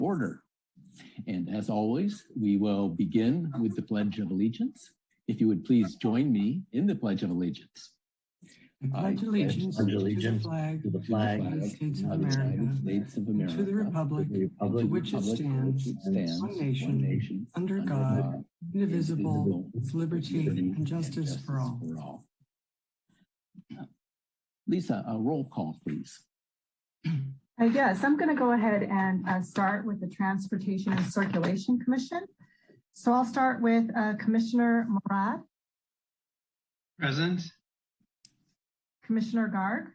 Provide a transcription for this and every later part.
order. And as always, we will begin with the Pledge of Allegiance. If you would please join me in the Pledge of Allegiance. I pledge allegiance to the flag of the United States of America, to the republic to which it stands, one nation, under God, indivisible, with liberty and justice for all. Lisa, a roll call, please. Yes, I'm going to go ahead and start with the Transportation and Circulation Commission. So I'll start with Commissioner Murad. Present. Commissioner Garg.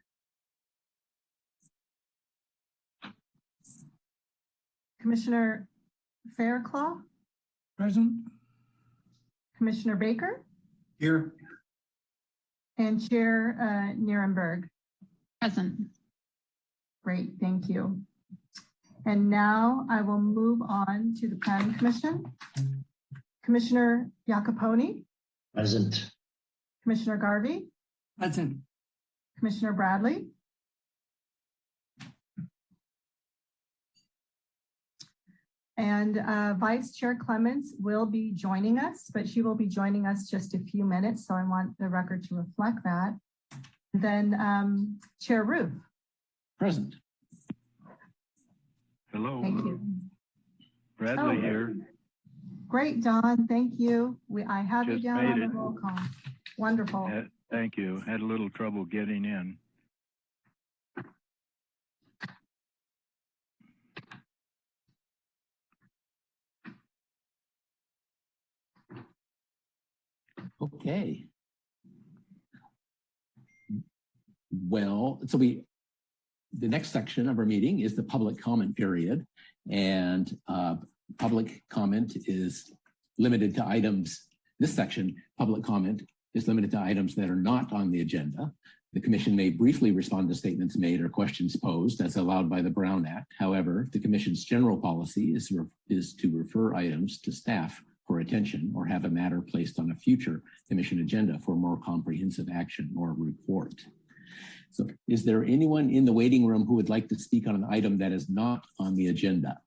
Commissioner Fairclough. Present. Commissioner Baker. Here. And Chair Nierenberg. Present. Great, thank you. And now I will move on to the Planning Commission. Commissioner Jacoponi. Present. Commissioner Garvey. Present. Commissioner Bradley. And Vice Chair Clements will be joining us, but she will be joining us just a few minutes, so I want the record to reflect that. Then Chair Roof. Present. Hello. Thank you. Bradley here. Great, Don. Thank you. I have you Just down on made the it. roll call. Wonderful. Thank you. Had a little trouble getting in. Okay. Well, so the next section of our meeting is the public comment period, and public comment is limited to items. This section, public comment, is limited to items that are not on the agenda. The Commission may briefly respond to statements made or questions posed as allowed by the Brown Act. However, the Commission's general policy is to refer items to staff for attention or have a matter placed on a future Commission agenda for more comprehensive action or report. So is there anyone in the waiting room who would like to speak on an item that is not on the agenda?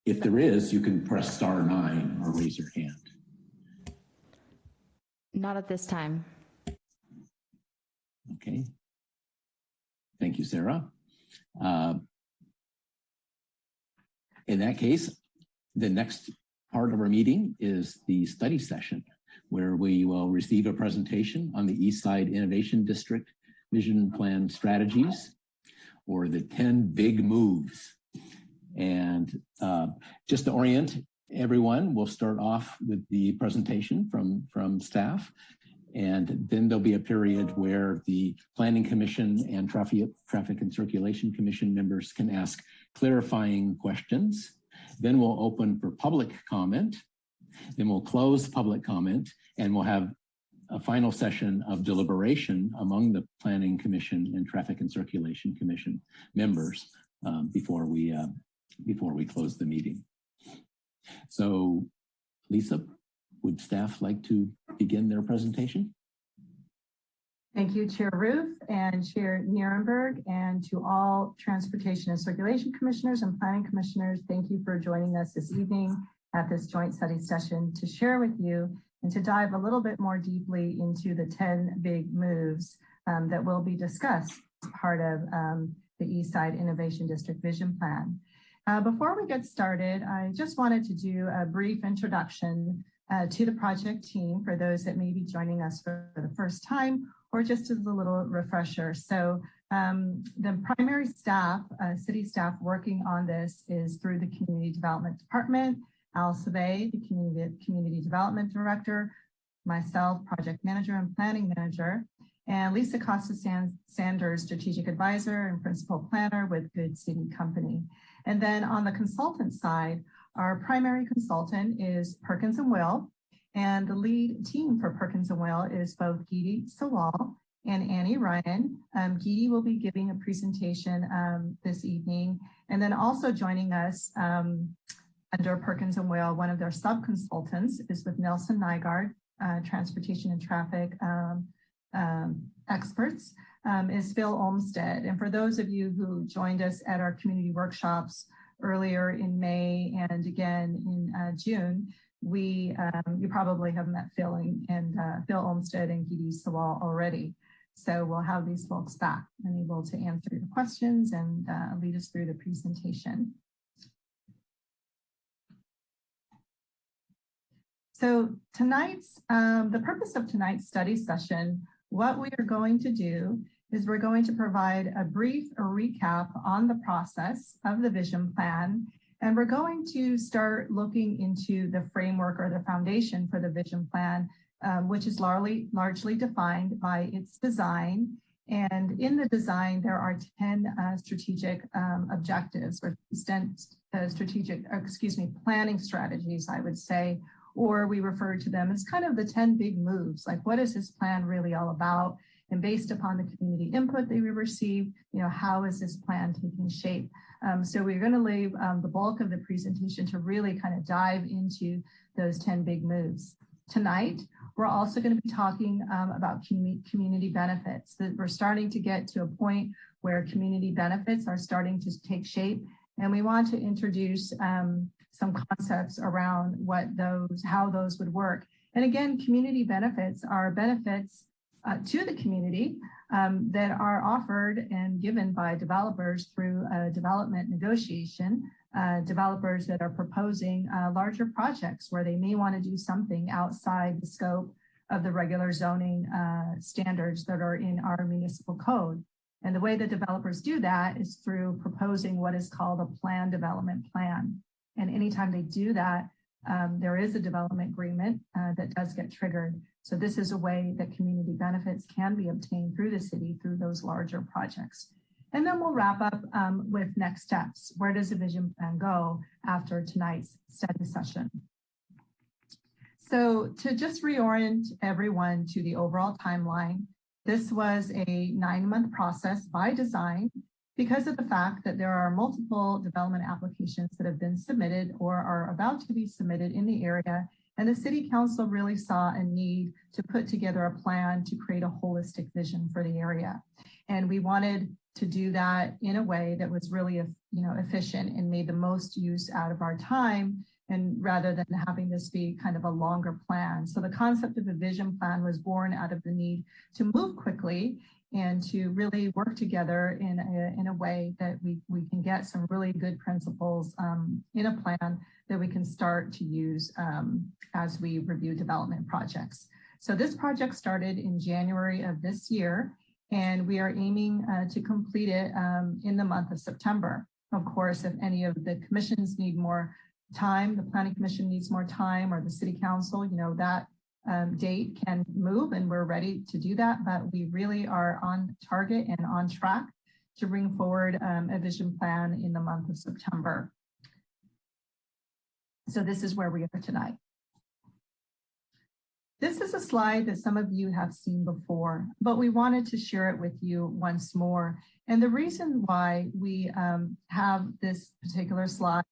If there is, you can press *9 or raise your hand. Not at this time. Okay. Thank you, Sarah. In that case, the next part of our meeting is the study session, where we will receive a presentation on the Eastside Innovation District Vision Plan Strategies, or the 10 Big Moves. And just to orient everyone, we'll start off with the presentation from staff, and then there'll be a period where the Planning Commission and Traffic and Circulation Commission members can ask clarifying questions. Then we'll open for public comment. Then we'll close public comment, and we'll have a final session of deliberation among the Planning Commission and Traffic and Circulation Commission members before we close the meeting. So, Lisa, would staff like to begin their presentation? Thank you, Chair Roof and Chair Nierenberg, and to all Transportation and Circulation Commissioners and Planning Commissioners, thank you for joining us this evening at this joint study session to share with you and to dive a little bit more deeply into the 10 big moves that will be discussed as part of the Eastside Innovation District Vision Plan. Before we get started, I just wanted to do a brief introduction to the project team for those that may be joining us for the first time, or just as a little refresher. So the primary staff, city staff working on this is through the Community Development Department, Al Sabay, the Community Development Director, myself, Project Manager and Planning Manager, and Lisa Costa-Sanders, Strategic Advisor and Principal Planner with Good City Company. And then on the consultant side, our primary consultant is Perkins & Will, and the lead team for Perkins & Will is both Geeti Sawal and Annie Ryan. Geeti will be giving a presentation this evening, and then also joining us under Perkins & Will, one of their sub-consultants is with Nelson Nygaard, Transportation and Traffic experts. is Phil Olmsted. And for those of you who joined us at our community workshops earlier in May and again in June, you probably have met Phil and Phil Olmsted and Gidi Sawal already. So we'll have these folks back and able to answer your questions and lead us through the presentation. So the purpose of tonight's study session, what we are going to do is we're going to provide a brief recap on the process of the vision plan. And we're going to start looking into the framework or the foundation for the vision plan, which is largely defined by its design. And in the design, there are 10 strategic objectives or planning strategies, I would say, or we refer to them as kind of the 10 big moves. Like, what is this plan really all about? And based upon the community input that we received, how is this plan taking shape? So we're going to leave the bulk of the presentation to really kind of dive into those 10 big moves. Tonight, we're also going to be talking about community benefits. That we're starting to get to a point where community benefits are starting to take shape, and we want to introduce some concepts around how those would work. And again, community benefits are benefits to the community that are offered and given by developers through a development negotiation, developers that are proposing larger projects where they may want to do something outside the scope of the regular zoning standards that are in our municipal code. And the way that developers do that is through proposing what is called a planned development plan. And anytime they do that, there is a development agreement that does get triggered. So this is a way that community benefits can be obtained through the city through those larger projects. And then we'll wrap up with next steps. Where does the vision plan go after tonight's study session? So to just reorient everyone to the overall timeline, this was a 9-month process by design because of the fact that there are multiple development applications that have been submitted or are about to be submitted in the area. And the City Council really saw a need to put together a plan to create a holistic vision for the area. And we wanted to do that in a way that was really efficient and made the most use out of our time, and rather than having this be kind of a longer plan. So the concept of a vision plan was born out of the need to move quickly and to really work together in a way that we can get some really good principles in a plan that we can start to use as we review development projects. So this project started in January of this year, and we are aiming to complete it in the month of September. Of course, if any of the commissions need more time, the Planning Commission needs more time, or the City Council, that date can move, and we're ready to do that. But we really are on target and on track to bring forward a vision plan in the month of September. So this is where we are tonight. This is a slide that some of you have seen before, but we wanted to share it with you once more. And the reason why we have this particular slide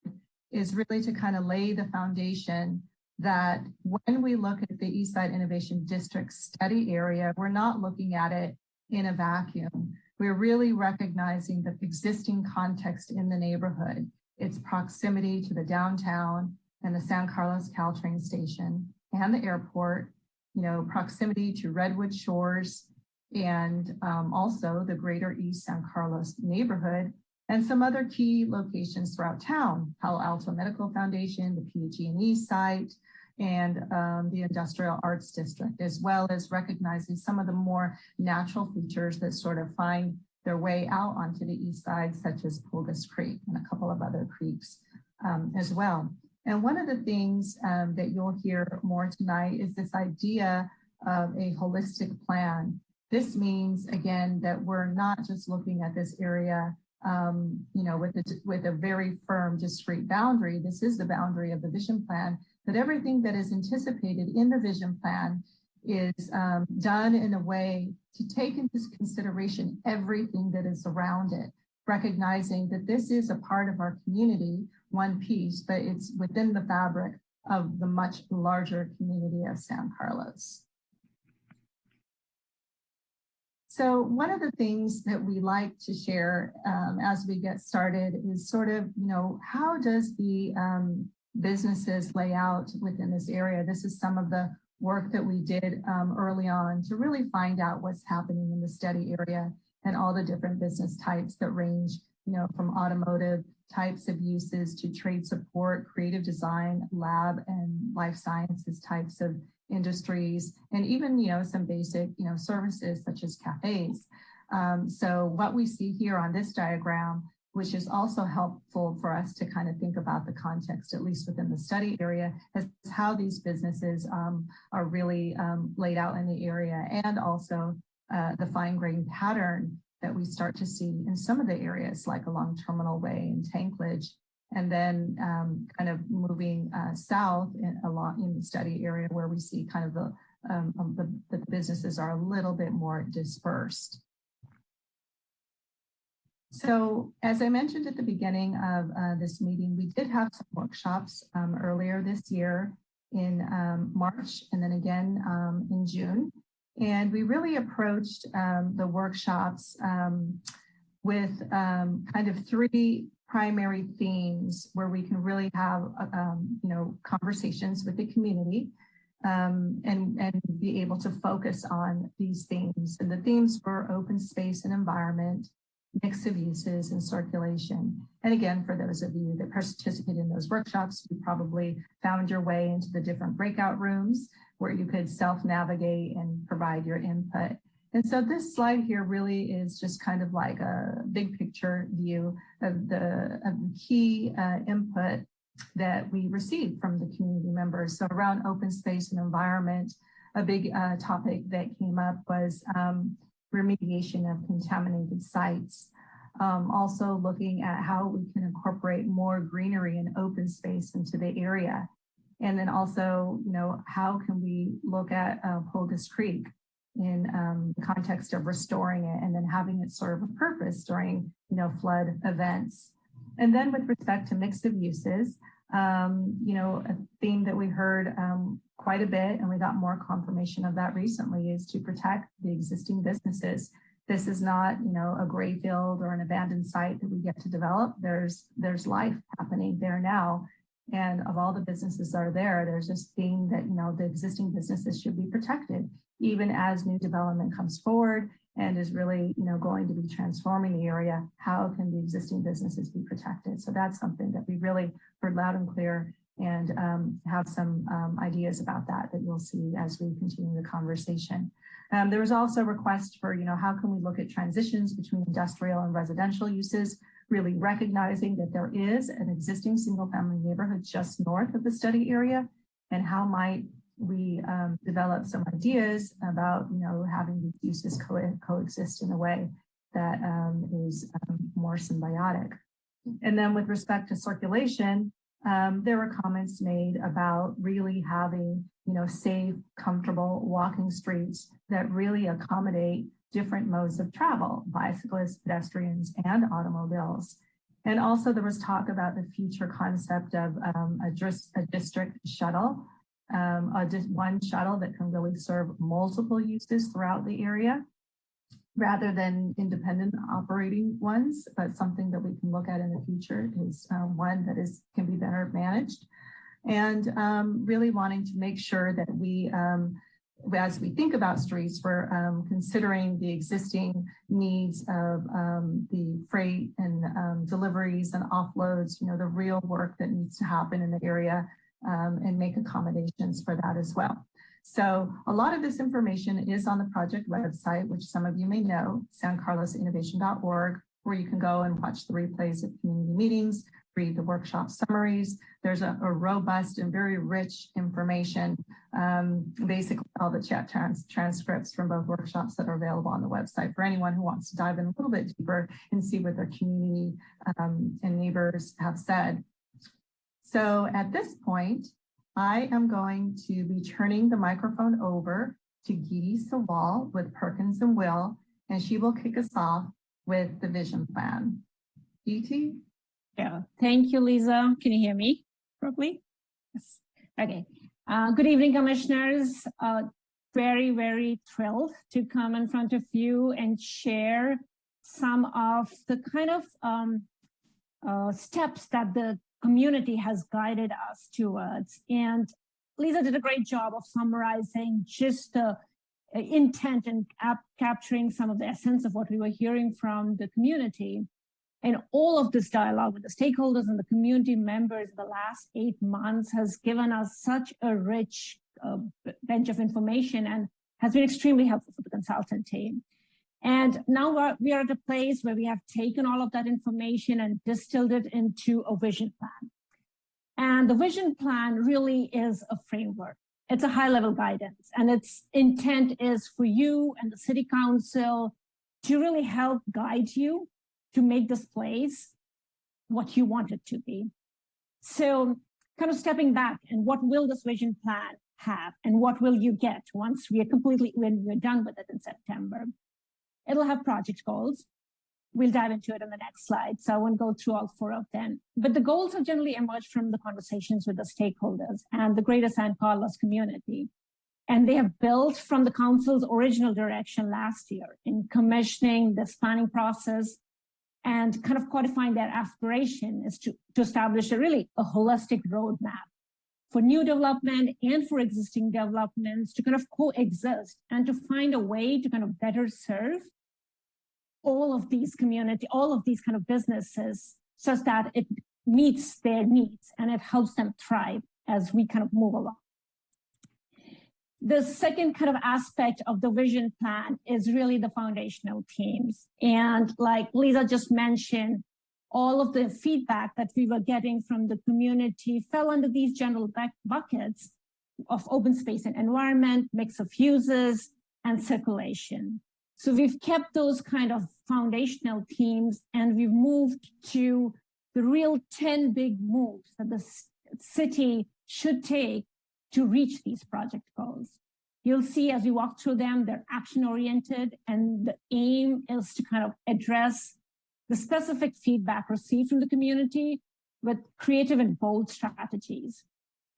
is really to kind of lay the foundation that when we look at the Eastside Innovation District study area, we're not looking at it in a vacuum. We're really recognizing the existing context in the neighborhood, its proximity to the downtown and the San Carlos Caltrain station and the airport, proximity to Redwood Shores, and also the greater East San Carlos neighborhood, and some other key locations throughout town, Palo Alto Medical Foundation, the PG&E site, and the Industrial Arts District, as well as recognizing some of the more natural features that sort of find their way out onto the east side, such as Pulgas Creek and a couple of other creeks as well. And one of the things that you'll hear more tonight is this idea of a holistic plan. This means, again, that we're not just looking at this area with a very firm, discrete boundary. This is the boundary of the vision plan, but everything that is anticipated in the vision plan is done in a way to take into consideration everything that is around it, recognizing that this is a part of our community, one piece, but it's within the fabric of the much larger community of San Carlos. So one of the things that we like to share as we get started is sort of, how does the businesses lay out within this area? This is some of the work that we did early on to really find out what's happening in the study area and all the different business types that range, from automotive types of uses to trade support, creative design, lab and life sciences types of industries, and even, some basic, services such as cafes. So what we see here on this diagram, which is also helpful for us to kind of think about the context, at least within the study area, is how these businesses are really laid out in the area, and also the fine-grained pattern that we start to see in some of the areas, like along Terminal Way and Tanklidge, and then kind of moving south along in the study area where we see kind of the businesses are a little bit more dispersed. So as I mentioned at the beginning of this meeting, we did have some workshops earlier this year in March and then again in June. And we really approached the workshops with kind of three primary themes where we can really have, conversations with the community and be able to focus on these themes. And the themes were open space and environment, mix of uses, and circulation. And again, for those of you that participated in those workshops, you probably found your way into the different breakout rooms where you could self-navigate and provide your input. And so this slide here really is just kind of like a big picture view of the key input that we received from the community members. So around open space and environment, a big topic that came up was remediation of contaminated sites. Also looking at how we can incorporate more greenery and open space into the area. And then also, how can we look at Pulgas Creek in the context of restoring it and then having it serve a purpose during, flood events. And then with respect to mix of uses, a theme that we heard quite a bit, and we got more confirmation of that recently, is to protect the existing businesses. This is not, a gray field or an abandoned site that we get to develop. There's life happening there now. And of all the businesses that are there, there's this theme that, the existing businesses should be protected, even as new development comes forward and is really, going to be transforming the area. How can the existing businesses be protected? So that's something that we really heard loud and clear, and have some ideas about that you'll see as we continue the conversation. There was also a request for, how can we look at transitions between industrial and residential uses, really recognizing that there is an existing single-family neighborhood just north of the study area, and how might we develop some ideas about, having these uses coexist in a way that is more symbiotic. And then with respect to circulation, there were comments made about really having, safe, comfortable walking streets that really accommodate different modes of travel, bicyclists, pedestrians, and automobiles. And also there was talk about the future concept of a district shuttle, one shuttle that can really serve multiple uses throughout the area, rather than independent operating ones, but something that we can look at in the future is one that can be better managed. And really wanting to make sure that we, as we think about streets, we're considering the existing needs of the freight and deliveries and offloads, the real work that needs to happen in the area, and make accommodations for that as well. So a lot of this information is on the project website, which some of you may know, sancarlosinnovation.org, where you can go and watch the replays of community meetings, read the workshop summaries. There's a robust and very rich information, basically all the chat transcripts from both workshops that are available on the website for anyone who wants to dive in a little bit deeper and see what their community and neighbors have said. So at this point, I am going to be turning the microphone over to Geeti Sawal with Perkins and Will, and she will kick us off with the vision plan. Geeti? Yeah, thank you, Lisa. Can you hear me properly? Yes. Okay. Good evening, commissioners. very, very thrilled to come in front of you and share some of the kind of steps that the community has guided us towards. And Lisa did a great job of summarizing just the intent and capturing some of the essence of what we were hearing from the community. And all of this dialogue with the stakeholders and the community members in the last 8 months has given us such a rich bench of information and has been extremely helpful for the consultant team. And now we are at a place where we have taken all of that information and distilled it into a vision plan. And the vision plan really is a framework. It's a high-level guidance, and its intent is for you and the city council to really help guide you to make this place what you want it to be. So kind of stepping back, and what will this vision plan have, and what will you get once when we're done with it in September? It'll have project goals. We'll dive into it in the next slide, so I won't go through all 4 of them. But the goals have generally emerged from the conversations with the stakeholders and the greater San Carlos community. And they have built from the council's original direction last year in commissioning this planning process and kind of codifying their aspiration is to establish a holistic roadmap for new development and for existing developments to kind of coexist and to find a way to kind of better serve all of these kind of businesses such that it meets their needs and it helps them thrive as we kind of move along. The second kind of aspect of the vision plan is really the foundational teams. And like Lisa just mentioned, all of the feedback that we were getting from the community fell under these general buckets of open space and environment, mix of uses, and circulation. So we've kept those kind of foundational themes, and we've moved to the real 10 big moves that the city should take to reach these project goals. You'll see as we walk through them, they're action-oriented, and the aim is to kind of address the specific feedback received from the community with creative and bold strategies.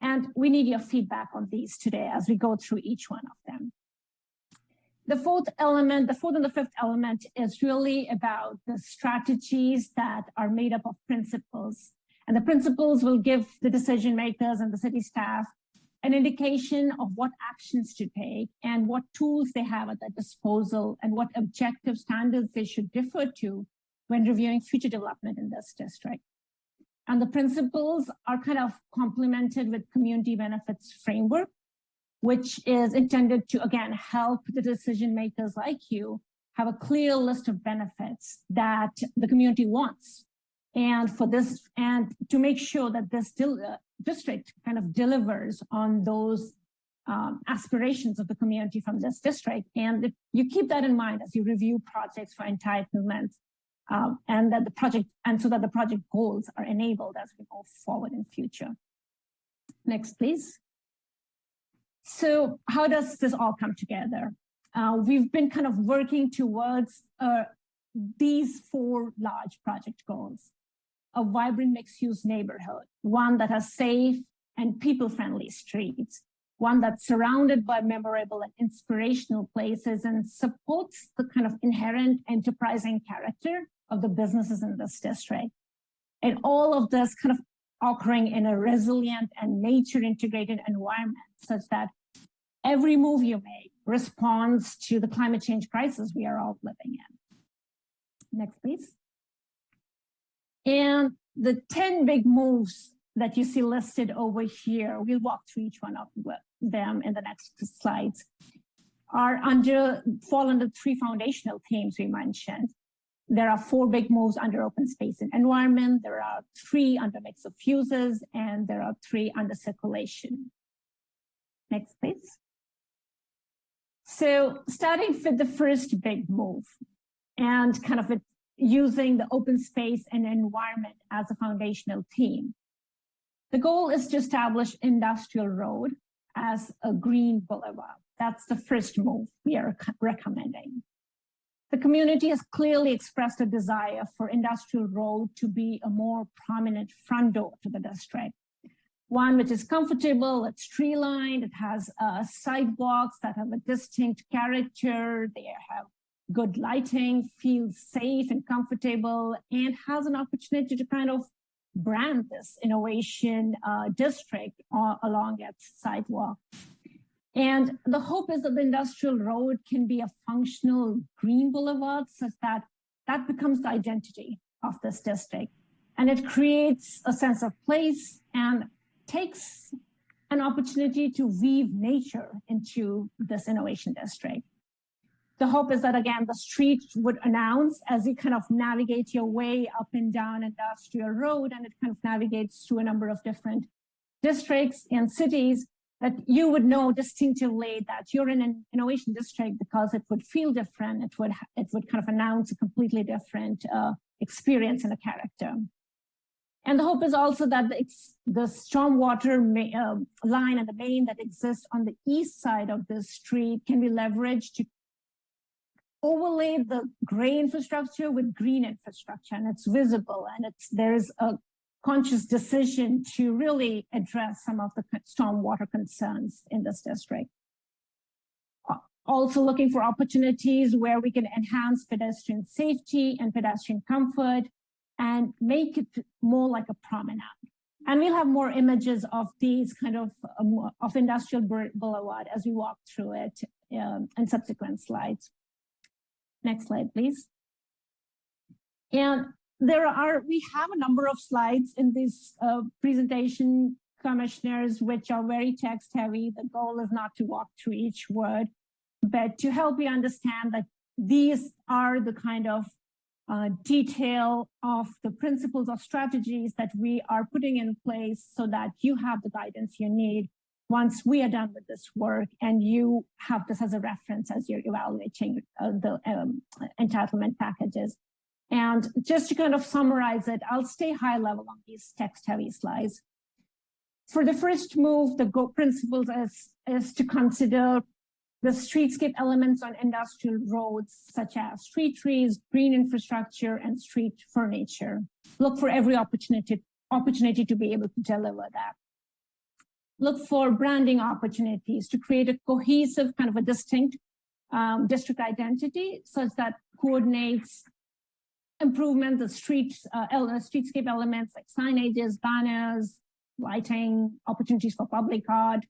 And we need your feedback on these today as we go through each one of them. The fourth and the fifth element is really about the strategies that are made up of principles. And the principles will give the decision makers and the city staff an indication of what actions to take and what tools they have at their disposal and what objective standards they should defer to when reviewing future development in this district. And the principles are kind of complemented with community benefits framework, which is intended to, again, help the decision makers like you have a clear list of benefits that the community wants. And to make sure that this district kind of delivers on those aspirations of the community from this district. And if you keep that in mind as you review projects for entitlements, and so that the project goals are enabled as we move forward in future. Next, please. So how does this all come together? We've been kind of working towards these 4 large project goals: a vibrant mixed-use neighborhood, one that has safe and people-friendly streets, one that's surrounded by memorable and inspirational places and supports the kind of inherent enterprising character of the businesses in this district. And all of this kind of occurring in a resilient and nature-integrated environment such that every move you make responds to the climate change crisis we are all living in. Next, please. And the 10 big moves that you see listed over here, we'll walk through each one of them in the next slides, fall under 3 foundational themes we mentioned. There are 4 big moves under open space and environment. There are 3 under mix of uses, and there are 3 under circulation. Next, please. So starting with the first big move and kind of using the open space and environment as a foundational theme. The goal is to establish Industrial Road as a green boulevard. That's the first move we are recommending. The community has clearly expressed a desire for Industrial Road to be a more prominent front door to the district. One which is comfortable, it's tree-lined, it has sidewalks that have a distinct character, they have good lighting, feels safe and comfortable, and has an opportunity to kind of brand this innovation district along its sidewalk. And the hope is that the industrial road can be a functional green boulevard such that that becomes the identity of this district. And it creates a sense of place and takes an opportunity to weave nature into this innovation district. The hope is that, again, the street would announce as you kind of navigate your way up and down Industrial Road, and it kind of navigates through a number of different districts and cities, that you would know distinctively that you're in an innovation district because it would feel different. It would kind of announce a completely different experience and a character. And the hope is also that the stormwater line and the main that exists on the east side of the street can be leveraged to overlay the gray infrastructure with green infrastructure, and it's visible, and there's a conscious decision to really address some of the stormwater concerns in this district. Also looking for opportunities where we can enhance pedestrian safety and pedestrian comfort and make it more like a promenade. And we'll have more images of these kind of Industrial Boulevard as we walk through it in subsequent slides. Next slide, please. And we have a number of slides in this presentation, commissioners, which are very text heavy. The goal is not to walk through each word, but to help you understand that these are the kind of detail of the principles of strategies that we are putting in place so that you have the guidance you need once we are done with this work, and you have this as a reference as you're evaluating the entitlement packages. And just to kind of summarize it, I'll stay high level on these text-heavy slides. For the first move, the principles is to consider the streetscape elements on industrial roads, such as street trees, green infrastructure, and street furniture. Look for every opportunity to be able to deliver that. Look for branding opportunities to create a cohesive, kind of a distinct district identity, such that coordinates improvement, the streetscape elements like signages, banners, lighting, opportunities for public art,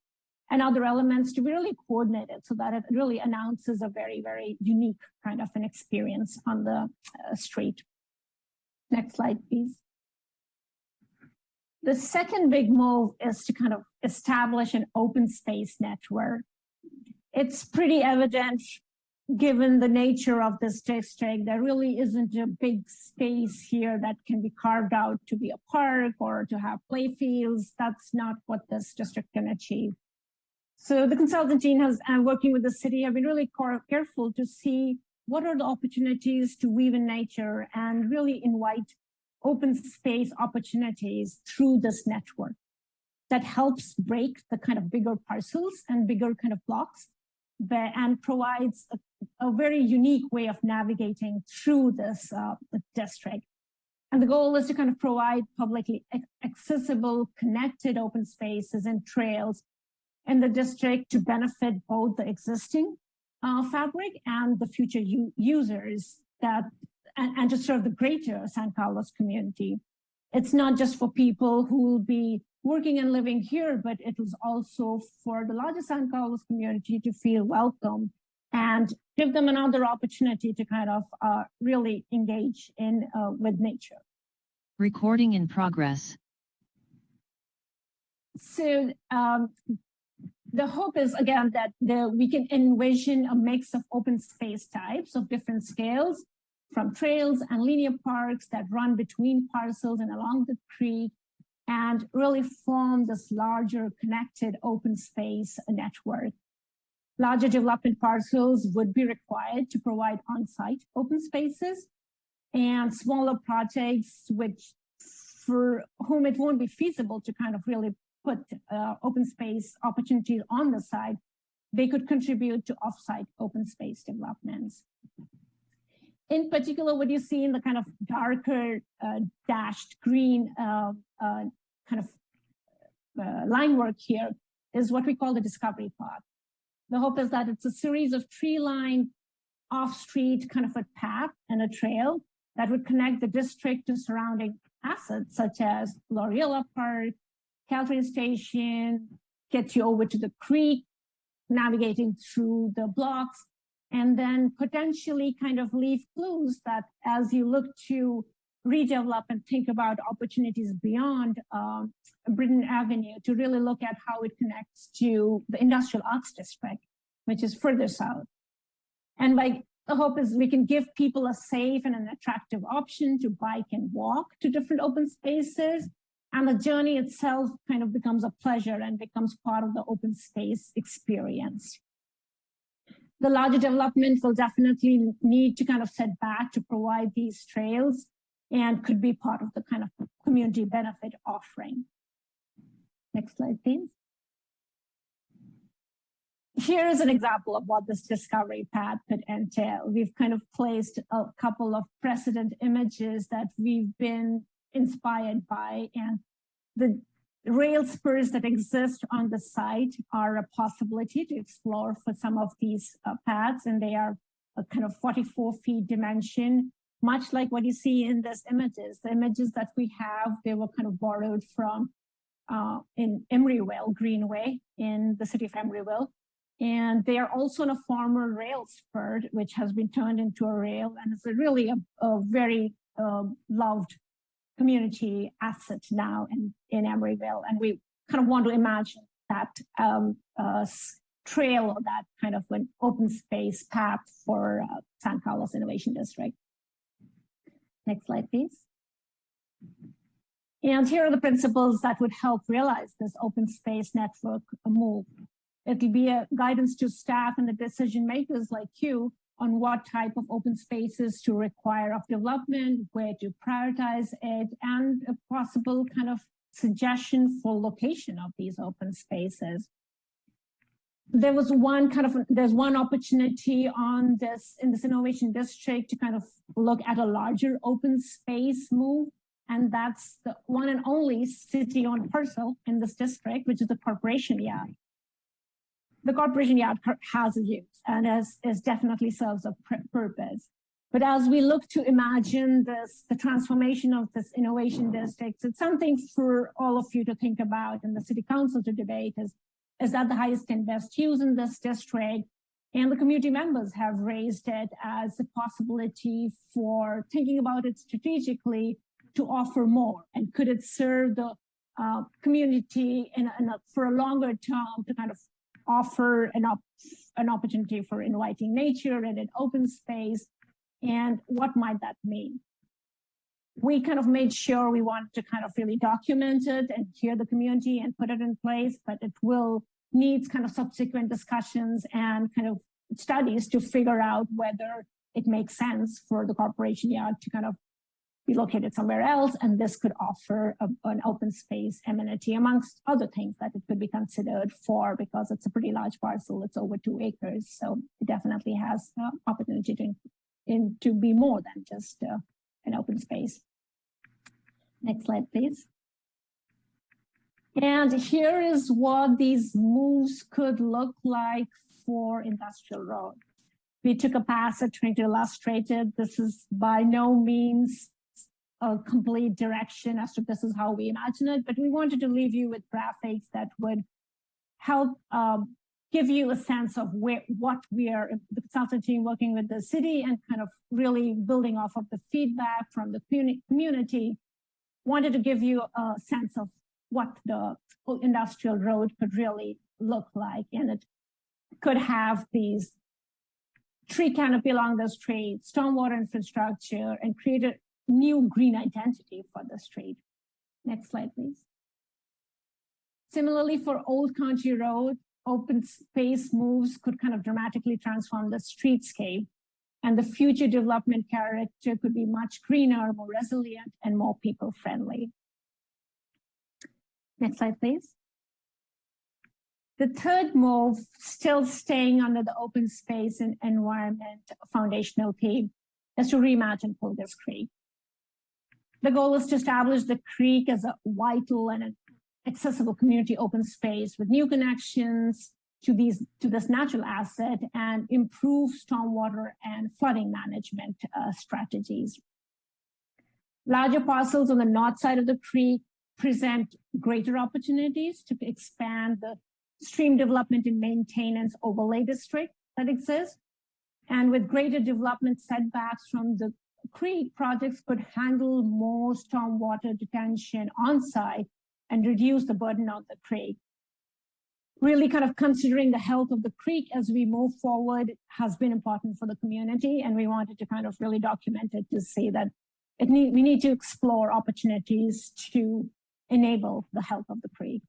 and other elements to be really coordinated so that it really announces a very, very unique kind of an experience on the street. Next slide, please. The second big move is to kind of establish an open space network. It's pretty evident, given the nature of this district, there really isn't a big space here that can be carved out to be a park or to have play fields. That's not what this district can achieve. So the consultant team and working with the city have been really careful to see what are the opportunities to weave in nature and really invite open space opportunities through this network that helps break the kind of bigger parcels and bigger kind of blocks and provides a very unique way of navigating through this district. And the goal is to kind of provide publicly accessible, connected open spaces and trails in the district to benefit both the existing fabric and the future users and to serve the greater San Carlos community. It's not just for people who will be working and living here, but it was also for the larger San Carlos community to feel welcome and give them another opportunity to kind of really engage with nature. Recording in progress. So the hope is, again, that we can envision a mix of open space types of different scales, from trails and linear parks that run between parcels and along the creek, and really form this larger connected open space network. Larger development parcels would be required to provide on-site open spaces, and smaller projects for whom it won't be feasible to kind of really put open space opportunities on the side, they could contribute to off-site open space developments. In particular, what you see in the kind of darker dashed green kind of line work here is what we call the discovery path. The hope is that it's a series of tree-lined off-street kind of a path and a trail that would connect the district to surrounding assets such as Gloriella Park, Caltrain Station, get you over to the creek, navigating through the blocks, and then potentially kind of leave clues that as you look to redevelop and think about opportunities beyond Britain Avenue, to really look at how it connects to the industrial arts district, which is further south. And like the hope is we can give people a safe and an attractive option to bike and walk to different open spaces. And the journey itself kind of becomes a pleasure and becomes part of the open space experience. The larger development will definitely need to kind of set back to provide these trails and could be part of the kind of community benefit offering. Next slide, please. Here is an example of what this discovery path could entail. We've kind of placed a couple of precedent images that we've been inspired by, and the rail spurs that exist on the site are a possibility to explore for some of these paths, and they are a kind of 44 feet dimension, much like what you see in these images. The images that we have, they were kind of borrowed from in Emeryville Greenway in the city of Emeryville. And they are also in a former rail spur, which has been turned into a rail, and it's really a very loved community asset now in Emeryville. And we kind of want to imagine that trail or that kind of an open space path for San Carlos Innovation District. Next slide, please. And here are the principles that would help realize this open space network move. It'll be a guidance to staff and the decision makers like you on what type of open spaces to require of development, where to prioritize it, and a possible kind of suggestion for location of these open spaces. There's one opportunity on this, in this innovation district, to kind of look at a larger open space move. And that's the one and only city-owned parcel in this district, which is the Corporation Yard. The Corporation Yard has a use and definitely serves a purpose. But as we look to imagine the transformation of this innovation district, it's something for all of you to think about and the city council to debate is that the highest and best use in this district? And the community members have raised it as a possibility for thinking about it strategically to offer more. And could it serve the community for a longer term to kind of offer an opportunity for inviting nature and an open space, and what might that mean? We kind of made sure we want to kind of really document it and hear the community and put it in place, but it will need kind of subsequent discussions and kind of studies to figure out whether it makes sense for the Corporation Yard to kind of be located somewhere else, and this could offer an open space amenity amongst other things that it could be considered for, because it's a pretty large parcel. It's over 2 acres, so it definitely has opportunity to be more than just an open space. Next slide, please. And here is what these moves could look like for Industrial Road. We took a pass at trying to illustrate it. This is by no means a complete direction as to this is how we imagine it, but we wanted to leave you with graphics that would help give you a sense of what we are, the consultant team working with the city and kind of really building off of the feedback from the community, wanted to give you a sense of what the Industrial Road could really look like. And it could have these tree canopy along the street, stormwater infrastructure, and create a new green identity for the street. Next slide, please. Similarly, for Old County Road, open space moves could kind of dramatically transform the streetscape, and the future development character could be much greener, more resilient, and more people-friendly. Next slide, please. The third move, still staying under the open space and environment foundational theme, is to reimagine Pulgas Creek. The goal is to establish the creek as a vital and an accessible community open space with new connections to this natural asset and improve stormwater and flooding management strategies. Larger parcels on the north side of the creek present greater opportunities to expand the stream development and maintenance overlay district that exists. And with greater development setbacks from the creek, projects could handle more stormwater detention on site and reduce the burden on the creek. Really kind of considering the health of the creek as we move forward has been important for the community. And we wanted to kind of really document it to say that we need to explore opportunities to enable the health of the creek.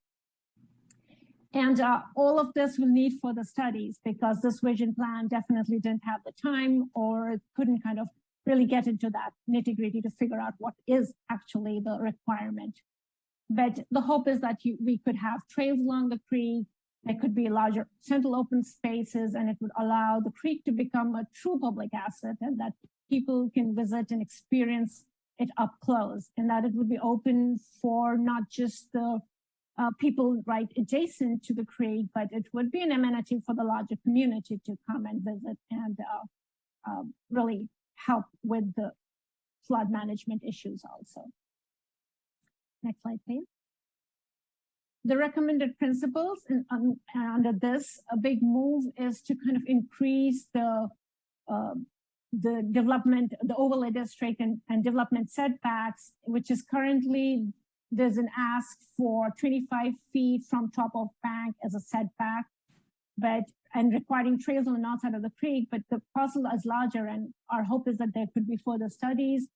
And all of this will need further studies because this vision plan definitely didn't have the time or couldn't kind of really get into that nitty-gritty to figure out what is actually the requirement. But the hope is that we could have trails along the creek. There could be larger central open spaces, and it would allow the creek to become a true public asset and that people can visit and experience it up close, and that it would be open for not just the people right adjacent to the creek, but it would be an amenity for the larger community to come and visit and really help with the flood management issues also. Next slide, please. The recommended principles under this, a big move is to kind of increase the development, the overlay district and development setbacks, which is currently, there's an ask for 25 feet from top of bank as a setback, and requiring trails on the north side of the creek, but the parcel is larger, and our hope is that there could be further studies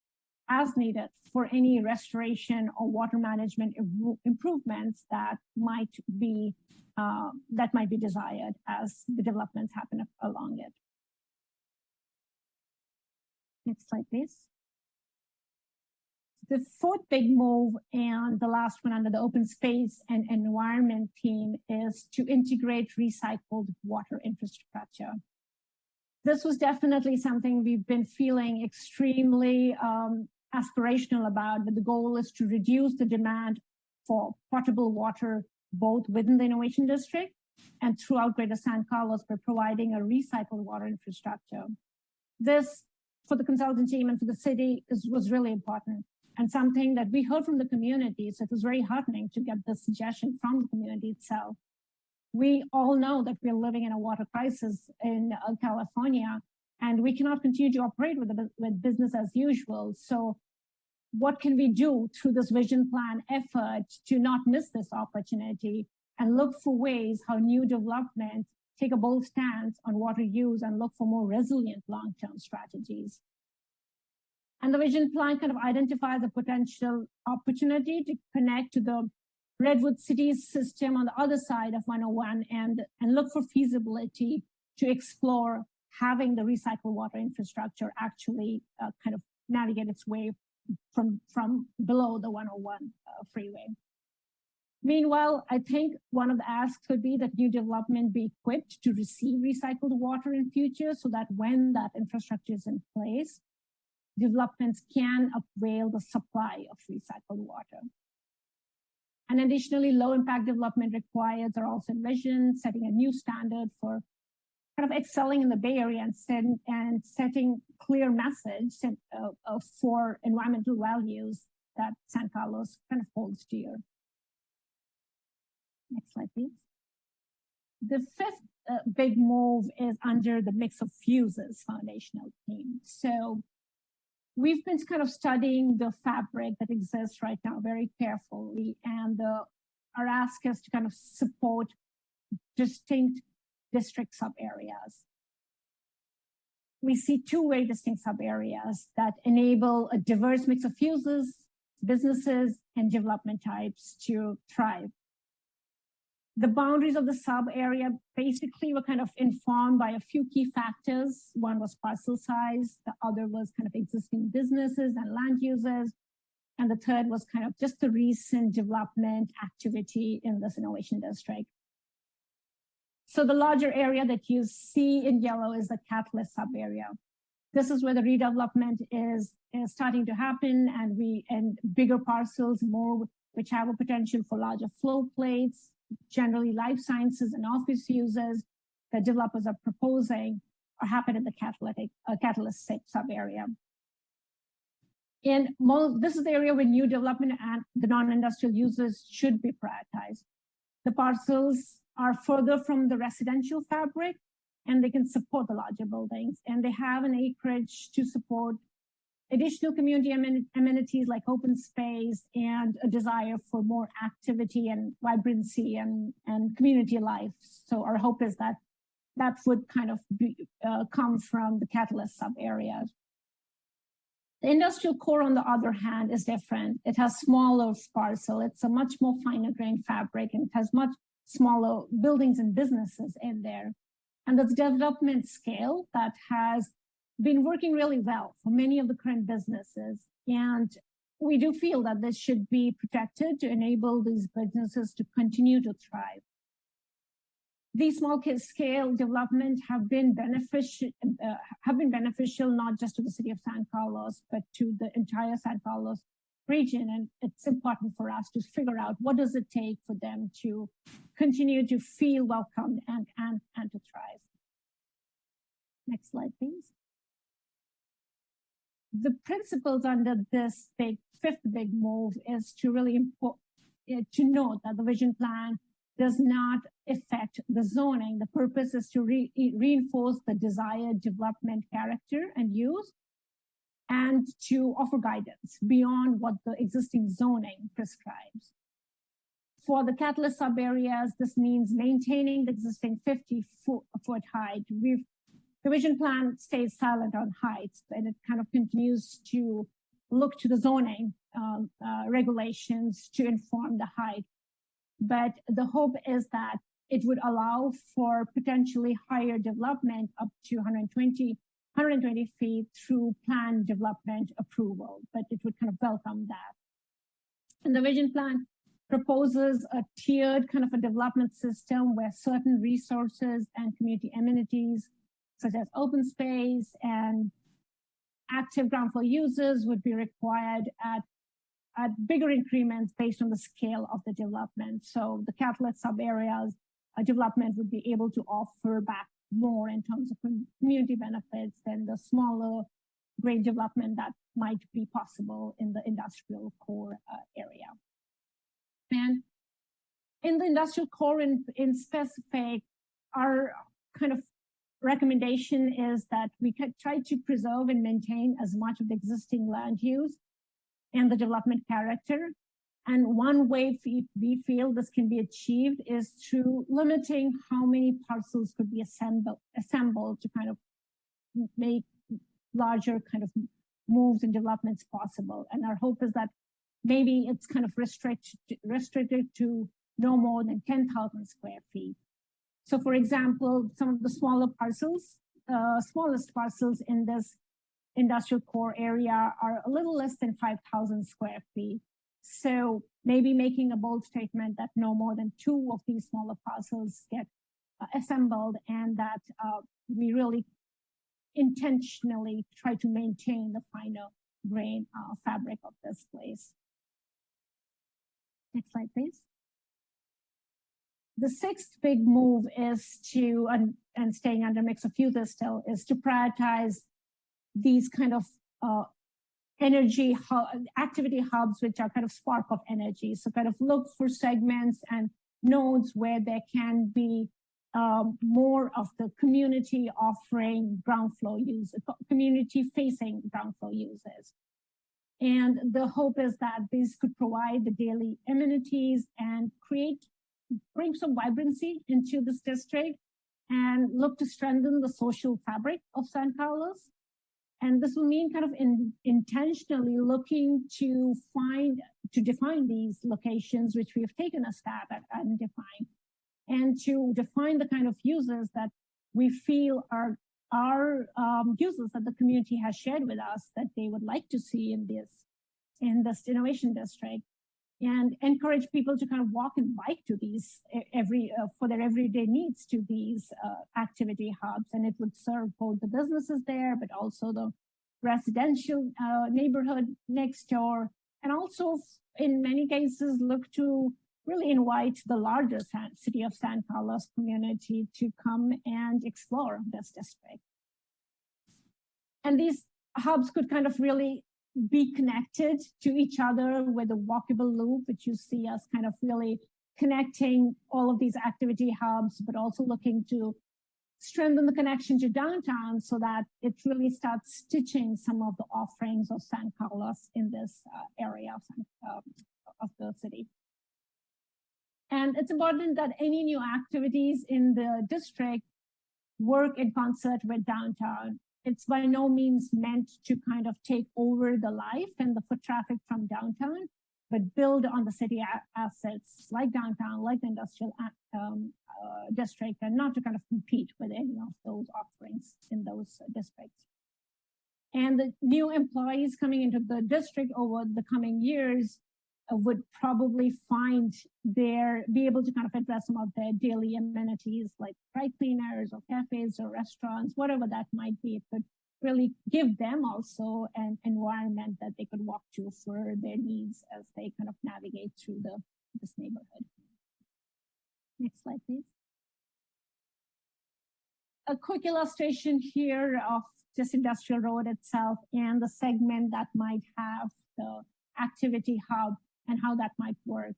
as needed for any restoration or water management improvements that might be desired as the developments happen along it. Next slide, please. The fourth big move and the last one under the open space and environment team is to integrate recycled water infrastructure. This was definitely something we've been feeling extremely aspirational about, but the goal is to reduce the demand for potable water, both within the innovation district and throughout Greater San Carlos by providing a recycled water infrastructure. This, for the consultant team and for the city, was really important and something that we heard from the community. So it was very heartening to get the suggestion from the community itself. We all know that we're living in a water crisis in California, and we cannot continue to operate with business as usual. So what can we do through this vision plan effort to not miss this opportunity and look for ways how new development take a bold stance on water use and look for more resilient long-term strategies? And the vision plan kind of identifies a potential opportunity to connect to the Redwood Cities system on the other side of 101 and look for feasibility to explore having the recycled water infrastructure actually kind of navigate its way from below the 101 freeway. Meanwhile, I think one of the asks could be that new development be equipped to receive recycled water in future so that when that infrastructure is in place, developments can avail the supply of recycled water. And additionally, low impact development required are also envisioned, setting a new standard for kind of excelling in the Bay Area and setting clear message for environmental values that San Carlos kind of holds dear. Next slide, please. The fifth big move is under the mix of fuses foundational theme. So we've been kind of studying the fabric that exists right now very carefully, and our ask is to kind of support distinct district sub-areas. We see two very distinct sub-areas that enable a diverse mix of uses, businesses, and development types to thrive. The boundaries of the sub-area basically were kind of informed by a few key factors. One was parcel size, the other was kind of existing businesses and land uses, and the third was kind of just the recent development activity in this innovation district. So the larger area that you see in yellow is the Catalyst sub-area. This is where the redevelopment is starting to happen, and bigger parcels, more which have a potential for larger flow plates, generally life sciences and office users that developers are proposing are happening in the Catalyst 6 sub-area. This is the area where new development and the non-industrial users should be prioritized. The parcels are further from the residential fabric, and they can support the larger buildings, and they have an acreage to support additional community amenities like open space and a desire for more activity and vibrancy and community life. So our hope is that that would kind of come from the Catalyst sub-areas. The industrial core, on the other hand, is different. It has smaller parcel. It's a much more finer grained fabric, and it has much smaller buildings and businesses in there. And the development scale that has been working really well for many of the current businesses. And we do feel that this should be protected to enable these businesses to continue to thrive. These small scale development have been beneficial not just to the city of San Carlos, but to the entire San Carlos region. And it's important for us to figure out what does it take for them to continue to feel welcomed and to thrive. Next slide, please. The principles under this fifth big move is to really to note that the vision plan does not affect the zoning. The purpose is to reinforce the desired development character and use, and to offer guidance beyond what the existing zoning prescribes. For the Catalyst sub-areas, this means maintaining the existing 50-foot height. The vision plan stays silent on heights, and it kind of continues to look to the zoning regulations to inform the height. But the hope is that it would allow for potentially higher development up to 120 feet through planned development approval, but it would kind of welcome that. And the vision plan proposes a tiered kind of a development system where certain resources and community amenities, such as open space and active ground floor users, would be required at bigger increments based on the scale of the development. So the Catalyst sub-areas development would be able to offer back more in terms of community benefits than the smaller grain development that might be possible in the industrial core area. And in the industrial core in specific, our kind of recommendation is that we could try to preserve and maintain as much of the existing land use and the development character. And one way we feel this can be achieved is through limiting how many parcels could be assembled to kind of make larger kind of moves and developments possible. And our hope is that maybe it's kind of restricted to no more than 10,000 square feet. So for example, some of the smaller parcels, smallest parcels in this industrial core area are a little less than 5,000 square feet. So maybe making a bold statement that no more than 2 of these smaller parcels get assembled, and that we really intentionally try to maintain the finer grain fabric of this place. Next slide, please. The sixth big move is to, and staying under mix of uses still, is to prioritize these kind of activity hubs, which are kind of spark of energy. So kind of look for segments and nodes where there can be more of the community offering ground floor use, community facing ground floor uses. And the hope is that these could provide the daily amenities and bring some vibrancy into this district and look to strengthen the social fabric of San Carlos. And this will mean kind of intentionally looking to define these locations, which we have taken a stab at identifying, and to define the kind of users that we feel are users that the community has shared with us that they would like to see in this innovation district, and encourage people to kind of walk and bike to these for their everyday needs to these activity hubs. And it would serve both the businesses there, but also the residential neighborhood next door, and also in many cases look to really invite the larger city of San Carlos community to come and explore this district. And these hubs could kind of really be connected to each other with a walkable loop, which you see us kind of really connecting all of these activity hubs, but also looking to strengthen the connection to downtown so that it really starts stitching some of the offerings of San Carlos in this area of the city. And it's important that any new activities in the district work in concert with downtown. It's by no means meant to kind of take over the life and the foot traffic from downtown, but build on the city assets like downtown, like the industrial district, and not to kind of compete with any of those offerings in those districts. And the new employees coming into the district over the coming years would probably be able to kind of address some of their daily amenities like dry cleaners or cafes or restaurants, whatever that might be. It could really give them also an environment that they could walk to for their needs as they kind of navigate through this neighborhood. Next slide, please. A quick illustration here of just Industrial Road itself and the segment that might have the activity hub and how that might work.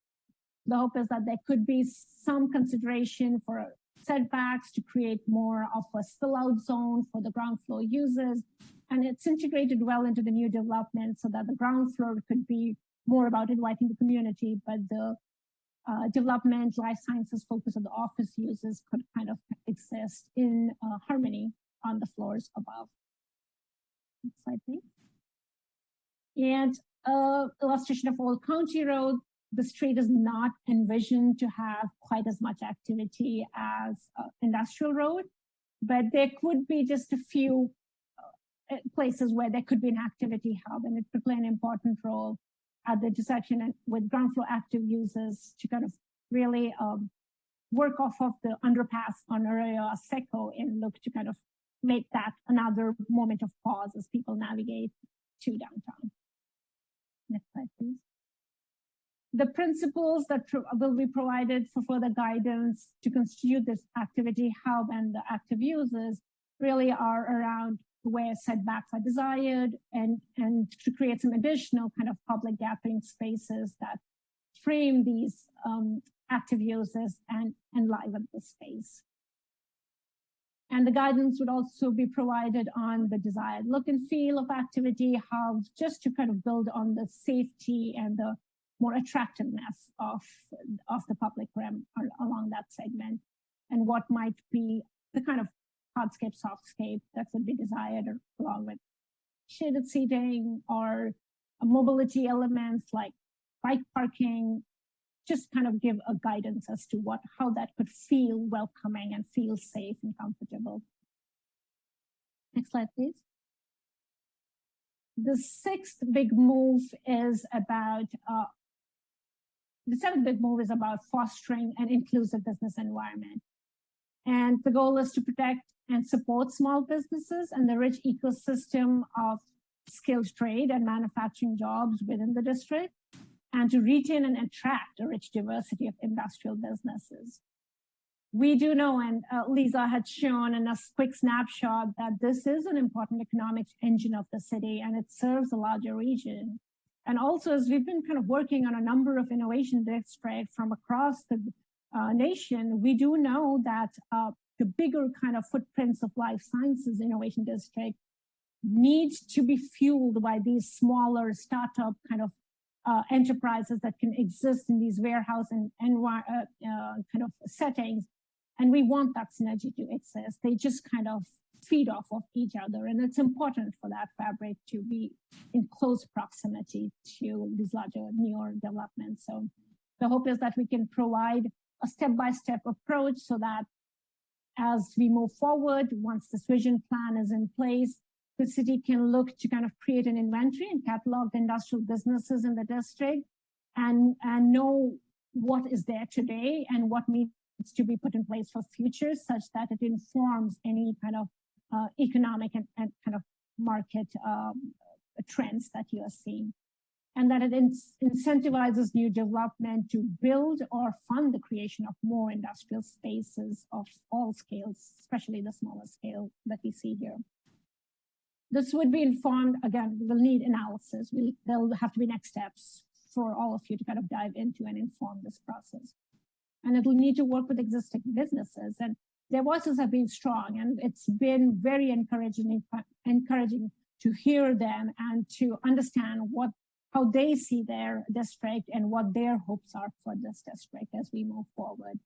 The hope is that there could be some consideration for setbacks to create more of a spill out zone for the ground floor users. And it's integrated well into the new development so that the ground floor could be more about inviting the community, but the development, life sciences focus of the office users could kind of exist in harmony on the floors above. Next slide, please. And illustration of Old County Road. The street is not envisioned to have quite as much activity as Industrial Road, but there could be just a few places where there could be an activity hub, and it could play an important role at the intersection with ground floor active users to kind of really work off of the underpass on Arroyo Seco and look to kind of make that another moment of pause as people navigate to downtown. Next slide, please. The principles that will be provided for further guidance to constitute this activity hub and the active users really are around where setbacks are desired and to create some additional kind of public gathering spaces that frame these active users and enliven the space. And the guidance would also be provided on the desired look and feel of activity hubs, just to kind of build on the safety and the more attractiveness of the public realm along that segment, and what might be the kind of hardscape, softscape that would be desired along with shaded seating or mobility elements like bike parking, just kind of give a guidance as to how that could feel welcoming and feel safe and comfortable. Next slide, please. The seventh big move is about fostering an inclusive business environment. And the goal is to protect and support small businesses and the rich ecosystem of skilled trade and manufacturing jobs within the district, and to retain and attract a rich diversity of industrial businesses. We do know, and Lisa had shown in a quick snapshot, that this is an important economic engine of the city, and it serves a larger region. And also, as we've been kind of working on a number of innovation districts from across the nation, we do know that the bigger kind of footprints of life sciences innovation district need to be fueled by these smaller startup kind of enterprises that can exist in these warehouse and kind of settings. And we want that synergy to exist. They just kind of feed off of each other. And it's important for that fabric to be in close proximity to these larger, newer developments. So the hope is that we can provide a step-by-step approach so that as we move forward, once this vision plan is in place, the city can look to kind of create an inventory and catalog the industrial businesses in the district and know what is there today and what needs to be put in place for future, such that it informs any kind of economic and kind of market trends that you are seeing. and that it incentivizes new development to build or fund the creation of more industrial spaces of all scales, especially the smaller scale that we see here. This would be informed, again, we'll need analysis. There'll have to be next steps for all of you to kind of dive into and inform this process. And it'll need to work with existing businesses, and their voices have been strong, and it's been very encouraging to hear them and to understand how they see their district and what their hopes are for this district as we move forward.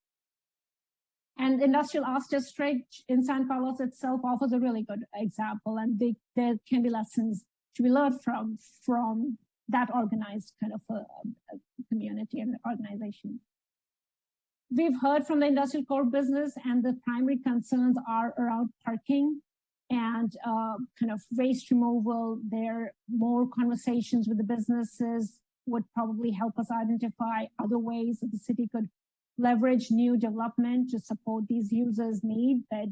And Industrial Arts District in San Carlos itself offers a really good example, and there can be lessons to be learned from that organized kind of a community and organization. We've heard from the industrial core business, and the primary concerns are around parking and kind of waste removal. There, more conversations with the businesses would probably help us identify other ways that the city could leverage new development to support these users' need. But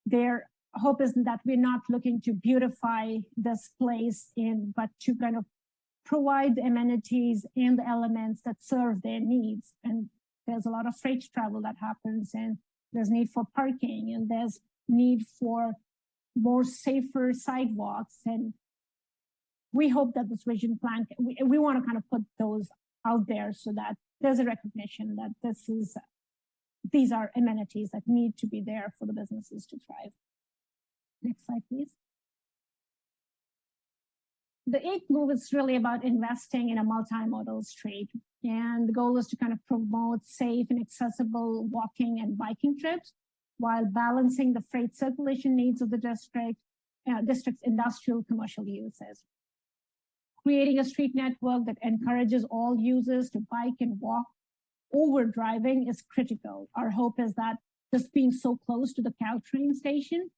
their hope is that we're not looking to beautify this place but to kind of provide the amenities and the elements that serve their needs. And there's a lot of freight travel that happens, and there's need for parking, and there's need for more safer sidewalks. And we hope that this vision plan, we want to kind of put those out there so that there's a recognition that these are amenities that need to be there for the businesses to thrive. Next slide, please. The eighth move is really about investing in a multimodal street. And the goal is to kind of promote safe and accessible walking and biking trips while balancing the freight circulation needs of the district's industrial commercial uses. Creating a street network that encourages all users to bike and walk over driving is critical. Our hope is that just being so close to the Caltrain station,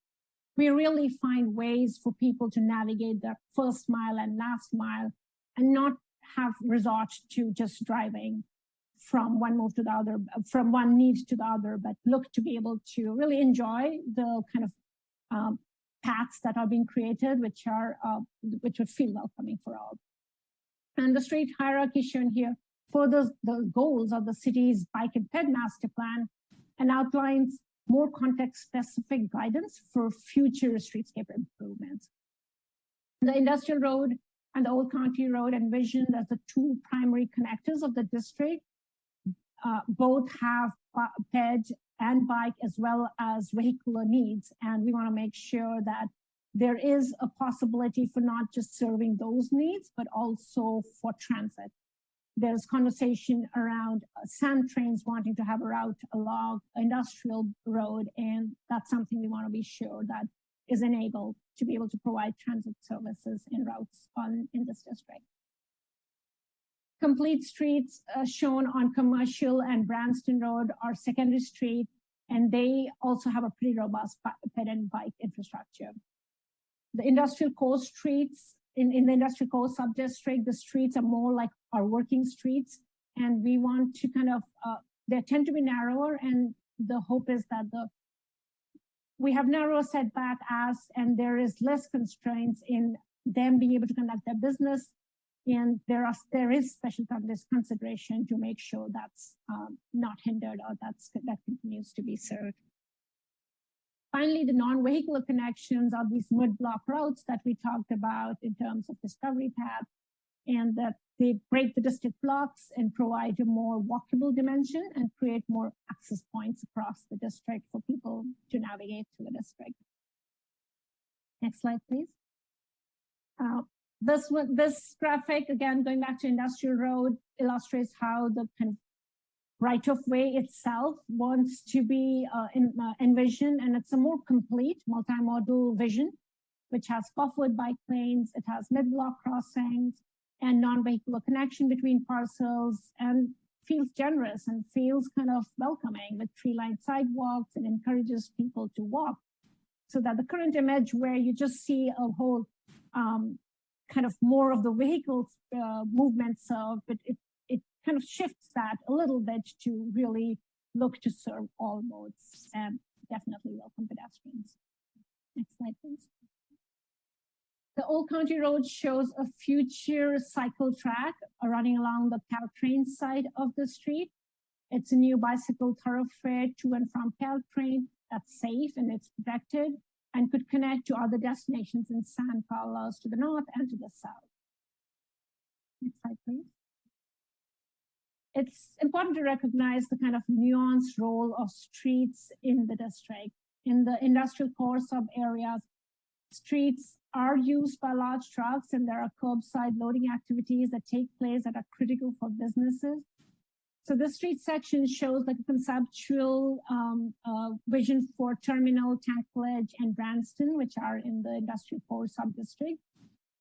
we really find ways for people to navigate the first mile and last mile and not have resort to just driving from one move to the other, from one need to the other, but look to be able to really enjoy the kind of paths that are being created, which would feel welcoming for all. And the street hierarchy shown here furthers the goals of the city's bike and ped master plan and outlines more context-specific guidance for future streetscape improvements. The Industrial Road and the Old County Road envisioned as the two primary connectors of the district. Both have ped and bike as well as vehicular needs, and we want to make sure that there is a possibility for not just serving those needs, but also for transit. There's conversation around sand trains wanting to have a route along Industrial Road, and that's something we want to be sure that is enabled to be able to provide transit services and routes in this district. Complete streets shown on Commercial and Branston Road are secondary street, and they also have a pretty robust ped and bike infrastructure. The Industrial Core streets, in the Industrial Core sub-district, the streets are more like our working streets, and we want to kind of, they tend to be narrower, and the hope is that we have narrower setback and there is less constraints in them being able to conduct their business. And there is special consideration to make sure that's not hindered or that continues to be served. Finally, the non-vehicular connections are these mid-block routes that we talked about in terms of Discovery Path, and that they break the district blocks and provide a more walkable dimension and create more access points across the district for people to navigate through the district. Next slide, please. This graphic, again, going back to Industrial Road, illustrates how the kind of right-of-way itself wants to be envisioned, and it's a more complete multimodal vision, which has buffered bike lanes, it has mid-block crossings, and non-vehicular connection between parcels, and feels generous and feels kind of welcoming with tree-lined sidewalks and encourages people to walk. So that the current image where you just see a whole kind of more of the vehicles movement served, but it kind of shifts that a little bit to really look to serve all modes and definitely welcome pedestrians. Next slide, please. The Old County Road shows a future cycle track running along the Caltrain side of the street. It's a new bicycle thoroughfare to and from Caltrain that's safe and it's protected and could connect to other destinations in San Carlos to the north and to the south. Next slide, please. It's important to recognize the kind of nuanced role of streets in the district. In the industrial core sub areas, streets are used by large trucks and there are curbside loading activities that take place that are critical for businesses. So this street section shows like a conceptual vision for Terminal, Tankledge, and Branston, which are in the industrial core sub-district,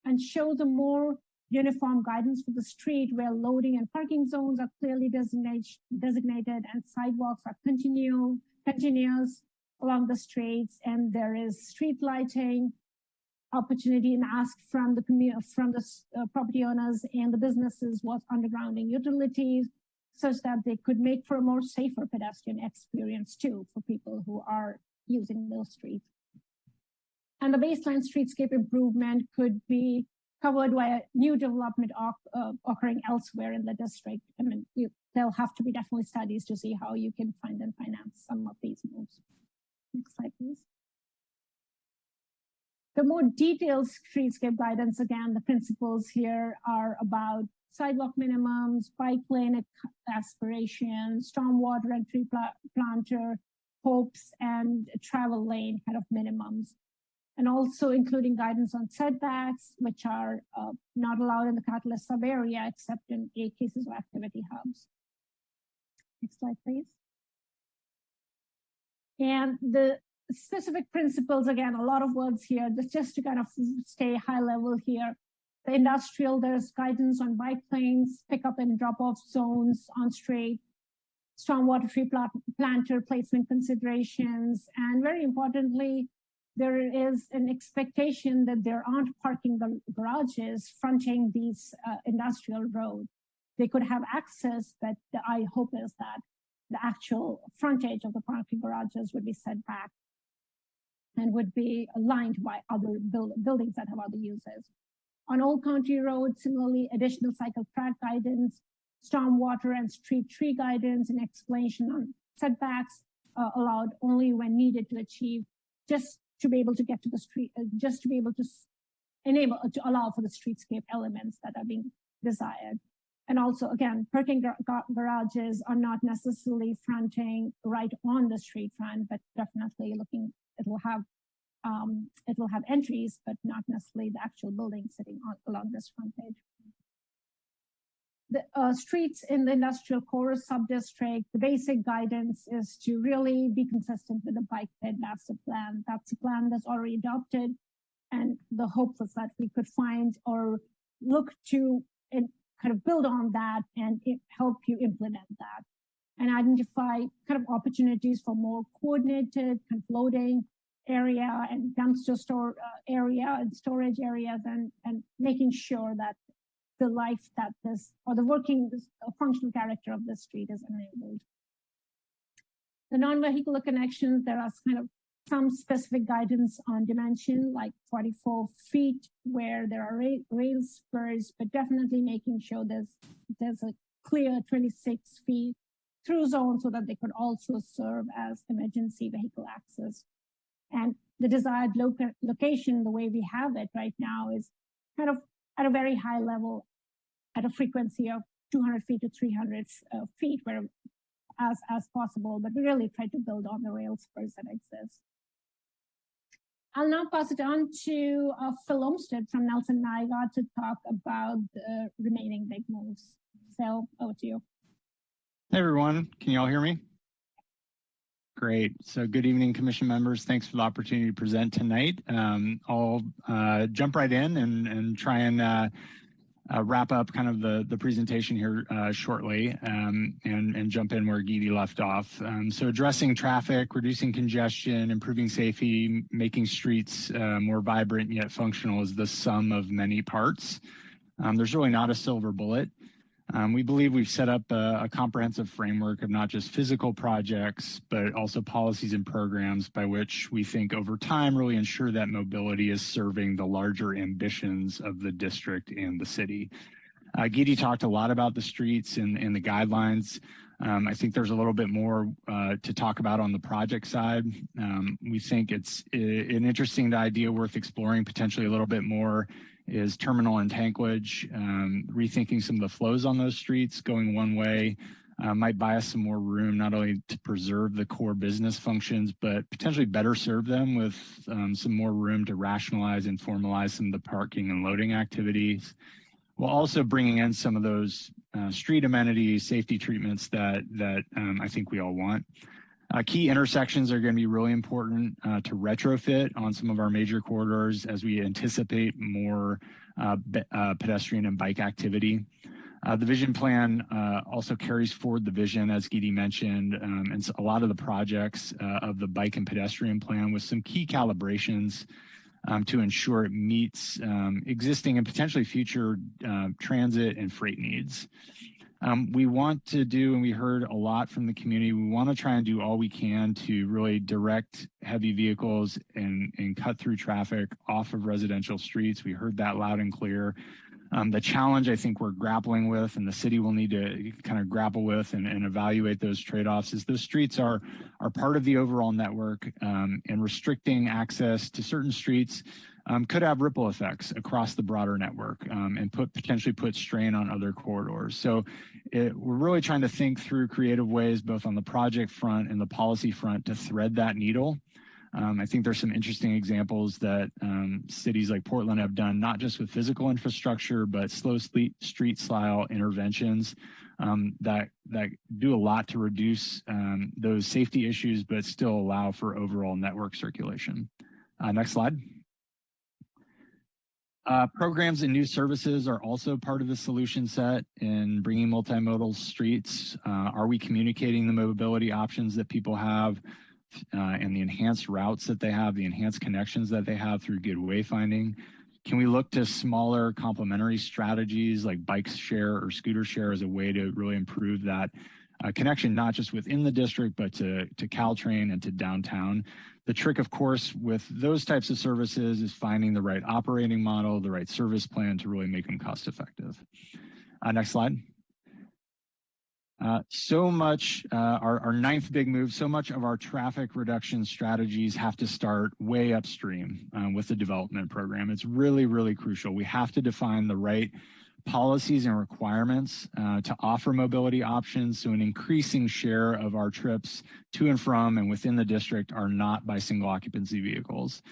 and shows a more uniform guidance for the street where loading and parking zones are clearly designated and sidewalks are continuous along the streets, and there is street lighting opportunity and ask from the property owners and the businesses was undergrounding utilities such that they could make for a more safer pedestrian experience too for people who are using those streets. And the baseline streetscape improvement could be covered by a new development occurring elsewhere in the district. I mean, there'll have to be definitely studies to see how you can fund and finance some of these moves. Next slide, please. The more detailed streetscape guidance, again, the principles here are about sidewalk minimums, bike lane aspirations, stormwater and tree planter hopes, and travel lane kind of minimums. And also including guidance on setbacks, which are not allowed in the Catalyst sub area except in cases of activity hubs. Next slide, please. And the specific principles, again, a lot of words here, just to kind of stay high level here. The industrial, there's guidance on bike lanes, pickup and drop-off zones on street, stormwater tree planter placement considerations, and very importantly, there is an expectation that there aren't parking garages fronting these industrial roads. They could have access, but the hope is that the actual frontage of the parking garages would be set back and would be aligned by other buildings that have other uses. On Old County Road, similarly, additional cycle track guidance, stormwater and street tree guidance, and explanation on setbacks allowed only when needed to achieve, just to be able to get to the street, just to be able to allow for the streetscape elements that are being desired. And also, again, parking garages are not necessarily fronting right on the street front, but definitely it'll have entries, but not necessarily the actual building sitting along this frontage. The streets in the industrial core sub-district, the basic guidance is to really be consistent with the bike ped master plan. That's a plan that's already adopted. And the hope was that we could find or look to and kind of build on that and help you implement that and identify kind of opportunities for more coordinated kind of loading area and dumpster store area and storage areas and making sure that the life that the working functional character of the street is enabled. The non-vehicular connections, there are kind of some specific guidance on dimension, like 44 feet where there are rail spurs, but definitely making sure there's a clear 26 feet through zone so that they could also serve as emergency vehicle access. And the desired location, the way we have it right now, is kind of at a very high level at a frequency of 200 feet to 300 feet where as possible, but we really try to build on the rail spurs that exist. I'll now pass it on to Phil Olmsted from Nelson Nygaard to talk about the remaining big moves. Phil, over to you. Hey everyone, can you all hear me? Great. So good evening, commission members. Thanks for the opportunity to present tonight. I'll jump right in and try and wrap up kind of the presentation here shortly and jump in where Geety left off. So addressing traffic, reducing congestion, improving safety, making streets more vibrant yet functional is the sum of many parts. There's really not a silver bullet. We believe we've set up a comprehensive framework of not just physical projects, but also policies and programs by which we think over time really ensure that mobility is serving the larger ambitions of the district and the city. Gidi talked a lot about the streets and the guidelines. I think there's a little bit more to talk about on the project side. We think it's an interesting idea worth exploring potentially a little bit more is terminal and tanklage, rethinking some of the flows on those streets. Going one way might buy us some more room, not only to preserve the core business functions, but potentially better serve them with some more room to rationalize and formalize some of the parking and loading activities, while also bringing in some of those street amenities, safety treatments that I think we all want. Key intersections are going to be really important to retrofit on some of our major corridors as we anticipate more pedestrian and bike activity. The vision plan also carries forward the vision, as Gidi mentioned, and a lot of the projects of the bike and pedestrian plan with some key calibrations to ensure it meets existing and potentially future transit and freight needs. We want to do, and we heard a lot from the community, we want to try and do all we can to really direct heavy vehicles and cut through traffic off of residential streets. We heard that loud and clear. The challenge I think we're grappling with and the city will need to kind of grapple with and evaluate those trade-offs is those streets are part of the overall network, and restricting access to certain streets could have ripple effects across the broader network and potentially put strain on other corridors. So we're really trying to think through creative ways, both on the project front and the policy front, to thread that needle. I think there's some interesting examples that cities like Portland have done, not just with physical infrastructure, but slow street style interventions that do a lot to reduce those safety issues, but still allow for overall network circulation. Next slide. Programs and new services are also part of the solution set in bringing multimodal streets. Are we communicating the mobility options that people have and the enhanced routes that they have, the enhanced connections that they have through good wayfinding? Can we look to smaller complementary strategies like bike share or scooter share as a way to really improve that connection, not just within the district, but to Caltrain and to downtown? The trick, of course, with those types of services is finding the right operating model, the right service plan to really make them cost effective. Next slide. So much, our ninth big move, so much of our traffic reduction strategies have to start way upstream with the development program. It's really, really crucial. We have to define the right policies and requirements to offer mobility options, so an increasing share of our trips to and from and within the district are not by single occupancy vehicles.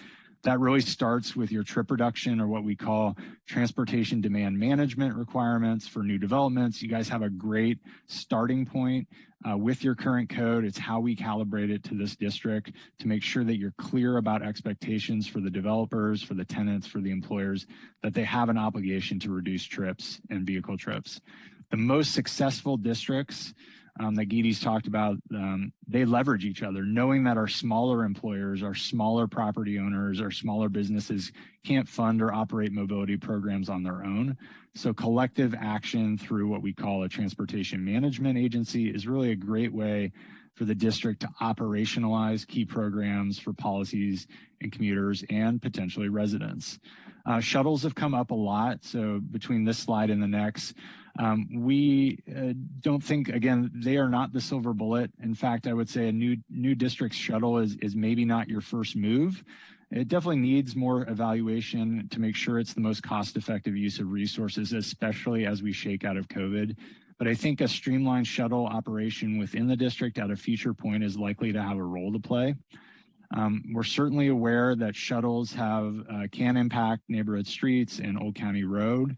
That really starts with your trip reduction, or what we call transportation demand management requirements for new developments. You guys have a great starting point with your current code. It's how we calibrate it to this district to make sure that you're clear about expectations for the developers, for the tenants, for the employers, that they have an obligation to reduce trips and vehicle trips. The most successful districts that Gidi's talked about, they leverage each other, knowing that our smaller employers, our smaller property owners, our smaller businesses can't fund or operate mobility programs on their own. So collective action through what we call a transportation management agency is really a great way for the district to operationalize key programs for policies and commuters and potentially residents. Shuttles have come up a lot. So between this slide and the next, we don't think, again, they are not the silver bullet. In fact, I would say a new district shuttle is maybe not your first move. It definitely needs more evaluation to make sure it's the most cost-effective use of resources, especially as we shake out of COVID. But I think a streamlined shuttle operation within the district at a future point is likely to have a role to play. We're certainly aware that shuttles can impact neighborhood streets and Old County Road.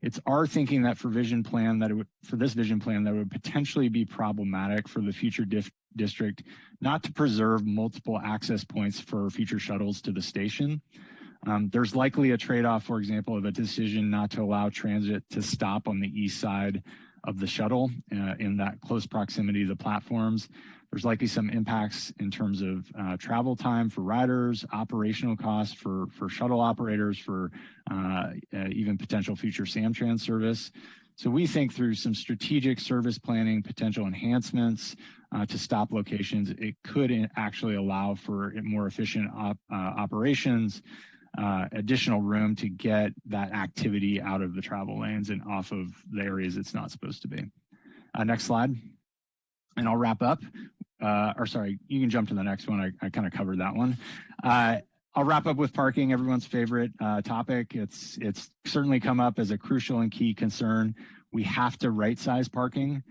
It's our thinking that for this vision plan, that it would potentially be problematic for the future district not to preserve multiple access points for future shuttles to the station. There's likely a trade-off, for example, of a decision not to allow transit to stop on the east side of the shuttle in that close proximity to the platforms. There's likely some impacts in terms of travel time for riders, operational costs for shuttle operators, for even potential future Samtrans service. So we think through some strategic service planning, potential enhancements to stop locations, it could actually allow for more efficient operations, additional room to get that activity out of the travel lanes and off of the areas it's not supposed to be. Next slide. And I'll wrap up. Or sorry, you can jump to the next one. I kind of covered that one. I'll wrap up with parking, everyone's favorite topic. It's certainly come up as a crucial and key concern. We have to right-size parking.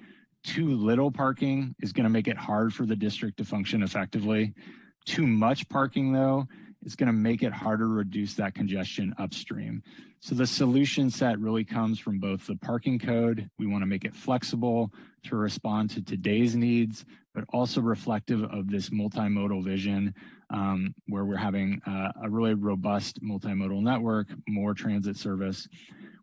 Too little parking is going to make it hard for the district to function effectively. Too much parking, though, is going to make it harder to reduce that congestion upstream. So the solution set really comes from both the parking code. We want to make it flexible to respond to today's needs, but also reflective of this multimodal vision where we're having a really robust multimodal network, more transit service.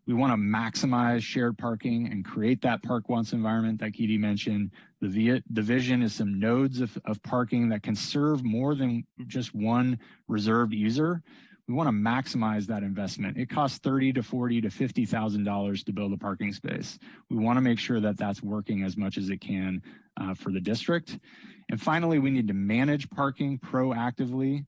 We want to maximize shared parking and create that park once environment that Keedy mentioned. The vision is some nodes of parking that can serve more than just one reserved user. We want to maximize that investment. It costs $30,000 to $40,000 to $50,000 to build a parking space. We want to make sure that that's working as much as it can for the district. And finally, we need to manage parking proactively.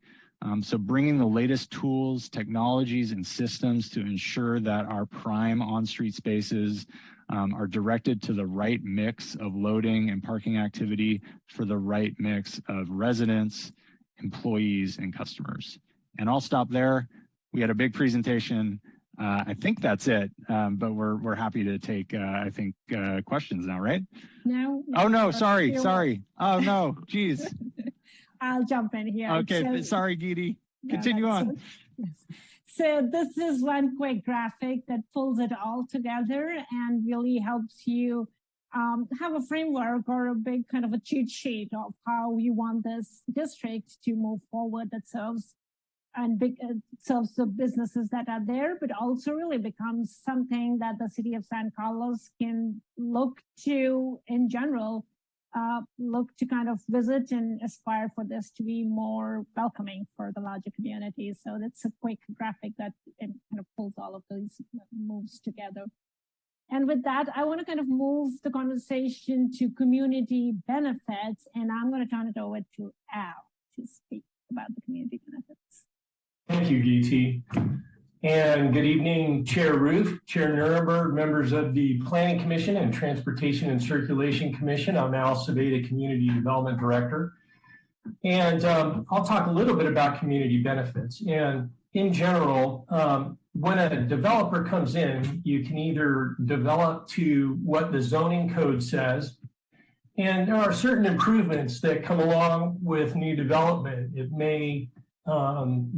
So bringing the latest tools, technologies, and systems to ensure that our prime on-street spaces are directed to the right mix of loading and parking activity for the right mix of residents, employees, and customers. And I'll stop there. We had a big presentation. I think that's it, but we're happy to take, I think, questions now, right? No. Oh, no, sorry. Oh, no, geez. I'll jump in here. Okay, so, sorry, Keedy. Continue on. So this is one quick graphic that pulls it all together and really helps you have a framework or a big kind of a cheat sheet of how you want this district to move forward that serves serves the businesses that are there, but also really becomes something that the city of San Carlos can look to in general. Look to kind of visit and aspire for this to be more welcoming for the larger community. So that's a quick graphic that kind of pulls all of those moves together. And with that, I want to kind of move the conversation to community benefits, and I'm going to turn it over to Al to speak about the community benefits. Thank you, DT. And good evening, Chair Ruth, Chair Nuremberg, members of the Planning Commission and Transportation and Circulation Commission. I'm Al Civeda, Community Development Director. And I'll talk a little bit about community benefits. And in general, when a developer comes in, you can either develop to what the zoning code says, and there are certain improvements that come along with new development. It may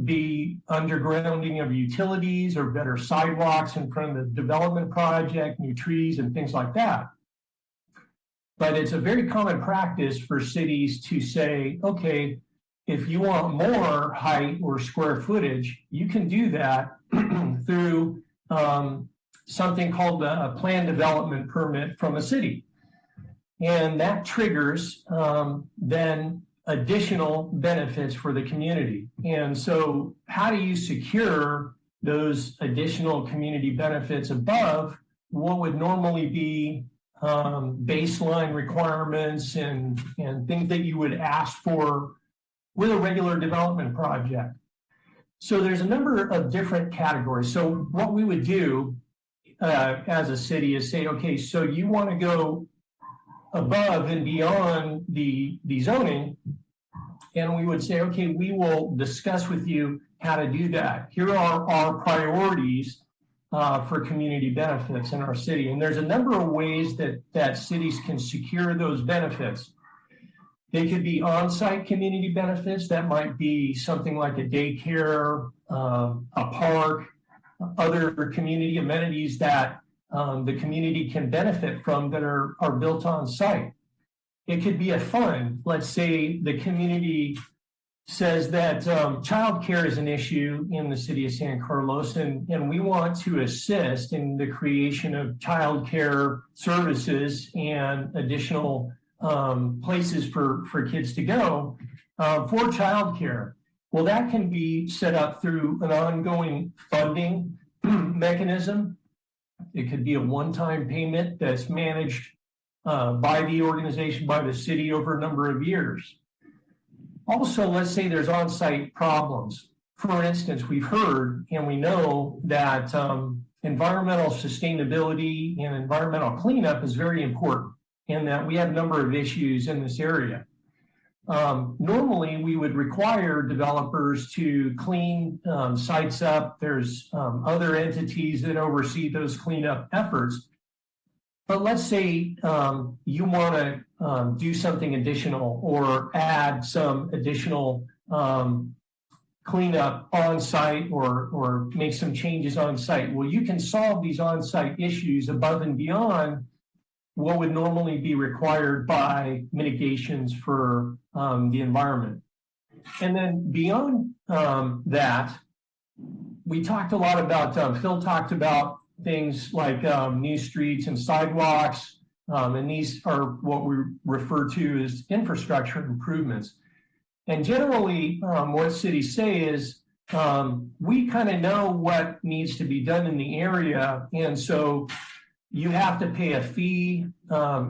be undergrounding of utilities or better sidewalks in front of the development project, new trees and things like that. But it's a very common practice for cities to say, okay, if you want more height or square footage, you can do that through something called a planned development permit from a city. And that triggers then additional benefits for the community. And so how do you secure those additional community benefits above what would normally be baseline requirements and things that you would ask for with a regular development project? So there's a number of different categories. So what we would do as a city is say, okay, so you want to go above and beyond the zoning, and we would say, okay, we will discuss with you how to do that. Here are our priorities for community benefits in our city. And there's a number of ways that cities can secure those benefits. They could be on-site community benefits. That might be something like a daycare, a park, other community amenities that the community can benefit from that are built on site. It could be a fund. Let's say the community says that childcare is an issue in the city of San Carlos, and we want to assist in the creation of childcare services and additional places for kids to go for childcare. Well, that can be set up through an ongoing funding mechanism. It could be a one-time payment that's managed by the organization, by the city over a number of years. Also, let's say there's on-site problems. For instance, we've heard and we know that environmental sustainability and environmental cleanup is very important, and that we have a number of issues in this area. Normally, we would require developers to clean sites up. There's other entities that oversee those cleanup efforts. But let's say you want to do something additional or add some additional cleanup on site or make some changes on site. Well, you can solve these on site issues above and beyond what would normally be required by mitigations for the environment. And then beyond that, we talked a lot about, Phil talked about things like new streets and sidewalks, and these are what we refer to as infrastructure improvements. And generally, what cities say is, we kind of know what needs to be done in the area, and so you have to pay a fee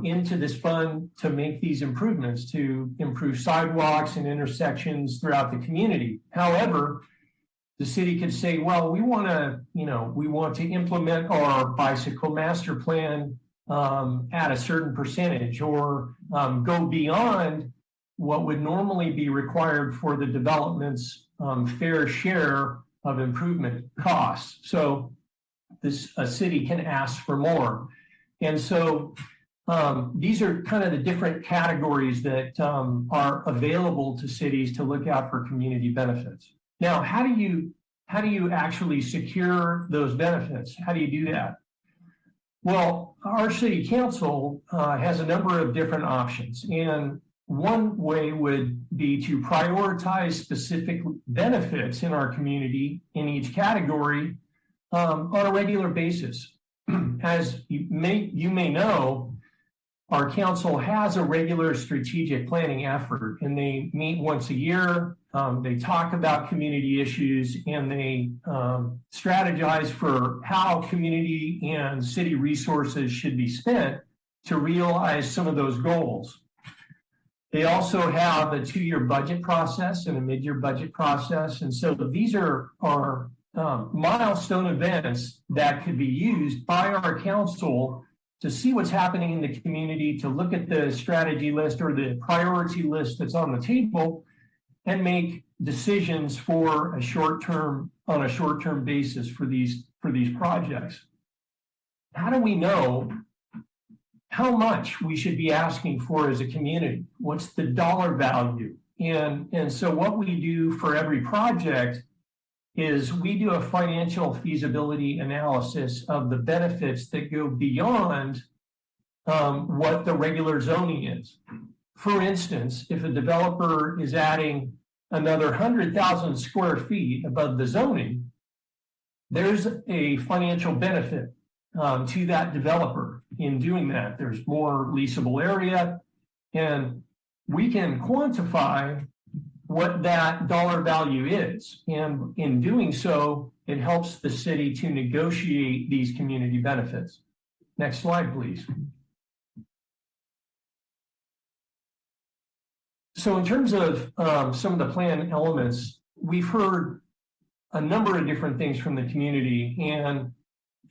into this fund to make these improvements, to improve sidewalks and intersections throughout the community. However, the city could say, well, we want to implement our bicycle master plan at a certain percentage, or go beyond what would normally be required for the development's fair share of improvement costs. So a city can ask for more. And so these are kind of the different categories that are available to cities to look out for community benefits. Now, how do you actually secure those benefits? How do you do that? Well, our city council has a number of different options, and one way would be to prioritize specific benefits in our community in each category on a regular basis. As you may know, our council has a regular strategic planning effort, and they meet once a year. They talk about community issues, and they strategize for how community and city resources should be spent to realize some of those goals. They also have a 2-year budget process and a mid-year budget process. And so these are milestone events that could be used by our council to see what's happening in the community, to look at the strategy list or the priority list that's on the table, and make decisions for on a short-term basis for these projects. How do we know how much we should be asking for as a community? What's the dollar value? And so what we do for every project is we do a financial feasibility analysis of the benefits that go beyond what the regular zoning is. For instance, if a developer is adding another 100,000 square feet above the zoning, there's a financial benefit to that developer in doing that. There's more leasable area, and we can quantify what that dollar value is. And in doing so, it helps the city to negotiate these community benefits. Next slide, please. So in terms of some of the plan elements, we've heard a number of different things from the community. And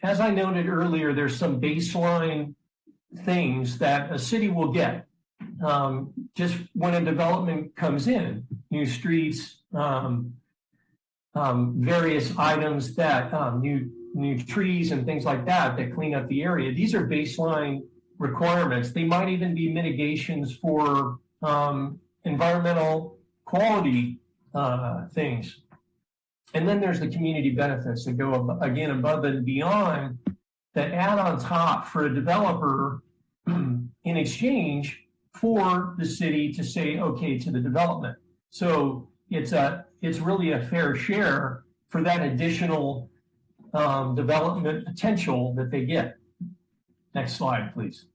as I noted earlier, there's some baseline things that a city will get just when a development comes in, new streets, various items that new trees and things like that clean up the area. These are baseline requirements. They might even be mitigations for environmental quality things. And then there's the community benefits that go again above and beyond, that add on top for a developer in exchange for the city to say okay to the development. So it's really a fair share for that additional development potential that they get. Next slide, please.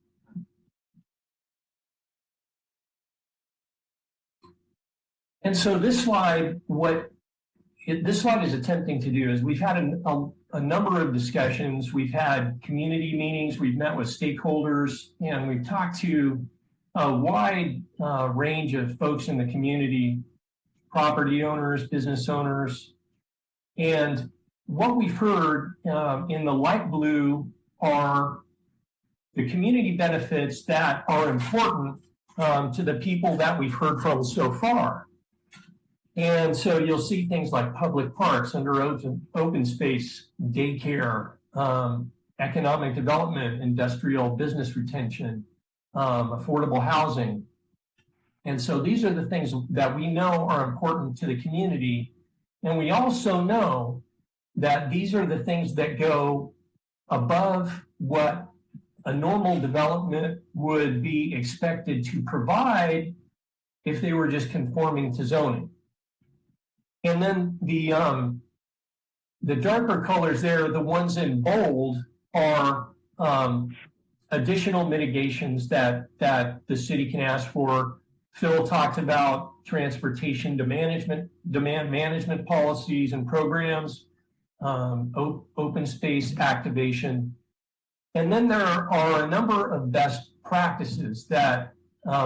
And so this slide, this slide is attempting to do is we've had a a number of discussions. We've had community meetings, we've met with stakeholders, and we've talked to a wide range of folks in the community, property owners, business owners. And what we've heard in the light blue are the community benefits that are important to the people that we've heard from so far. And so you'll see things like public parks under open space, daycare, economic development, industrial business retention, affordable housing. And so these are the things that we know are important to the community. And we also know that these are the things that go above what a normal development would be expected to provide if they were just conforming to zoning. And then the darker colors there, the ones in bold, are additional mitigations that the city can ask for. Phil talked about transportation demand management policies and programs, open space activation. And then there are a number of best practices that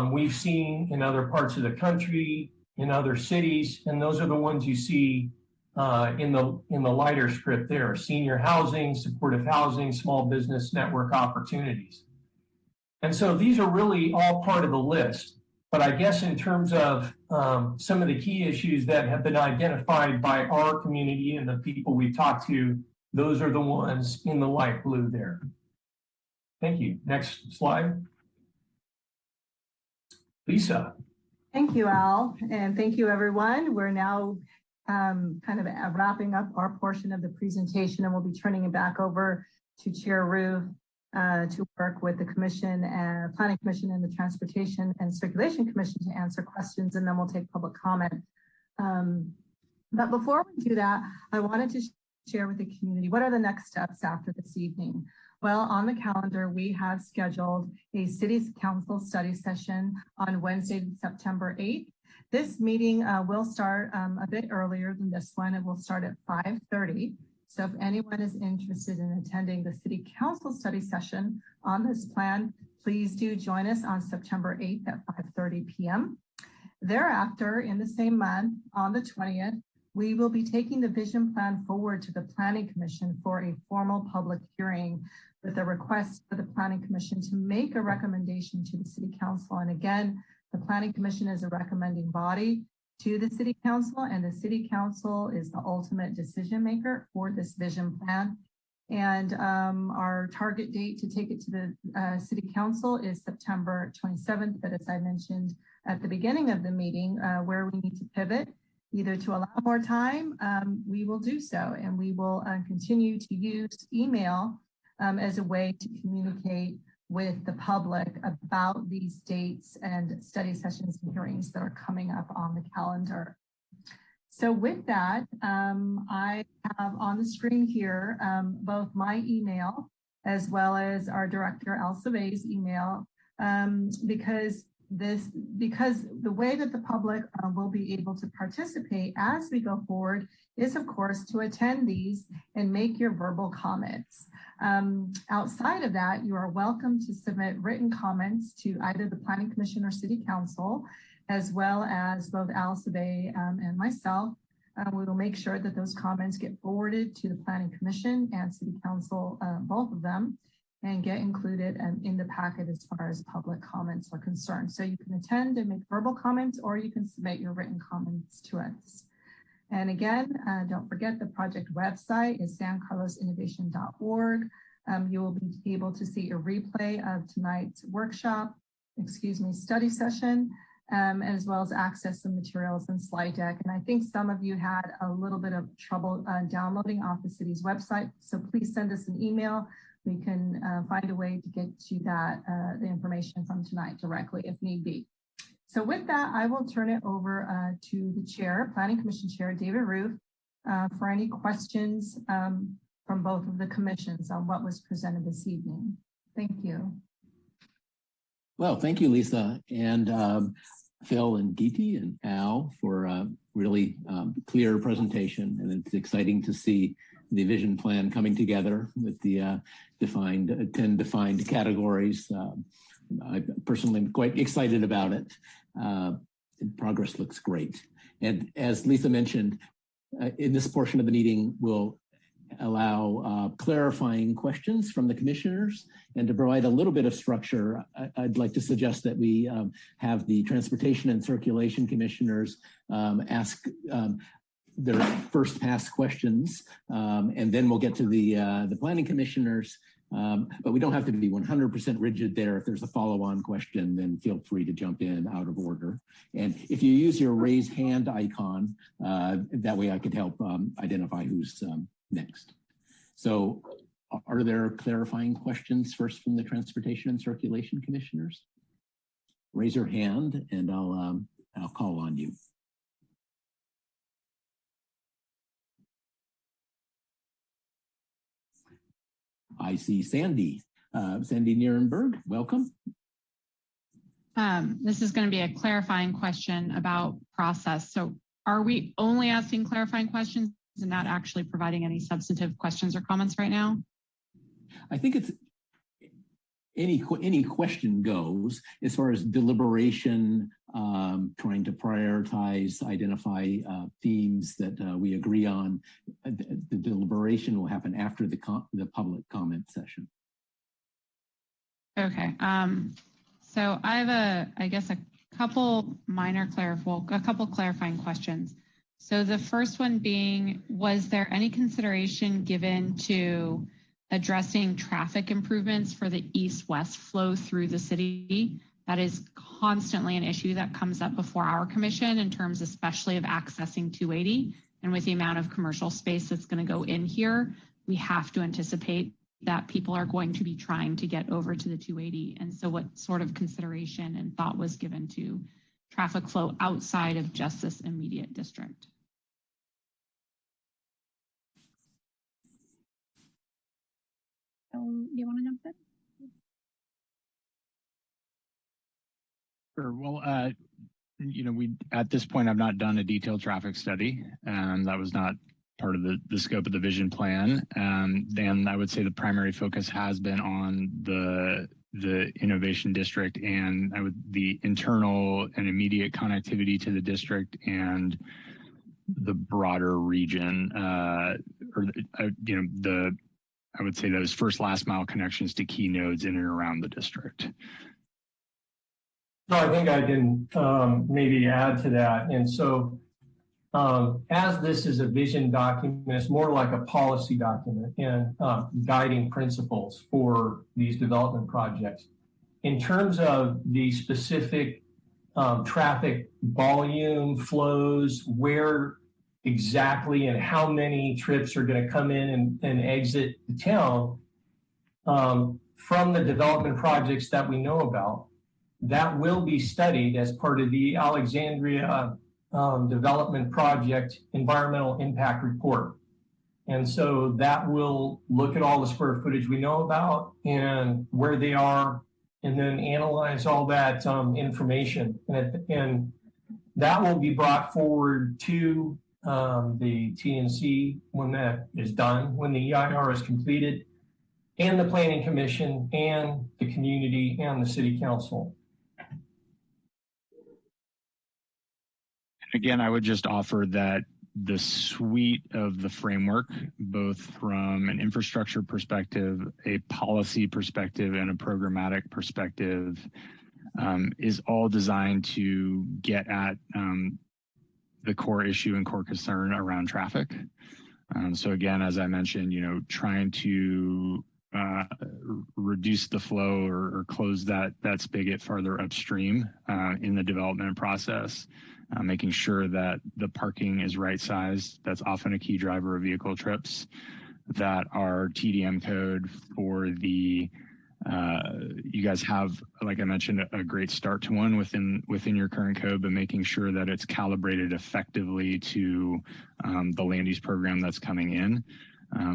we've seen in other parts of the country, in other cities, and those are the ones you see in the lighter script there: senior housing, supportive housing, small business network opportunities. And so these are really all part of the list. But I guess in terms of some of the key issues that have been identified by our community and the people we've talked to, those are the ones in the light blue there. Thank you. Next slide. Lisa. Thank you, Al, and thank you, everyone. We're now kind of wrapping up our portion of the presentation, and we'll be turning it back over to Chair Roof to work with the Commission, Planning Commission, and the Transportation and Circulation Commission to answer questions, and then we'll take public comment. But before we do that, I wanted to share with the community what are the next steps after this evening. Well, on the calendar, we have scheduled a City Council study session on Wednesday, September 8th. This meeting will start a bit earlier than this one. It will start at 5:30. So if anyone is interested in attending the City Council study session on this plan, please do join us on September 8th at 5:30 p.m. Thereafter, in the same month, on the 20th, we will be taking the vision plan forward to the Planning Commission for a formal public hearing with a request for the Planning Commission to make a recommendation to the City Council. And again, the Planning Commission is a recommending body to the City Council, and the City Council is the ultimate decision maker for this vision plan. And our target date to take it to the City Council is September 27th. But as I mentioned at the beginning of the meeting, where we need to pivot, either to allow more time, we will do so. And we will continue to use email as a way to communicate with the public about these dates and study sessions and hearings that are coming up on the calendar. So with that, I have on the screen here both my email as well as our director Al Save's email, because the way that the public will be able to participate as we go forward is, of course, to attend these and make your verbal comments. Outside of that, you are welcome to submit written comments to either the Planning Commission or City Council, as well as both Al Save and myself. We will make sure that those comments get forwarded to the Planning Commission and City Council, both of them, and get included in the packet as far as public comments are concerned. So you can attend and make verbal comments, or you can submit your written comments to us. And again, don't forget the project website is sancarlosinnovation.org. You will be able to see a replay of tonight's study session, as well as access some materials and slide deck. And I think some of you had a little bit of trouble downloading off the city's website. So please send us an email. We can find a way to get you that the information from tonight directly if need be. So with that, I will turn it over to the chair, Planning Commission Chair David Roof, for any questions from both of the commissions on what was presented this evening. Thank you. Well, thank you, Lisa, and Phil and Geeti and Al for a really clear presentation. And it's exciting to see the vision plan coming together with the 10 defined categories. I personally am quite excited about it. Progress looks great. And as Lisa mentioned, in this portion of the meeting, we'll allow clarifying questions from the commissioners. And to provide a little bit of structure, I'd like to suggest that we have the Transportation and Circulation Commissioners ask their first pass questions, and then we'll get to the Planning Commissioners. But we don't have to be 100% rigid there. If there's a follow-on question, then feel free to jump in out of order. And if you use your raise hand icon, that way I could help identify who's next. So are there clarifying questions first from the Transportation and Circulation Commissioners? Raise your hand and I'll call on you. I see Sandy. Sandy Nierenberg, welcome. This is going to be a clarifying question about process. So are we only asking clarifying questions and not actually providing any substantive questions or comments right now? I think it's any question goes as far as deliberation, trying to prioritize, identify themes that we agree on. The deliberation will happen after the public comment session. Okay. So I have I guess a couple clarifying questions. So the first one being, was there any consideration given to addressing traffic improvements for the east-west flow through the city? That is constantly an issue that comes up before our commission in terms especially of accessing 280. And with the amount of commercial space that's going to go in here, we have to anticipate that people are going to be trying to get over to the 280. And so what sort of consideration and thought was given to traffic flow outside of just this immediate district? Do you want to jump in? Sure. Well, you know, we at this point I've not done a detailed traffic study. That was not part of the scope of the vision plan. Then I would say the primary focus has been on the innovation district and the internal and immediate connectivity to the district and the broader region, I would say those first last mile connections to key nodes in and around the district. So I think I can maybe add to that. And so as this is a vision document, it's more like a policy document and guiding principles for these development projects. In terms of the specific traffic volume flows, where exactly and how many trips are going to come in and exit the town from the development projects that we know about, that will be studied as part of the Alexandria Development Project Environmental Impact Report. And so that will look at all the square footage we know about and where they are, and then analyze all that information. And that will be brought forward to the TNC when that is done, when the EIR is completed, and the Planning Commission and the community and the City Council. Again, I would just offer that the suite of the framework, both from an infrastructure perspective, a policy perspective, and a programmatic perspective, is all designed to get at the core issue and core concern around traffic. So again, as I mentioned, you know, trying to reduce the flow or close that spigot farther upstream in the development process. Making sure that the parking is right sized. That's often a key driver of vehicle trips. That our TDM code for the, you guys have, like I mentioned, a great start to one within your current code, but making sure that it's calibrated effectively to the land use program that's coming in.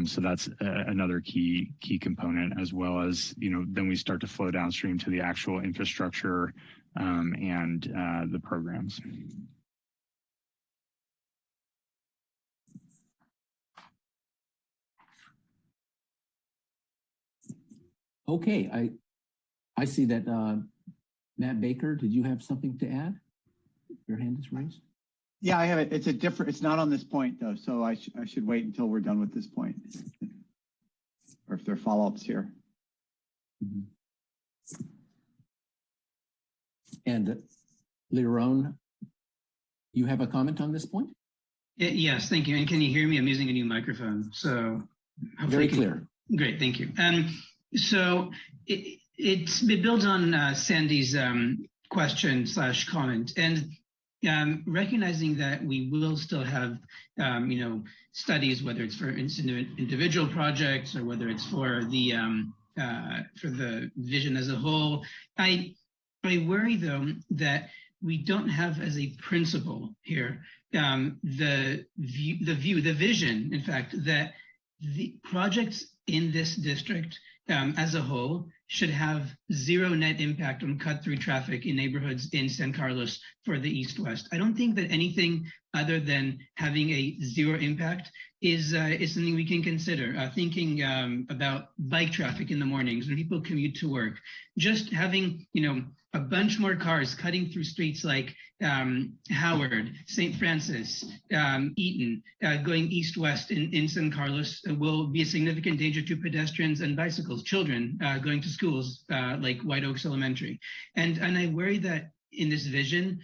So that's another key component, as well as, you know, then we start to flow downstream to the actual infrastructure and the programs. Okay, I see that Matt Baker, did you have something to add? Your hand is raised. Yeah, I have it. It's not on this point though, so I should wait until we're done with this point. Or if there are follow-ups here. Mm-hmm. And Liron, you have a comment on this point? Yes, thank you. And can you hear me? I'm using a new microphone, so very clear. Great, thank you. So it builds on Sandy's question / comment, and recognizing that we will still have, studies, whether it's for individual projects or whether it's for the vision as a whole. I worry though that we don't have as a principle here the vision, in fact, that the projects in this district as a whole should have zero net impact on cut-through traffic in neighborhoods in San Carlos for the East-West. I don't think that anything other than having a zero impact is something we can consider. Thinking about bike traffic in the mornings when people commute to work, just having a bunch more cars cutting through streets like Howard, St. Francis, Eaton, going east-west in San Carlos will be a significant danger to pedestrians and bicycles, children going to schools like White Oaks Elementary. And I worry that in this vision,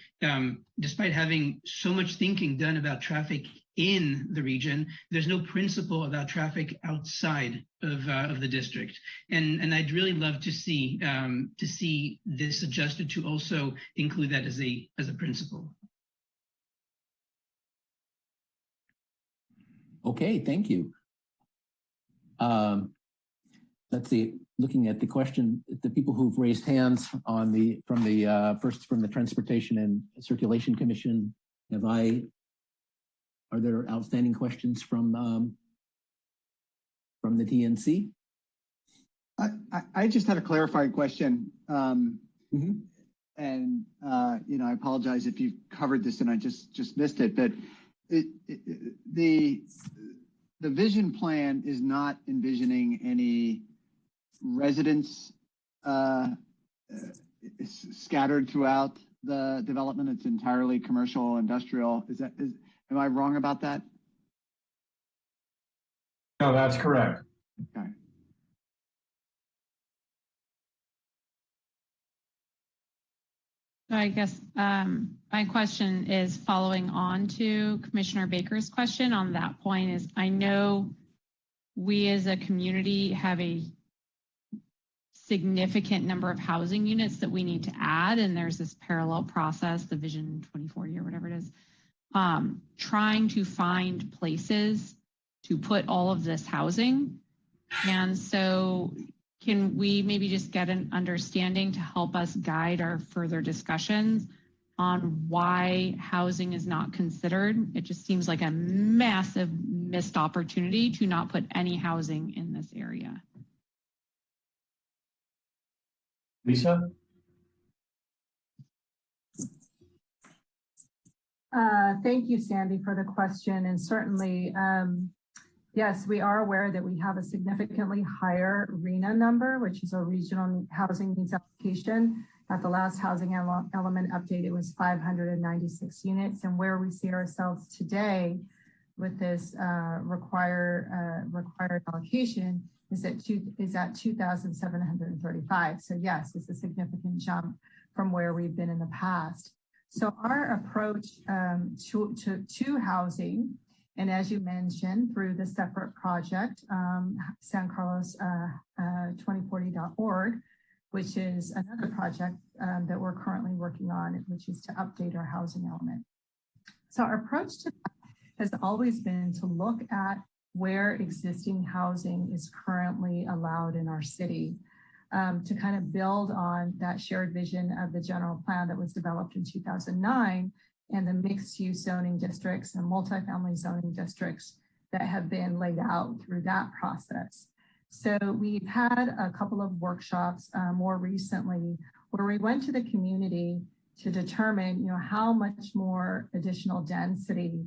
despite having so much thinking done about traffic in the region, there's no principle about traffic outside of the district, and I'd really love to see this adjusted to also include that as a principle. Okay, thank you. Let's see. Looking at the question, the people who've raised hands on from the Transportation and Circulation Commission, are there outstanding questions from the TNC? I just had a clarifying question. And I apologize if you covered this and I just missed it, but the vision plan is not envisioning any residents scattered throughout the development. It's entirely commercial, industrial. Am I wrong about that? No, that's correct. Okay. So I guess my question is following on to Commissioner Baker's question on that point is, I know we as a community have a significant number of housing units that we need to add, and there's this parallel process, the Vision 2040 or whatever it is, trying to find places to put all of this housing. And so can we maybe just get an understanding to help us guide our further discussions on why housing is not considered? It just seems like a massive missed opportunity to not put any housing in this area. Lisa? Thank you, Sandy, for the question. And certainly, yes, we are aware that we have a significantly higher RHNA number, which is a regional housing needs application. At the last housing element update, it was 596 units. And where we see ourselves today with this required allocation is at 2,735. So yes, it's a significant jump from where we've been in the past. So our approach to housing, and as you mentioned, through the separate project, San Carlos 2040.org, which is another project that we're currently working on, which is to update our housing element. So our approach to that has always been to look at where existing housing is currently allowed in our city, to kind of build on that shared vision of the general plan that was developed in 2009 and the mixed use zoning districts and multifamily zoning districts that have been laid out through that process. So we've had a couple of workshops more recently where we went to the community to determine, how much more additional density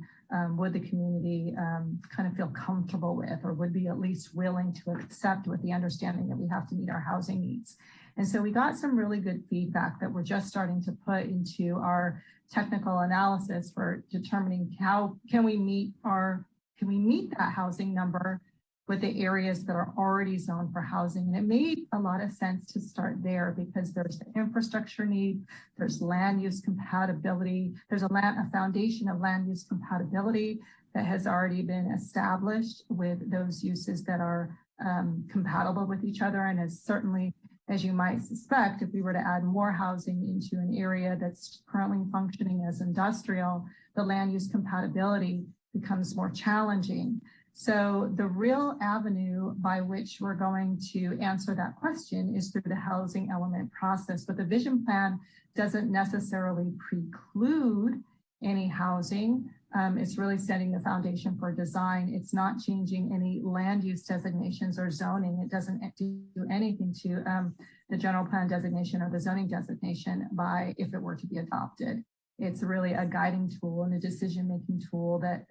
would the community kind of feel comfortable with, or would be at least willing to accept, with the understanding that we have to meet our housing needs. And so we got some really good feedback that we're just starting to put into our technical analysis for determining how can we meet that housing number with the areas that are already zoned for housing. And it made a lot of sense to start there because there's the infrastructure need, there's land use compatibility, there's a foundation of land use compatibility that has already been established with those uses that are compatible with each other. And is certainly, as you might suspect, if we were to add more housing into an area that's currently functioning as industrial, the land use compatibility becomes more challenging. So the real avenue by which we're going to answer that question is through the housing element process. But the vision plan doesn't necessarily preclude any housing. It's really setting the foundation for design. It's not changing any land use designations or zoning. It doesn't do anything to the general plan designation or the zoning designation if it were to be adopted. It's really a guiding tool and a decision-making tool that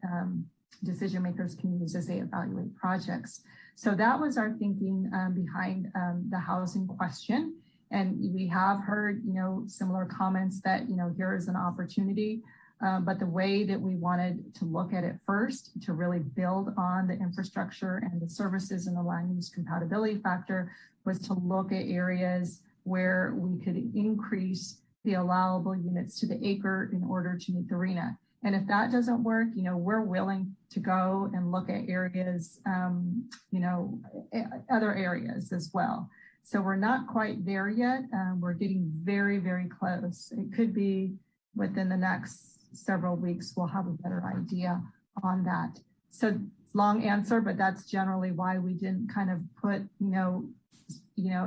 decision makers can use as they evaluate projects. So that was our thinking behind the housing question. And we have heard, similar comments that, here is an opportunity. But the way that we wanted to look at it first, to really build on the infrastructure and the services and the land use compatibility factor, was to look at areas where we could increase the allowable units to the acre in order to meet the RHNA. And if that doesn't work, we're willing to go and look at areas, other areas as well. So we're not quite there yet. We're getting very, very close. It could be within the next several weeks, we'll have a better idea on that. So long answer, but that's generally why we didn't kind of put,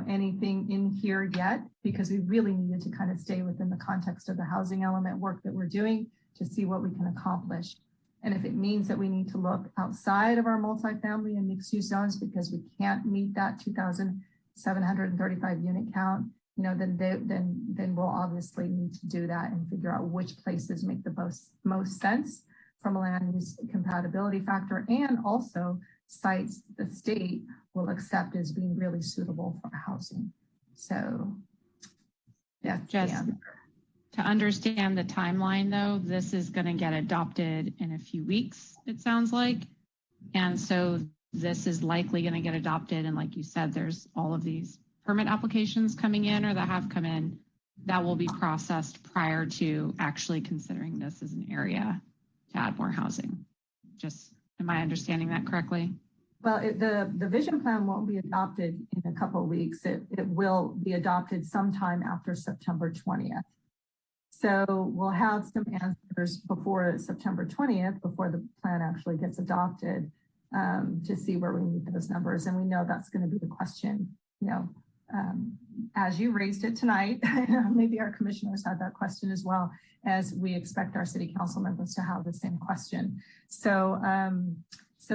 anything in here yet, because we really needed to kind of stay within the context of the housing element work that we're doing to see what we can accomplish. And if it means that we need to look outside of our multifamily and mixed use zones because we can't meet that 2,735 unit count, then we'll obviously need to do that and figure out which places make the most sense from a land use compatibility factor, and also sites the state will accept as being really suitable for housing. So that's just to understand the timeline, though, this is going to get adopted in a few weeks, it sounds like. And so this is likely going to get adopted. And like you said, there's all of these permit applications coming in or that have come in that will be processed prior to actually considering this as an area to add more housing. Just, am I understanding that correctly? Well, the vision plan won't be adopted in a couple of weeks. It will be adopted sometime after September 20th. So we'll have some answers before September 20th, before the plan actually gets adopted, to see where we meet those numbers. And we know that's going to be the question, as you raised it tonight. Maybe our commissioners had that question as well, as we expect our city council members to have the same question. So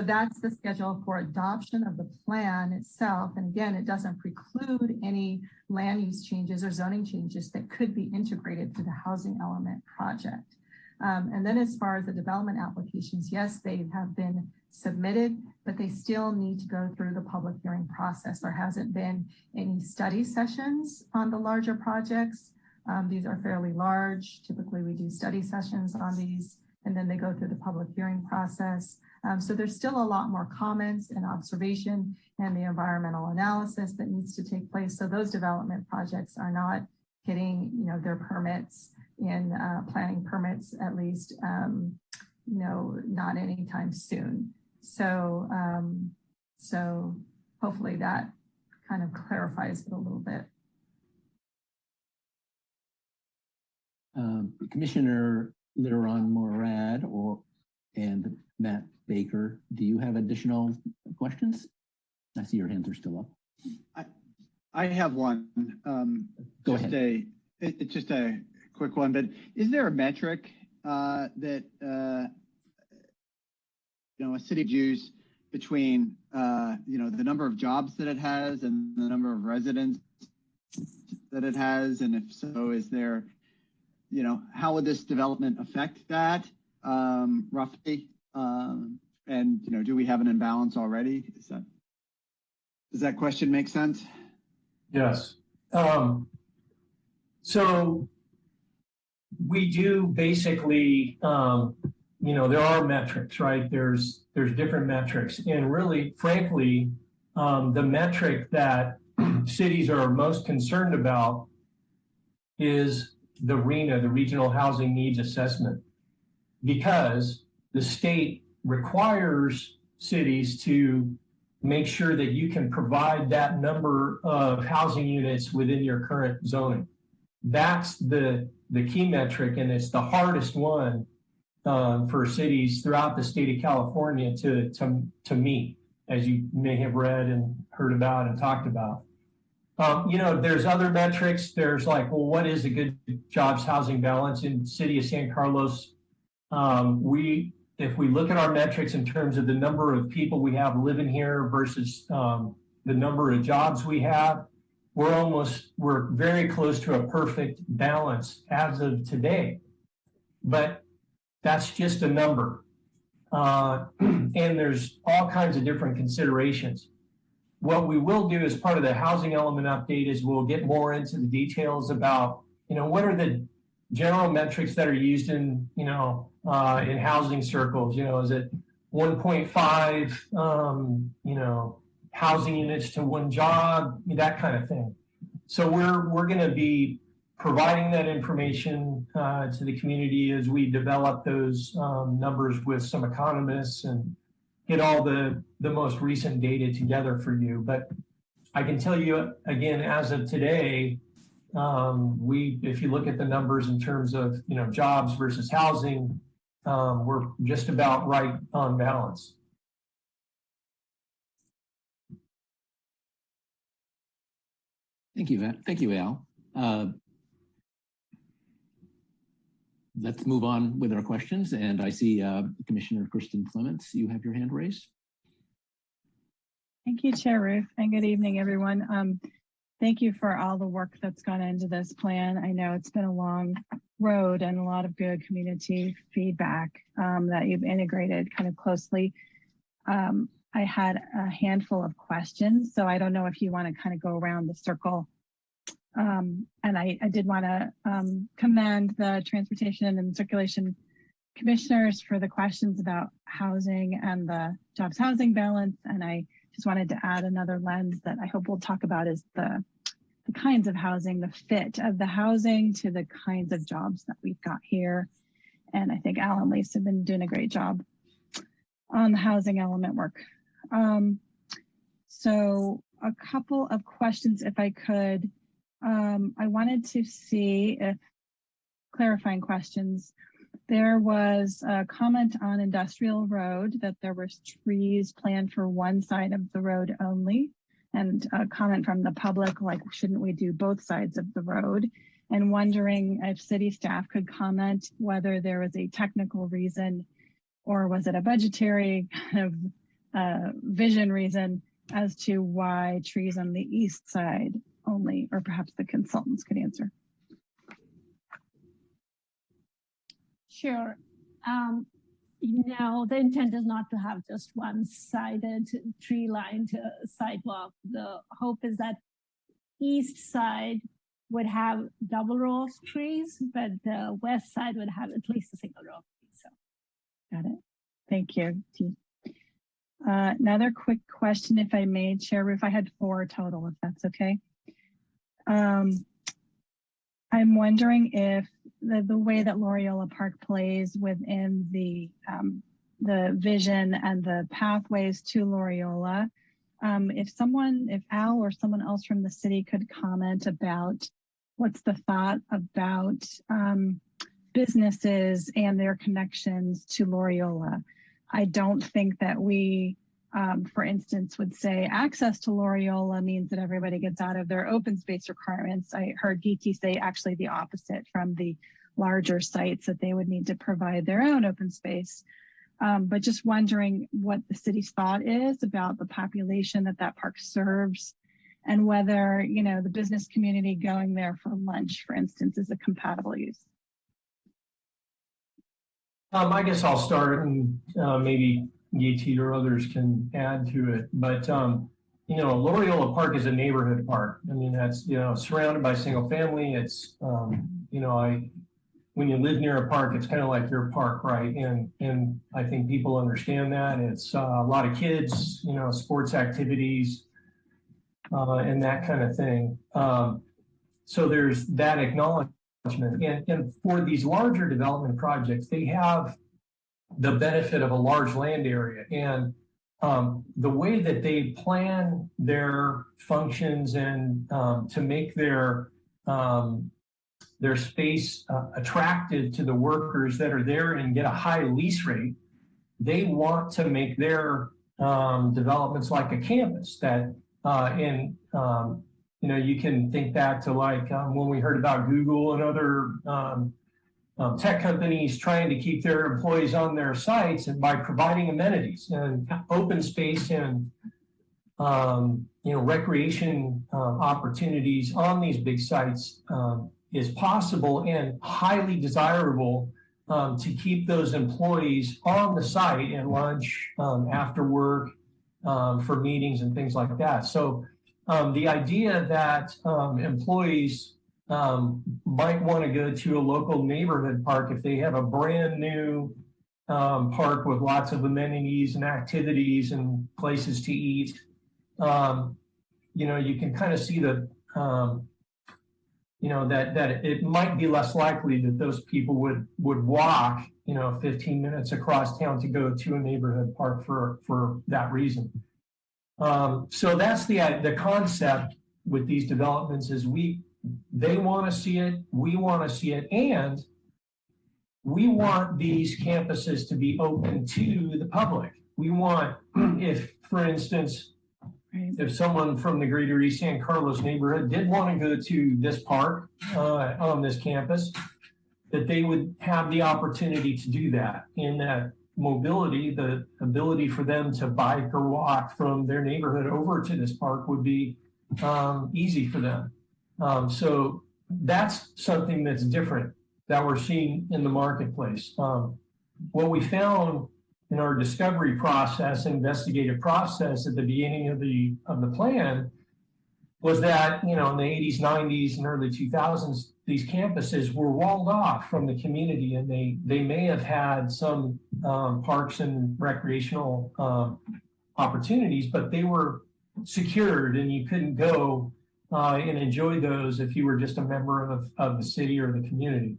that's the schedule for adoption of the plan itself. And again, it doesn't preclude any land use changes or zoning changes that could be integrated for the housing element project. And then as far as the development applications, yes, they have been submitted, but they still need to go through the public hearing process. There hasn't been any study sessions on the larger projects. These are fairly large. Typically, we do study sessions on these, and then they go through the public hearing process. So there's still a lot more comments and observation and the environmental analysis that needs to take place. So those development projects are not getting, their permits in planning permits, at least, not anytime soon. So, so hopefully that kind of clarifies it a little bit. Commissioner Liron Morad and Matt Baker, do you have additional questions? I see your hands are still up. I have one. Go ahead. It's just a quick one, but is there a metric that a city use between the number of jobs that it has and the number of residents that it has? And if so, is there how would this development affect that roughly? And, do we have an imbalance already? Does that question make sense? Yes. So we do basically, there are metrics, right? There's different metrics, and really, frankly, the metric that cities are most concerned about is the RHNA, the Regional Housing Needs Assessment, because the state requires cities to make sure that you can provide that number of housing units within your current zoning. That's the key metric, and it's the hardest one for cities throughout the state of California to meet, as you may have read and heard about and talked about. There's other metrics. There's like, well, what is a good jobs housing balance in the city of San Carlos? If we look at our metrics in terms of the number of people we have living here versus the number of jobs we have, we're very close to a perfect balance as of today. But that's just a number. And there's all kinds of different considerations. What we will do as part of the housing element update is we'll get more into the details about, what are the general metrics that are used in housing circles. Is it 1.5, housing units to one job, that kind of thing. So we're going to be providing that information to the community as we develop those numbers with some economists and get all the most recent data together for you. But I can tell you again, as of today, if you look at the numbers in terms of jobs versus housing, we're just about right on balance. Thank you, Al. Let's move on with our questions. And I see Commissioner Kristen Clements, you have your hand raised. Thank you, Chair Ruth, and good evening, everyone. Thank you for all the work that's gone into this plan. I know it's been a long road and a lot of good community feedback that you've integrated kind of closely. I had a handful of questions, so I don't know if you want to kind of go around the circle. And I did want to commend the Transportation and Circulation Commissioners for the questions about housing and the jobs housing balance. And I just wanted to add another lens that I hope we'll talk about is the kinds of housing, the fit of the housing to the kinds of jobs that we've got here. And I think Al and Lisa have been doing a great job on the housing element work. So a couple of questions, if I could. I wanted to see if clarifying questions. There was a comment on Industrial Road that there was trees planned for one side of the road only, and a comment from the public like, shouldn't we do both sides of the road? And wondering if city staff could comment whether there was a technical reason or was it a budgetary kind of vision reason as to why trees on the east side only, or perhaps the consultants could answer. Sure. The intent is not to have just one-sided tree-lined sidewalk. The hope is that east side would have double row of trees, but the west side would have at least a single row of trees. So. Got it. Thank you. Another quick question, if I may, Chair Ruth. I had 4 total, if that's okay. I'm wondering if the way that Loyola Park plays within the vision and the pathways to Loyola, if Al or someone else from the city could comment about what's the thought about businesses and their connections to Loyola. I don't think that we, for instance, would say access to Loyola means that everybody gets out of their open space requirements. I heard Geeky say actually the opposite from the larger sites, that they would need to provide their own open space. But just wondering what the city's thought is about the population that park serves, and whether, the business community going there for lunch, for instance, is a compatible use. I guess I'll start, and maybe Yates or others can add to it. But you know, Loyola Park is a neighborhood park. I mean, that's, you know, surrounded by single family. It's you know, when you live near a park, it's kind of like your park, right? And I think people understand that. It's a lot of kids, you know, sports activities, and that kind of thing. So there's that acknowledgement. And for these larger development projects, they have the benefit of a large land area. And the way that they plan their functions and to make their space attractive to the workers that are there and get a high lease rate, they want to make their developments like a campus that you know, you can think back to like when we heard about Google and other tech companies trying to keep their employees on their sites, and by providing amenities and open space and you know, recreation opportunities on these big sites is possible and highly desirable to keep those employees on the site at lunch, after work, for meetings and things like that. So the idea that employees might want to go to a local neighborhood park if they have a brand new park with lots of amenities and activities and places to eat, you know, you can kind of see that, you know, that it might be less likely that those people would walk, you know, 15 minutes across town to go to a neighborhood park for that reason. So that's the concept with these developments is they want to see it, we want to see it, and we want these campuses to be open to the public. We want, if, for instance, if someone from the greater East San Carlos neighborhood did want to go to this park on this campus, that they would have the opportunity to do that. In that mobility, the ability for them to bike or walk from their neighborhood over to this park would be easy for them. So that's something that's different that we're seeing in the marketplace. What we found in our discovery process, investigative process at the beginning of the plan was that, you know, in the 80s, 90s, and early 2000s, these campuses were walled off from the community, and they may have had some parks and recreational opportunities, but they were secured, and you couldn't go and enjoy those if you were just a member of the city or the community.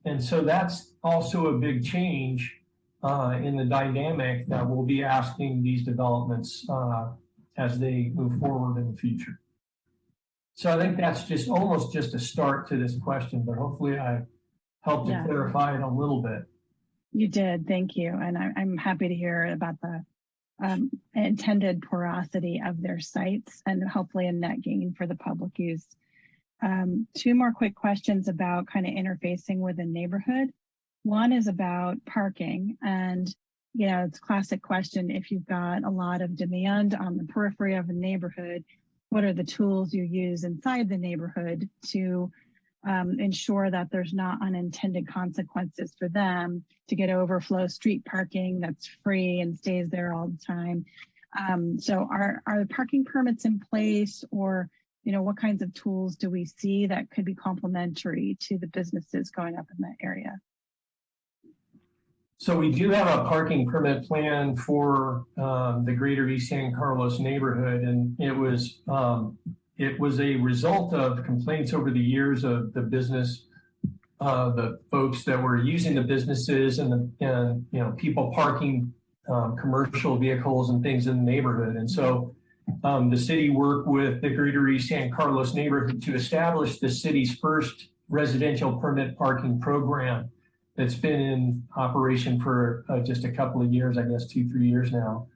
And so that's also a big change in the dynamic that we'll be asking these developments as they move forward in the future. So I think that's just almost just a start to this question, but hopefully I helped to clarify it a little bit. You did, thank you. And I'm happy to hear about the intended porosity of their sites and hopefully a net gain for the public use. Two more quick questions about kind of interfacing with a neighborhood. One is about parking, and you know, it's a classic question. If you've got a lot of demand on the periphery of a neighborhood, what are the tools you use inside the neighborhood to ensure that there's not unintended consequences for them to get overflow street parking that's free and stays there all the time? So are the parking permits in place, or you know, what kinds of tools do we see that could be complementary to the businesses going up in that area? So we do have a parking permit plan for the greater East San Carlos neighborhood, and it was a result of complaints over the years of the business, the folks that were using the businesses and you know, people parking commercial vehicles and things in the neighborhood. And so the city worked with the greater East San Carlos neighborhood to establish the city's first residential permit parking program. It's been in operation for just a couple of years, I guess 2-3 years now.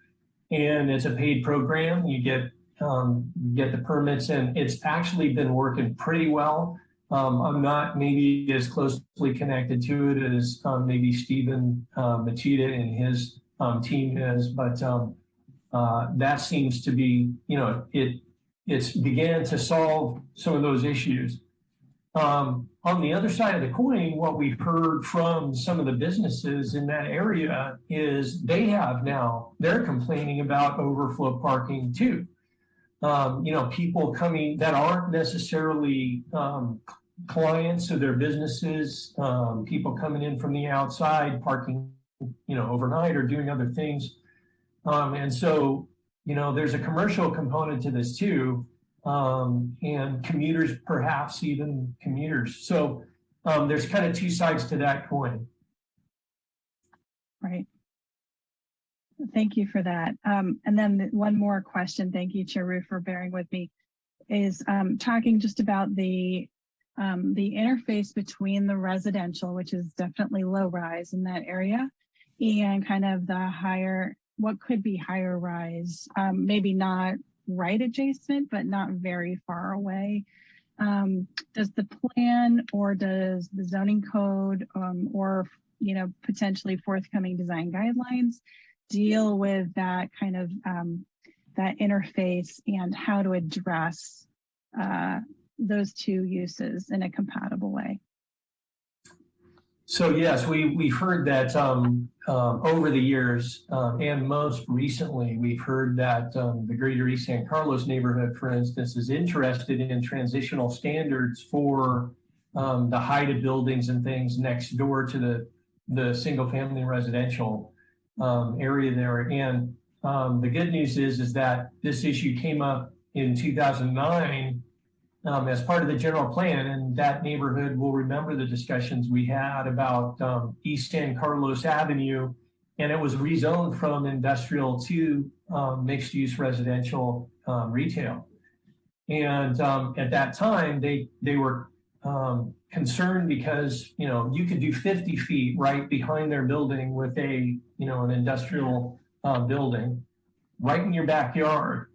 And it's a paid program. You get the permits, and it's actually been working pretty well. I'm not maybe as closely connected to it as maybe Stephen Machida and his team is, but that seems to be, you know, it's began to solve some of those issues. On the other side of the coin, what we've heard from some of the businesses in that area is they're complaining about overflow parking too. People coming that aren't necessarily clients of their businesses, people coming in from the outside, parking, overnight or doing other things. And so, there's a commercial component to this too. And commuters, perhaps even commuters. So there's kind of two sides to that coin. Right. Thank you for that. And then one more question. Thank you, Chair Roof, for bearing with me. Is talking just about the interface between the residential, which is definitely low rise in that area, and kind of the higher, what could be higher rise, maybe not right adjacent, but not very far away. Does the plan or does the zoning code or potentially forthcoming design guidelines deal with that kind of that interface and how to address those two uses in a compatible way? So yes, we've heard that over the years, and most recently, we've heard that the Greater East San Carlos neighborhood, for instance, is interested in transitional standards for the height of buildings and things next door to the single-family residential area there. And the good news is that this issue came up in 2009 as part of the general plan, and that neighborhood will remember the discussions we had about East San Carlos Avenue, and it was rezoned from industrial to mixed-use residential retail. And at that time, they were concerned because you could do 50 feet right behind their building with an industrial building right in your backyard.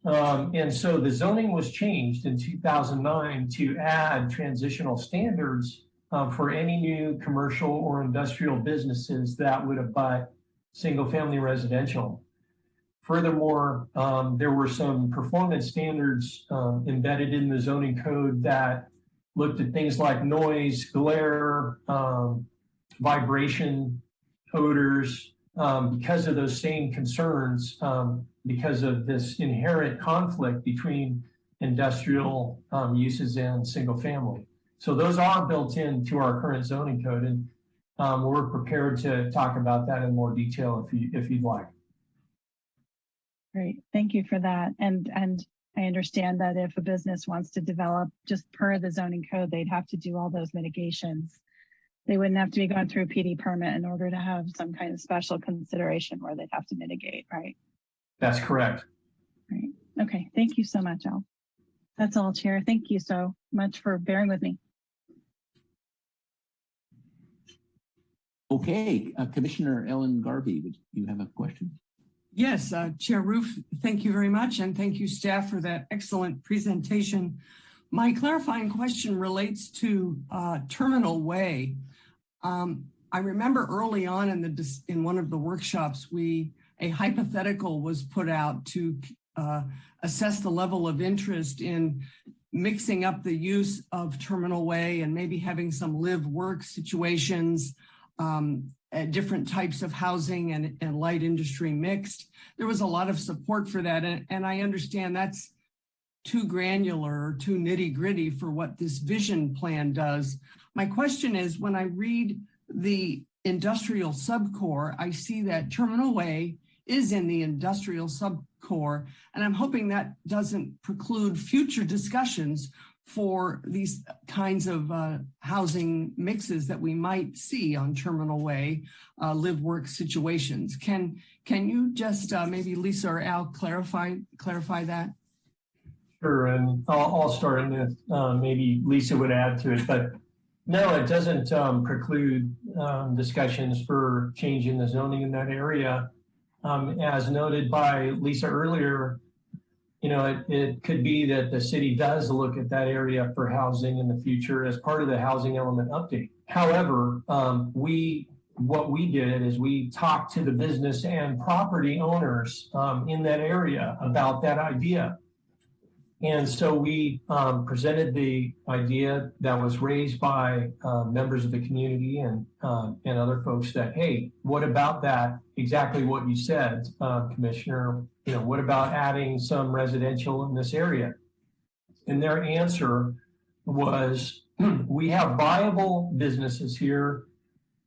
And so the zoning was changed in 2009 to add transitional standards for any new commercial or industrial businesses that would abut single-family residential. Furthermore, there were some performance standards embedded in the zoning code that looked at things like noise, glare, vibration, odors, because of those same concerns, because of this inherent conflict between industrial uses and single family. So those are built into our current zoning code, and we're prepared to talk about that in more detail if you'd like. Great, thank you for that. And I understand that if a business wants to develop just per the zoning code, they'd have to do all those mitigations. They wouldn't have to be going through a PD permit in order to have some kind of special consideration where they'd have to mitigate, right? That's correct. Right. Okay. Thank you so much, Al. That's all, Chair. Thank you so much for bearing with me. Okay, Commissioner Ellen Garvey, would you have a question? Yes, Chair Roof, thank you very much. And thank you, staff, for that excellent presentation. My clarifying question relates to Terminal Way. I remember early on in one of the workshops, a hypothetical was put out to assess the level of interest in mixing up the use of Terminal Way and maybe having some live-work situations, different types of housing and light industry mixed. There was a lot of support for that. And I understand that's too granular or too nitty-gritty for what this vision plan does. My question is, when I read the industrial subcore, I see that Terminal Way is in the industrial subcore, and I'm hoping that doesn't preclude future discussions for these kinds of housing mixes that we might see on Terminal Way, live-work situations. Can you just maybe Lisa or Al clarify that? Sure, and I'll start, and maybe Lisa would add to it. But no, it doesn't preclude discussions for changing the zoning in that area. As noted by Lisa earlier, it could be that the city does look at that area for housing in the future as part of the housing element update. However, what we did is we talked to the business and property owners in that area about that idea. And so we presented the idea that was raised by members of the community and other folks that, hey, what about that? Exactly what you said, Commissioner. What about adding some residential in this area? And their answer was, we have viable businesses here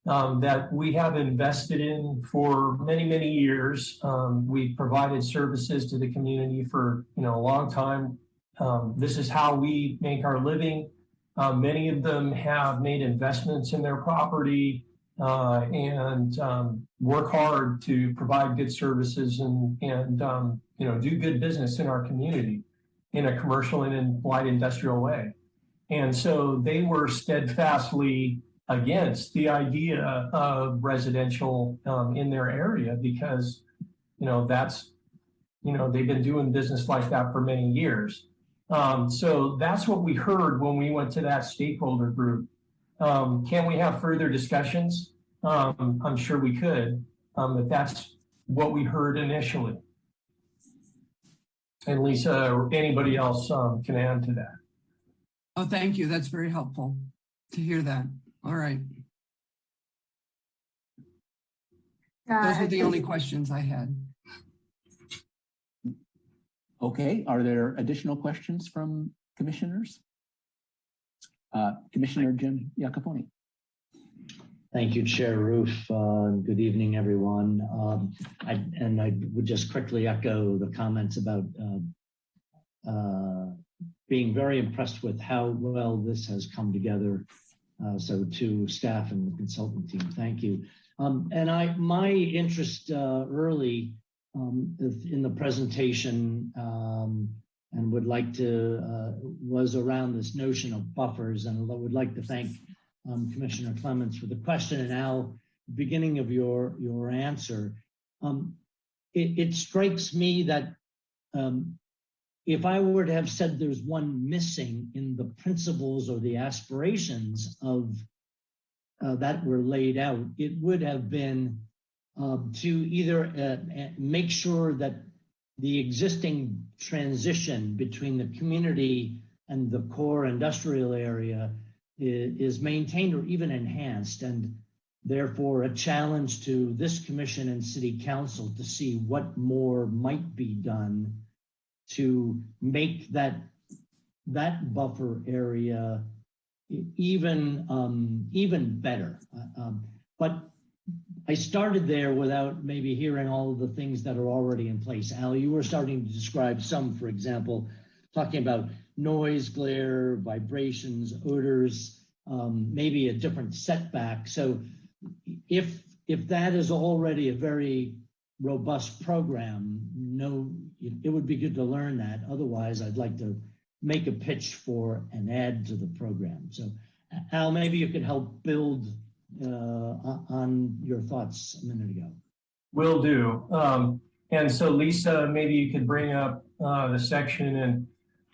that we have invested in for many, many years. We've provided services to the community for a long time. This is how we make our living. Many of them have made investments in their property and work hard to provide good services and do good business in our community in a commercial and in light industrial way. And so they were steadfastly against the idea of residential in their area because, that's, they've been doing business like that for many years. So that's what we heard when we went to that stakeholder group. Can we have further discussions? I'm sure we could, but that's what we heard initially. And Lisa or anybody else can add to that. Oh, thank you. That's very helpful to hear that. All right. Those were the only questions I had. Okay, are there additional questions from commissioners? Commissioner Jim Iacopone. Thank you, Chair Roof. Good evening, everyone. I would just quickly echo the comments about being very impressed with how well this has come together. So to staff and the consultant team, thank you. My interest early in the presentation and would like to was around this notion of buffers, and I would like to thank Commissioner Clements for the question. And Al, beginning of your answer, it strikes me that if I were to have said there's one missing in the principles or the aspirations of that were laid out, it would have been to either make sure that the existing transition between the community and the core industrial area is maintained or even enhanced, and therefore a challenge to this commission and city council to see what more might be done to make that buffer area even better. But I started there without maybe hearing all of the things that are already in place. Al, you were starting to describe some, for example, talking about noise, glare, vibrations, odors, maybe a different setback. So if that is already a very robust program, it would be good to learn that. Otherwise, I'd like to make a pitch for an add to the program. So Al, maybe you could help build on your thoughts a minute ago. Will do. And so Lisa, maybe you could bring up the section. And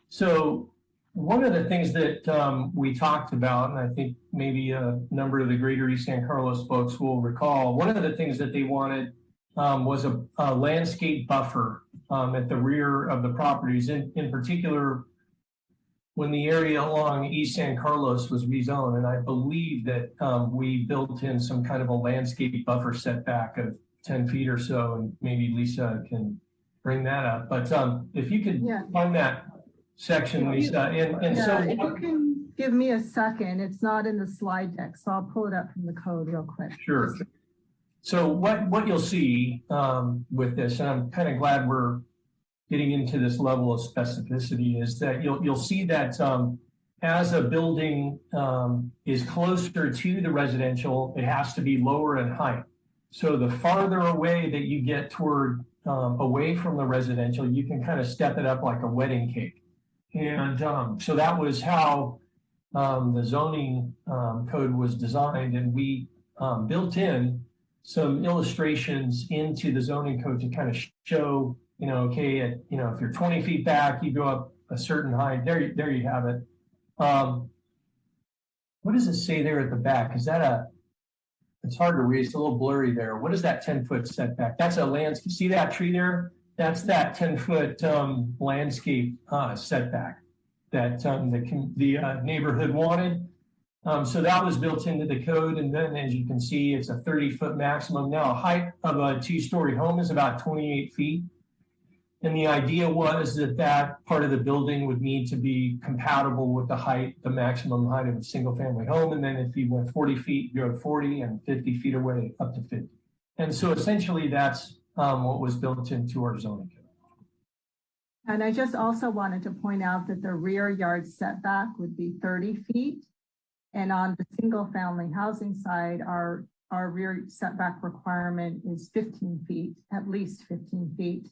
so one of the things that we talked about, and I think maybe a number of the Greater East San Carlos folks will recall, one of the things that they wanted was a landscape buffer at the rear of the properties. In particular, when the area along East San Carlos was rezoned, and I believe that we built in some kind of a landscape buffer setback of 10 feet or so, and maybe Lisa can bring that up. But if you could find that section, Lisa. If you can give me a second, it's not in the slide deck, so I'll pull it up from the code real quick. Sure. So what you'll see with this, and I'm kind of glad we're getting into this level of specificity, is that you'll see that as a building is closer to the residential, it has to be lower in height. So the farther away that you get toward away from the residential, you can kind of step it up like a wedding cake. And so that was how the zoning code was designed, and we built in some illustrations into the zoning code to kind of show, okay, if you're 20 feet back, you go up a certain height. There you have it. What does it say there at the back? Is that it's hard to read. It's a little blurry there. What is that 10-foot setback? That's a landscape. See that tree there? that's that 10-foot landscape setback that the neighborhood wanted. So that was built into the code. And then as you can see, it's a 30-foot maximum. Now, a height of a 2-story home is about 28 feet. And the idea was that that part of the building would need to be compatible with the maximum height of a single family home. And then if you went 40 feet, you go to 40, and 50 feet away up to 50. And so essentially that's what was built into our zoning code. And I just also wanted to point out that the rear yard setback would be 30 feet. And on the single family housing side, our rear setback requirement is 15 feet, at least 15 feet.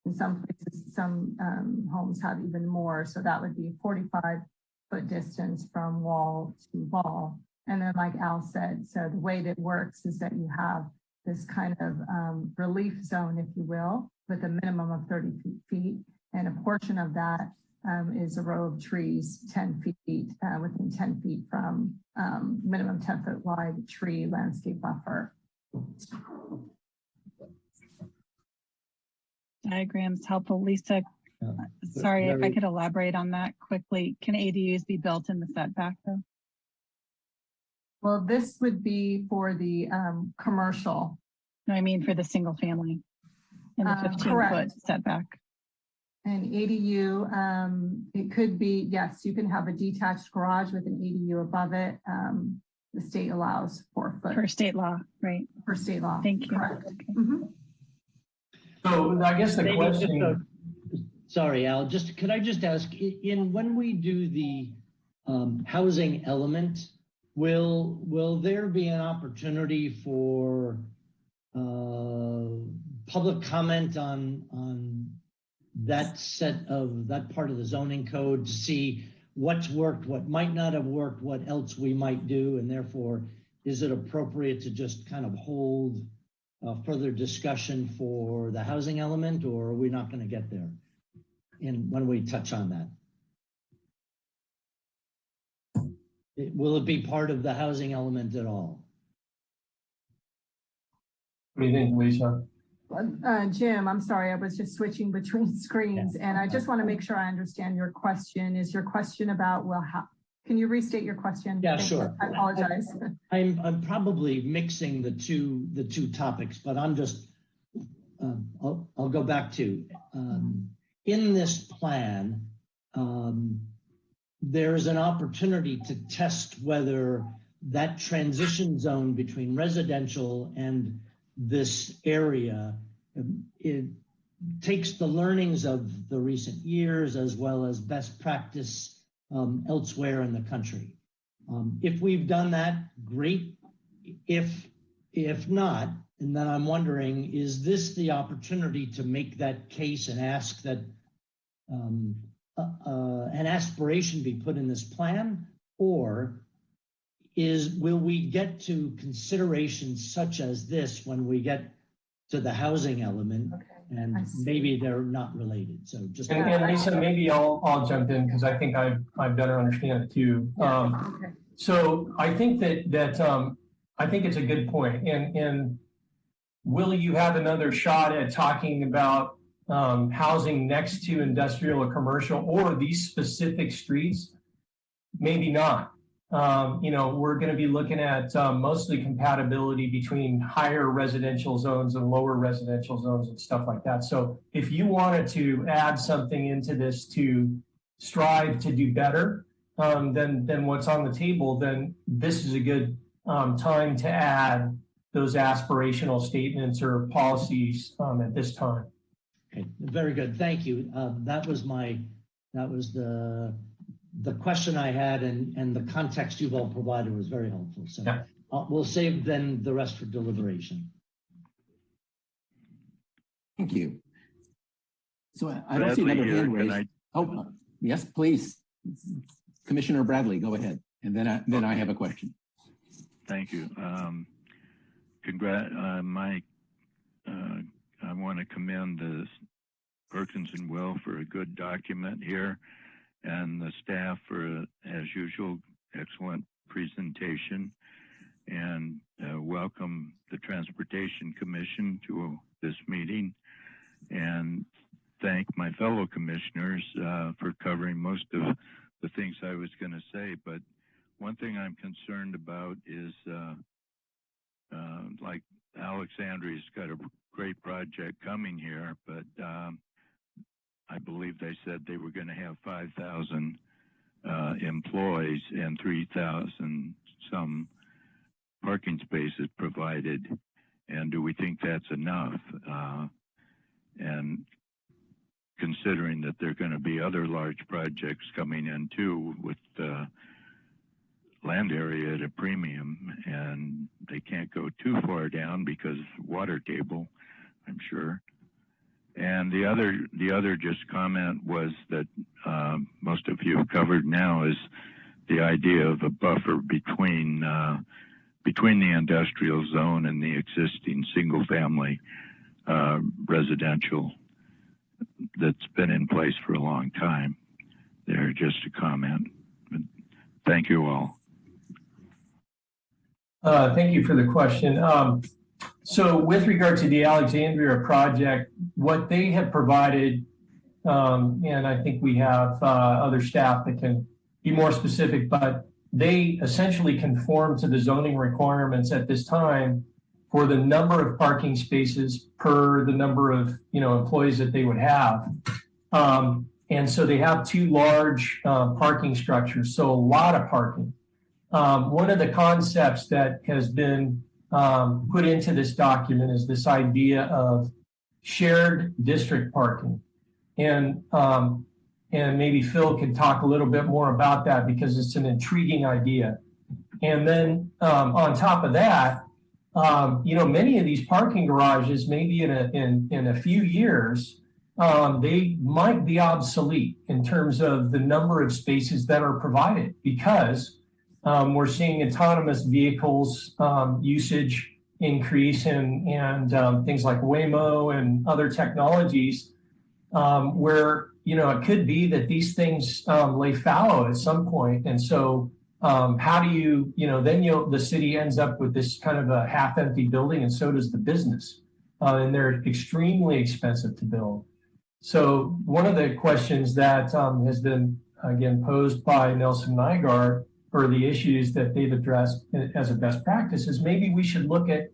In some places, some homes have even more. So that would be a 45-foot distance from wall to wall. And then like Al said, so the way that works is that you have this kind of relief zone, if you will, with a minimum of 30 feet. And a portion of that is a row of trees 10 feet, within 10 feet from minimum 10-foot wide tree landscape buffer. Diagrams helpful. Lisa, sorry if I could elaborate on that quickly. Can ADUs be built in the setback though? Well, this would be for the commercial. No, I mean for the single family in the 15-foot setback. An ADU, it could be, yes, you can have a detached garage with an ADU above it. The state allows 4 foot. For state law, right? For state law. Thank you. Correct. Okay. Mm-hmm. So I guess the question. Sorry, Al, could I just ask, when we do the housing element, will there be an opportunity for public comment on that part of the zoning code to see what's worked, what might not have worked, what else we might do, and therefore is it appropriate to just kind of hold further discussion for the housing element, or are we not going to get there when we touch on that? Will it be part of the housing element at all? What do you think, Lisa? Jim, I'm sorry, I was just switching between screens, and I just want to make sure I understand your question. Is your question about, well, how, can you restate your question? Yeah, sure. I apologize. I'm probably mixing the two topics, but I'm just, I'll go back to, in this plan, there's an opportunity to test whether that transition zone between residential and this area, it takes the learnings of the recent years as well as best practice elsewhere in the country. If we've done that, great. If not, and then I'm wondering, is this the opportunity to make that case and ask that an aspiration be put in this plan, or will we get to considerations such as this when we get to the housing element? Okay. And maybe they're not related. So just and Lisa, maybe I'll jump in because I think I better understand it too. Okay. So I think that I think it's a good point. And will you have another shot at talking about housing next to industrial or commercial or these specific streets? Maybe not. We're going to be looking at mostly compatibility between higher residential zones and lower residential zones and stuff like that. So if you wanted to add something into this to strive to do better than what's on the table, then this is a good time to add those aspirational statements or policies at this time. Okay, very good. Thank you. That was the question I had, and the context you've all provided was very helpful. So yeah. We'll save then the rest for deliberation. Thank you. So I don't see another hand raised. Yes, please. Commissioner Bradley, go ahead. And then I have a question. Thank you. I want to commend the Perkins and Will for a good document here, and the staff for, as usual, excellent presentation, and welcome the Transportation Commission to this meeting. and thank my fellow commissioners for covering most of the things I was going to say. But one thing I'm concerned about is like Alexandria's got a great project coming here, but I believe they said they were going to have 5,000 employees and 3,000 some parking spaces provided. And do we think that's enough? And considering that there are going to be other large projects coming in too with land area at a premium, and they can't go too far down because water table, I'm sure. And the other just comment was that most of you have covered now is the idea of a buffer between the industrial zone and the existing single family residential that's been in place for a long time. There, just a comment. But thank you all. Thank you for the question. So with regard to the Alexandria project, what they have provided, and I think we have other staff that can be more specific, but they essentially conform to the zoning requirements at this time for the number of parking spaces per the number of employees that they would have. And so they have two large parking structures, so a lot of parking. One of the concepts that has been put into this document is this idea of shared district parking. And maybe Phil could talk a little bit more about that because it's an intriguing idea. And then on top of that, many of these parking garages, maybe in a few years, they might be obsolete in terms of the number of spaces that are provided because we're seeing autonomous vehicles usage increase and things like Waymo and other technologies where it could be that these things lay fallow at some point. And so how do you, then the city ends up with this kind of a half-empty building, and so does the business. And they're extremely expensive to build. So one of the questions that has been, again, posed by Nelson Nygaard for the issues that they've addressed as a best practice is maybe we should look at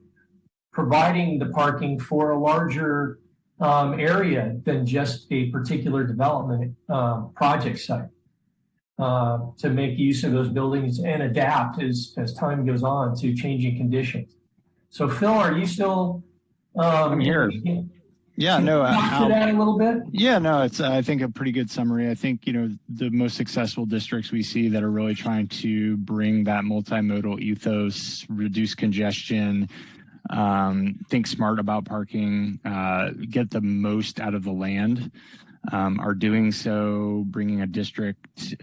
providing the parking for a larger area than just a particular development project site to make use of those buildings and adapt as time goes on to changing conditions. So Phil, are you still? I'm here. Yeah, no. Talk to that a little bit. Yeah, no, it's I think a pretty good summary. I think the most successful districts we see that are really trying to bring that multimodal ethos, reduce congestion, think smart about parking, get the most out of the land, are doing so, bringing a district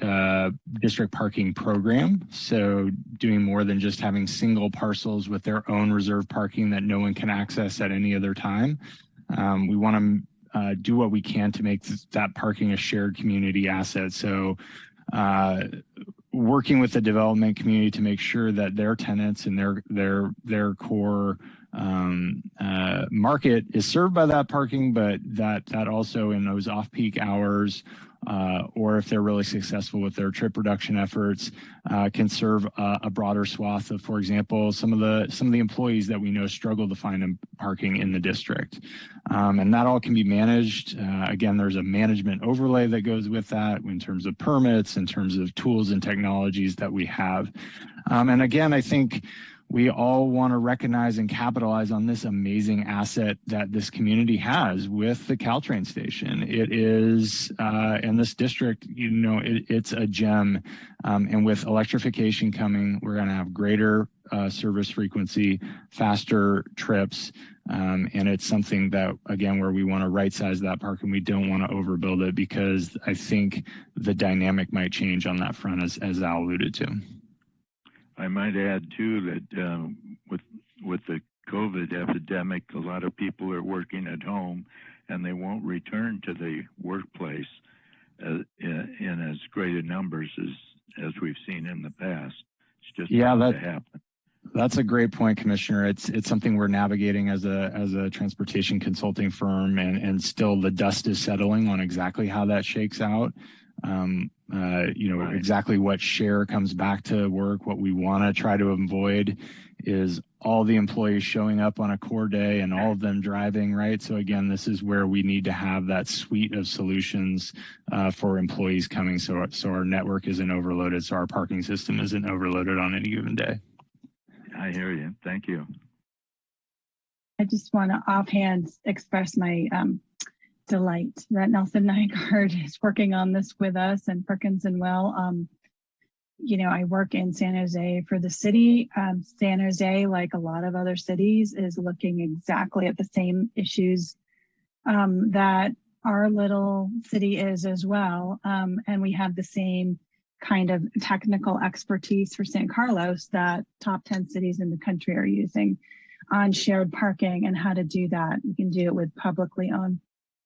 parking program. So doing more than just having single parcels with their own reserved parking that no one can access at any other time. We want to do what we can to make that parking a shared community asset. So working with the development community to make sure that their tenants and their core market is served by that parking, but that also in those off-peak hours, or if they're really successful with their trip reduction efforts, can serve a broader swath of, for example, some of the employees that we know struggle to find parking in the district. And that all can be managed. Again, there's a management overlay that goes with that in terms of permits, in terms of tools and technologies that we have. And again, I think we all want to recognize and capitalize on this amazing asset that this community has with the Caltrain station. It is, in this district, it's a gem. And with electrification coming, we're going to have greater service frequency, faster trips. And it's something that, again, where we want to right size that park and we don't want to overbuild it because I think the dynamic might change on that front, as Al alluded to. I might add too that with the COVID epidemic, a lot of people are working at home, and they won't return to the workplace in as great a numbers as we've seen in the past. It's just going to happen. That's a great point, Commissioner. It's something we're navigating as a transportation consulting firm, and still the dust is settling on exactly how that shakes out. Exactly what share comes back to work. What we want to try to avoid is all the employees showing up on a core day and all of them driving, right? So again, this is where we need to have that suite of solutions for employees coming, so our network isn't overloaded, so our parking system isn't overloaded on any given day. I hear you. Thank you. I just want to offhand express my delight that Nelson Nygaard is working on this with us, and Perkins and Will. I work in San Jose for the city. San Jose, like a lot of other cities, is looking exactly at the same issues that our little city is as well. And we have the same kind of technical expertise for San Carlos that top 10 cities in the country are using on shared parking and how to do that. You can do it with publicly owned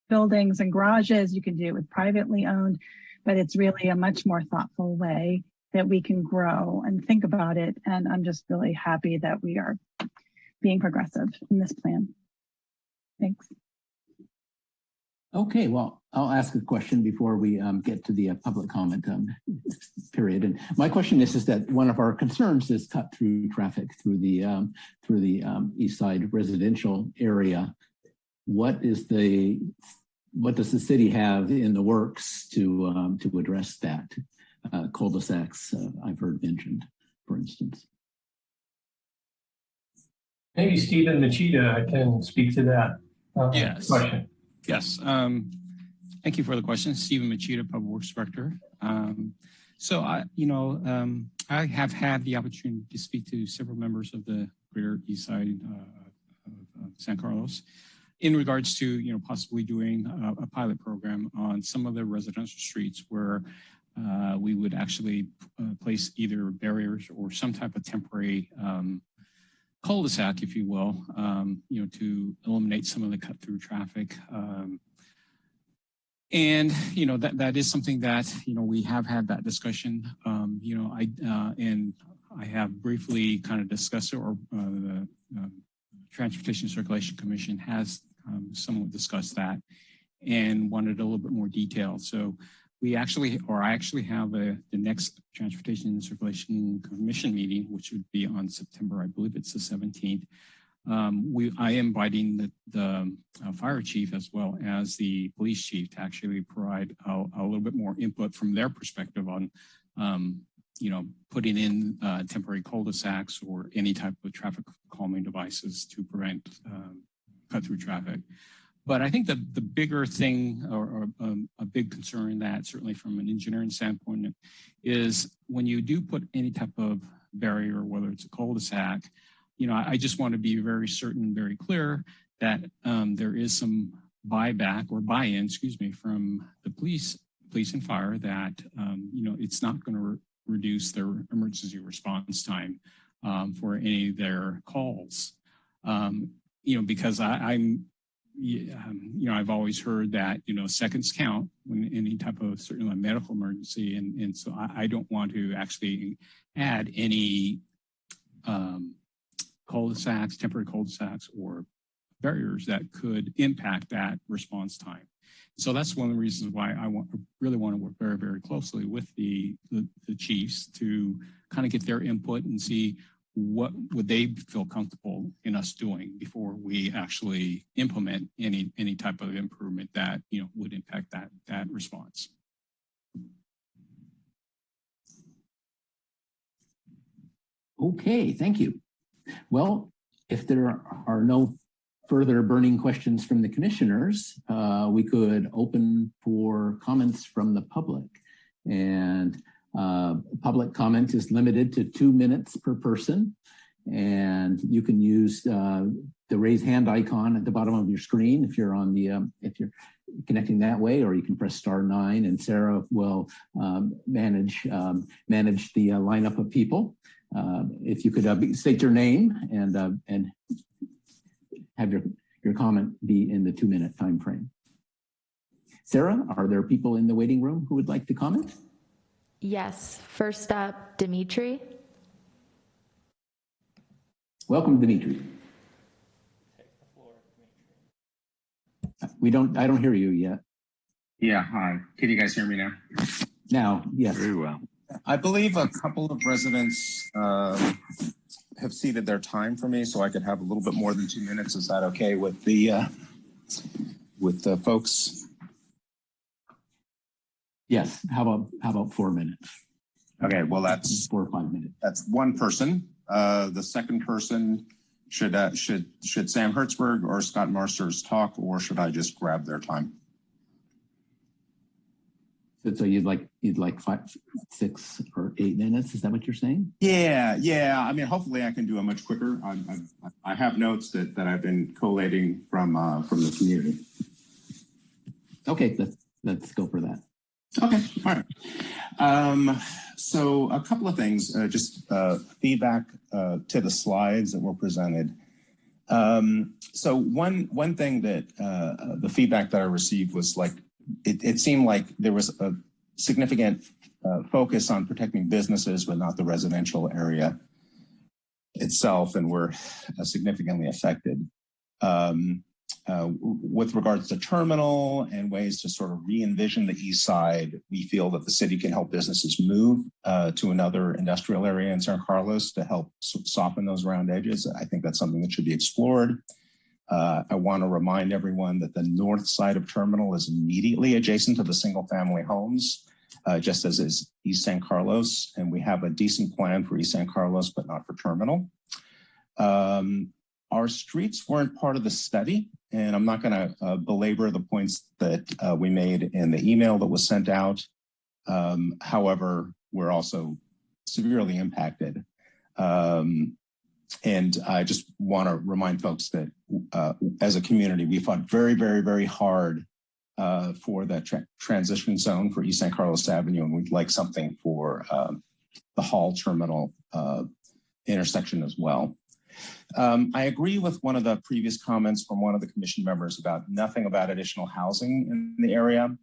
buildings and garages. You can do it with privately owned, but it's really a much more thoughtful way that we can grow and think about it. And I'm just really happy that we are being progressive in this plan. Thanks. Okay, well, I'll ask a question before we get to the public comment period. And my question is that one of our concerns is cut through traffic through the East Side residential area. What does the city have in the works to address that? Cul-de-sacs, I've heard mentioned, for instance. Maybe Stephen Machida can speak to that question. Yes. Thank you for the question. Stephen Machida, Public Works Director. I have had the opportunity to speak to several members of the Greater East Side of San Carlos in regards to, possibly doing a pilot program on some of the residential streets where we would actually place either barriers or some type of temporary cul-de-sac, if you will, to eliminate some of the cut-through traffic. That is something that, we have had that discussion. I have briefly kind of discussed it, or the Transportation Circulation Commission has somewhat discussed that and wanted a little bit more detail. So I actually have the next Transportation Circulation Commission meeting, which would be on September, I believe it's the 17th. I am inviting the fire chief as well as the police chief to actually provide a little bit more input from their perspective on, putting in temporary cul-de-sacs or any type of traffic calming devices to prevent cut-through traffic. But I think the bigger thing, or a big concern that certainly from an engineering standpoint, is when you do put any type of barrier, whether it's a cul-de-sac, I just want to be very certain, very clear that there is some buy-in, from the police and fire that, it's not going to reduce their emergency response time for any of their calls. Because I've always heard that, seconds count when any type of certainly medical emergency. And so I don't want to actually add any cul-de-sacs, temporary cul-de-sacs, or barriers that could impact that response time. So that's one of the reasons why I really want to work very, very closely with the chiefs to kind of get their input and see what would they feel comfortable in us doing before we actually implement any type of improvement that would impact that response. Okay, thank you. Well, if there are no further burning questions from the commissioners, we could open for comments from the public. And public comment is limited to 2 minutes per person. And you can use the raise hand icon at the bottom of your screen if you're on the if you're connecting that way, or you can press *9, and Sarah will manage the lineup of people. If you could state your name and have your comment be in the 2-minute time frame. Sarah, are there people in the waiting room who would like to comment? Yes. First up, Dimitri. Welcome, Dimitri. I don't hear you yet. Yeah, hi. Can you guys hear me now? Now, yes. Very well. I believe a couple of residents have ceded their time for me, so I could have a little bit more than 2 minutes. Is that okay with the folks? Yes. How about 4 minutes? Okay. Well, that's 4 or 5 minutes. That's one person. The second person should Sam Hertzberg or Scott Marsters talk, or should I just grab their time? So you'd like 5, 6, or 8 minutes? Is that what you're saying? Yeah. I mean, hopefully I can do it much quicker. I have notes that I've been collating from the community. Okay, let's go for that. Okay, all right. So a couple of things, just feedback to the slides that were presented. So one thing that the feedback that I received was like, it seemed like there was a significant focus on protecting businesses, but not the residential area itself, and we're significantly affected. With regards to terminal and ways to sort of re-envision the east side, we feel that the city can help businesses move to another industrial area in San Carlos to help soften those round edges. I think that's something that should be explored. I want to remind everyone that the north side of terminal is immediately adjacent to the single family homes, just as is East San Carlos, and we have a decent plan for East San Carlos, but not for terminal. Our streets weren't part of the study, and I'm not going to belabor the points that we made in the email that was sent out. However, we're also severely impacted. And I just want to remind folks that as a community, we fought very, very, very hard for that transition zone for East San Carlos Avenue, and we'd like something for the Hall Terminal intersection as well. I agree with one of the previous comments from one of the commission members about nothing about additional housing in the area.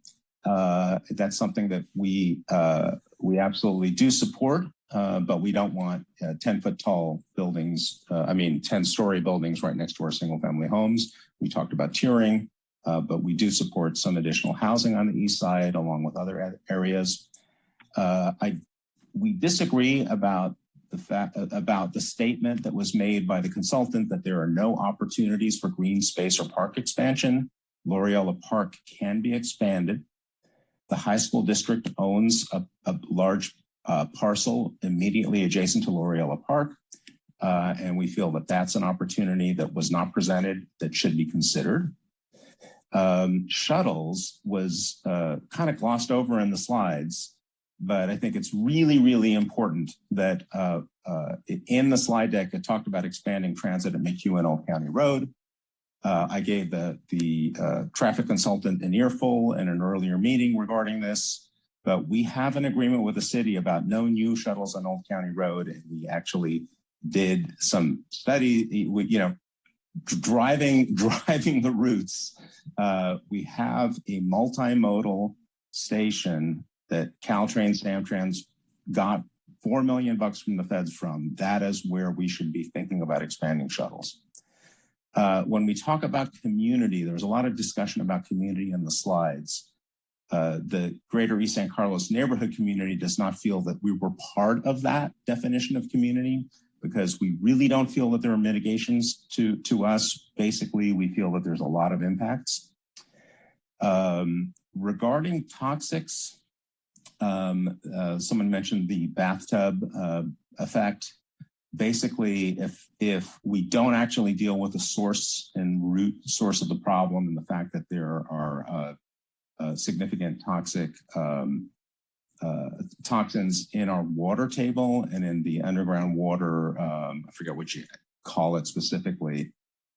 That's something that we absolutely do support, but we don't want 10-foot tall buildings, 10-story buildings right next to our single family homes. We talked about tiering, but we do support some additional housing on the east side along with other areas. We disagree about the statement that was made by the consultant that there are no opportunities for green space or park expansion. L'Oreal Park can be expanded. The high school district owns a large parcel immediately adjacent to L'Oreal Park, and we feel that that's an opportunity that was not presented that should be considered. Shuttles was kind of glossed over in the slides, but I think it's really, really important that in the slide deck, it talked about expanding transit at McHugh and Old County Road. I gave the traffic consultant an earful in an earlier meeting regarding this, but we have an agreement with the city about no new shuttles on Old County Road, and we actually did some study, driving the routes. We have a multimodal station that Caltrain, Samtrans got $4 million from the feds from. That is where we should be thinking about expanding shuttles. When we talk about community, there's a lot of discussion about community in the slides. The greater East San Carlos neighborhood community does not feel that we were part of that definition of community because we really don't feel that there are mitigations to us. Basically, we feel that there's a lot of impacts. Regarding toxics, someone mentioned the bathtub effect. Basically, if we don't actually deal with the source and root source of the problem and the fact that there are significant toxins in our water table and in the underground water, I forget what you call it specifically,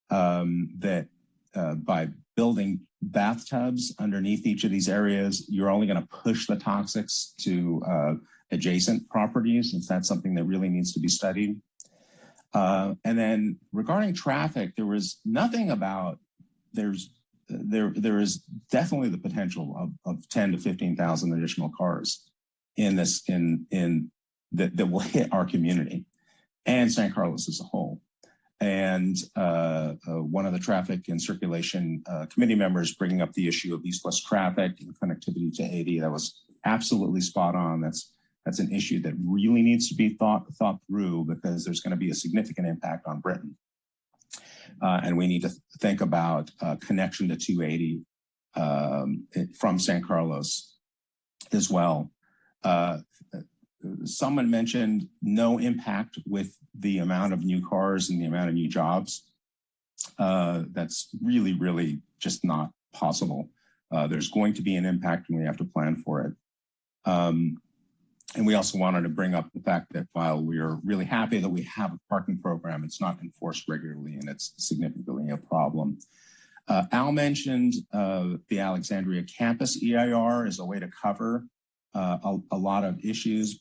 that by building bathtubs underneath each of these areas, you're only going to push the toxics to adjacent properties, since that's something that really needs to be studied. And then regarding traffic, there was nothing about, there is definitely the potential of 10 to 15,000 additional cars in this, that will hit our community and San Carlos as a whole. and one of the traffic and circulation committee members bringing up the issue of east-west traffic and connectivity to 80. That was absolutely spot on. That's an issue that really needs to be thought through, because there's going to be a significant impact on Britain. And we need to think about connection to 280 from San Carlos as well. Someone mentioned no impact with the amount of new cars and the amount of new jobs. That's really, really just not possible. There's going to be an impact, and we have to plan for it. And we also wanted to bring up the fact that while we are really happy that we have a parking program, it's not enforced regularly, and it's significantly a problem. Al mentioned the Alexandria campus EIR as a way to cover a lot of issues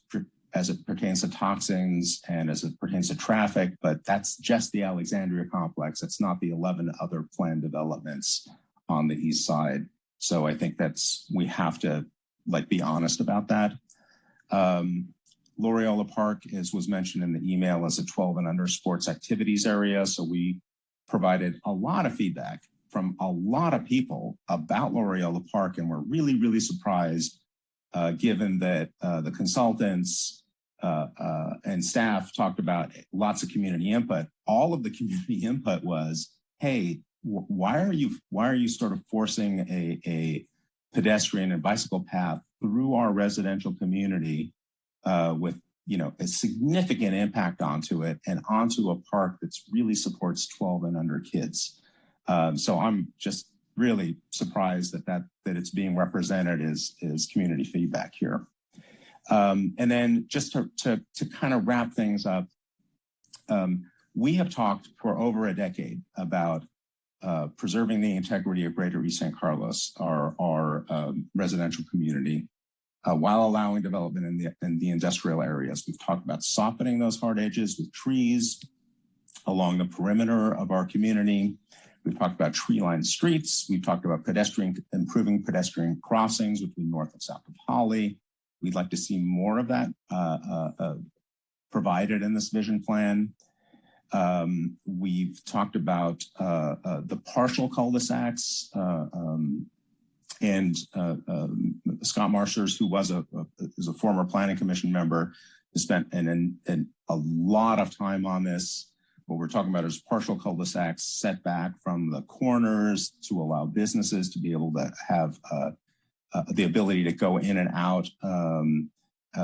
as it pertains to toxins and as it pertains to traffic, but that's just the Alexandria complex. It's not the 11 other planned developments on the east side. So I think we have to be honest about that. Loyola Park, as was mentioned in the email, is a 12 and under sports activities area. So we provided a lot of feedback from a lot of people about Loyola Park, and we're really, really surprised given that the consultants and staff talked about lots of community input. All of the community input was, hey, why are you sort of forcing a pedestrian and bicycle path through our residential community with a significant impact onto it and onto a park that really supports 12 and under kids. So I'm just really surprised that it's being represented as community feedback here. And then just to kind of wrap things up, we have talked for over a decade about preserving the integrity of Greater East San Carlos, our residential community, while allowing development in the industrial areas. We've talked about softening those hard edges with trees along the perimeter of our community. We've talked about tree-lined streets. We've talked about improving pedestrian crossings between north and south of Holly. We'd like to see more of that provided in this vision plan. We've talked about the partial cul-de-sacs, and Scott Marshers, who is a former planning commission member, has spent a lot of time on this. What we're talking about is partial cul-de-sacs set back from the corners to allow businesses to be able to have the ability to go in and out.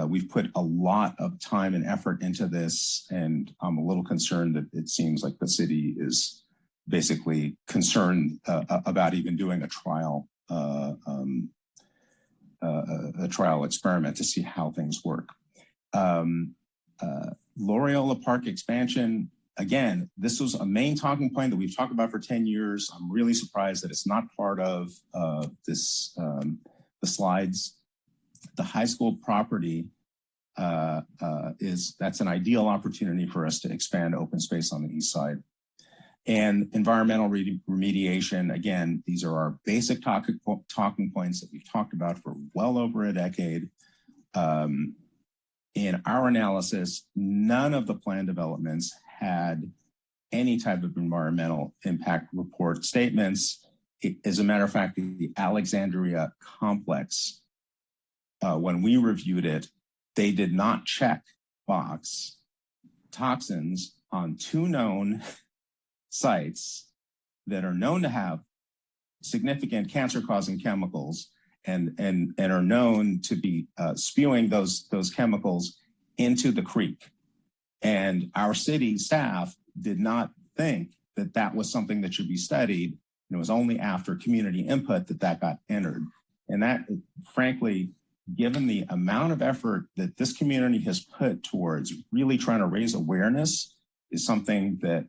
We've put a lot of time and effort into this, and I'm a little concerned that it seems like the city is basically concerned about even doing a trial experiment to see how things work. Loyola Park expansion, again, this was a main talking point that we've talked about for 10 years. I'm really surprised that it's not part of the slides. The high school property that's an ideal opportunity for us to expand open space on the east side. And environmental remediation, again, these are our basic talking points that we've talked about for well over a decade. In our analysis, none of the planned developments had any type of environmental impact report statements. As a matter of fact, the Alexandria complex, when we reviewed it, they did not check box toxins on 2 known sites that are known to have significant cancer-causing chemicals and are known to be spewing those chemicals into the creek. And our city staff did not think that that was something that should be studied. And it was only after community input that got entered. And that, frankly, given the amount of effort that this community has put towards really trying to raise awareness, is something that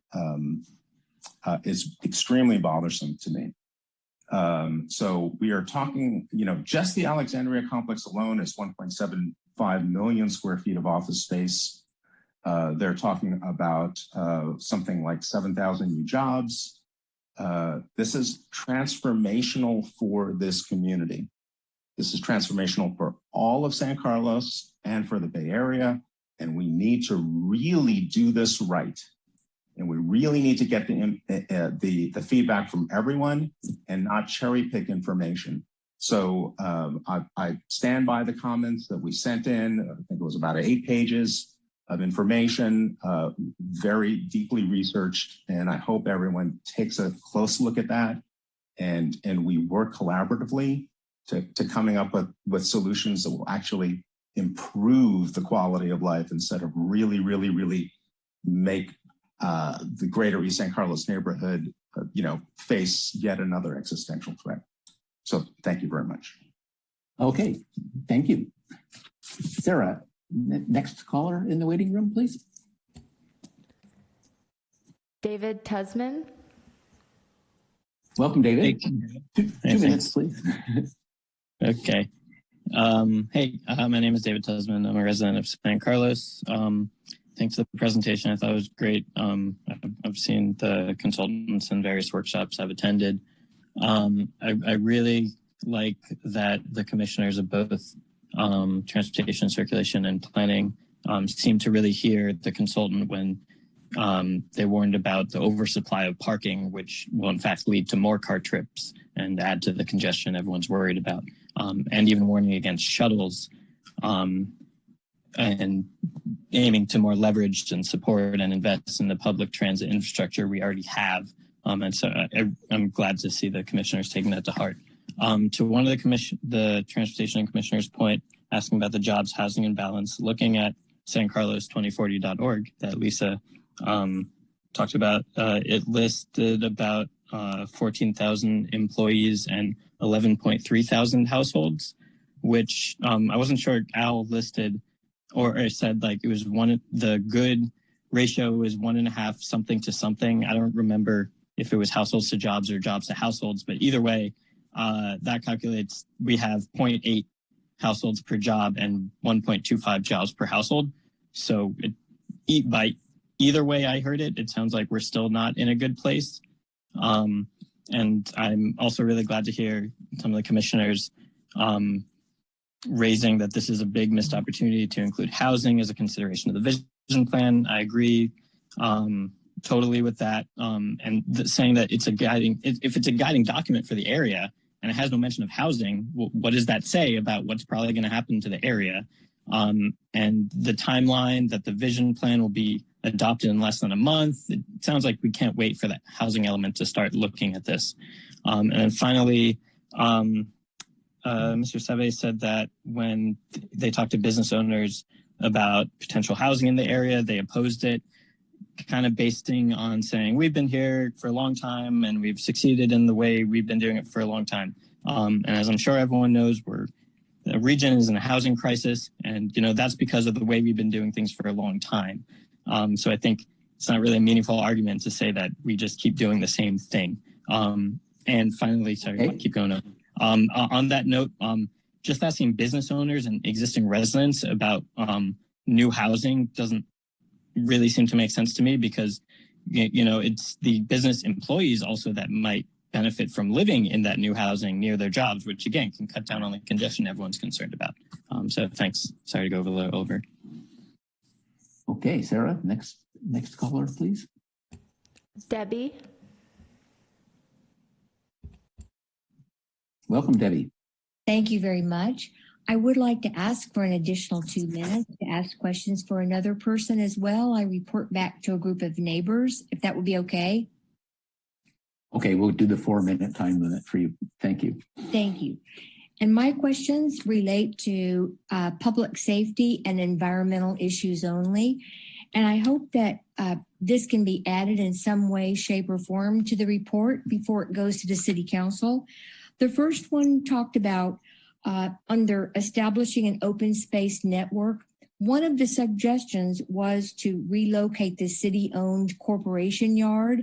is extremely bothersome to me. So we are talking, just the Alexandria complex alone is 1.75 million square feet of office space. They're talking about something like 7,000 new jobs. This is transformational for this community. This is transformational for all of San Carlos and for the Bay Area, and we need to really do this right. And we really need to get the feedback from everyone and not cherry pick information. So I stand by the comments that we sent in. I think it was about 8 pages of information, very deeply researched. And I hope everyone takes a close look at that and we work collaboratively to coming up with solutions that will actually improve the quality of life instead of really make the greater East San Carlos neighborhood, face yet another existential threat. So thank you very much. Okay, thank you. Sarah, next caller in the waiting room, please. David Tusman. Welcome, David. Two minutes, please. Okay. Hey, my name is David Tusman. I'm a resident of San Carlos. Thanks for the presentation. I thought it was great. I've seen the consultants in various workshops I've attended. I really like that the commissioners of both transportation, circulation, and planning seem to really hear the consultant when they warned about the oversupply of parking, which will in fact lead to more car trips and add to the congestion everyone's worried about, and even warning against shuttles and aiming to more leverage and support and invest in the public transit infrastructure we already have. And so I'm glad to see the commissioners taking that to heart. To one of the transportation commissioners' point, asking about the jobs, housing, and balance, looking at sancarlos2040.org that Lisa talked about, it listed about 14,000 employees and 11.3 thousand households, which I wasn't sure Al listed or said like it was the good ratio was 1.5 something to something. I don't remember if it was households to jobs or jobs to households, but either way, that calculates we have 0.8 households per job and 1.25 jobs per household. So by either way I heard it, it sounds like we're still not in a good place. And I'm also really glad to hear some of the commissioners raising that this is a big missed opportunity to include housing as a consideration of the vision plan. I agree totally with that. And saying that it's if it's a guiding document for the area and it has no mention of housing, what does that say about what's probably going to happen to the area? And the timeline that the vision plan will be adopted in less than a month. It sounds like we can't wait for that housing element to start looking at this. And then finally, Mr. Seve said that when they talked to business owners about potential housing in the area, they opposed it, kind of basing on saying, we've been here for a long time and we've succeeded in the way we've been doing it for a long time. And as I'm sure everyone knows, the region is in a housing crisis, and that's because of the way we've been doing things for a long time. So I think it's not really a meaningful argument to say that we just keep doing the same thing. And finally, sorry, I'll keep going on. On that note, just asking business owners and existing residents about new housing doesn't really seem to make sense to me, because it's the business employees also that might benefit from living in that new housing near their jobs, which again can cut down on the congestion everyone's concerned about. So thanks. Sorry to go a little over. Okay, Sarah, next caller, please. Debbie. Welcome, Debbie. Thank you very much. I would like to ask for an additional 2 minutes to ask questions for another person as well. I report back to a group of neighbors, if that would be okay. Okay, we'll do the 4-minute time limit for you. Thank you. Thank you. And my questions relate to public safety and environmental issues only. And I hope that this can be added in some way, shape, or form to the report before it goes to the City Council. The first one talked about under establishing an open space network. One of the suggestions was to relocate the city-owned corporation yard.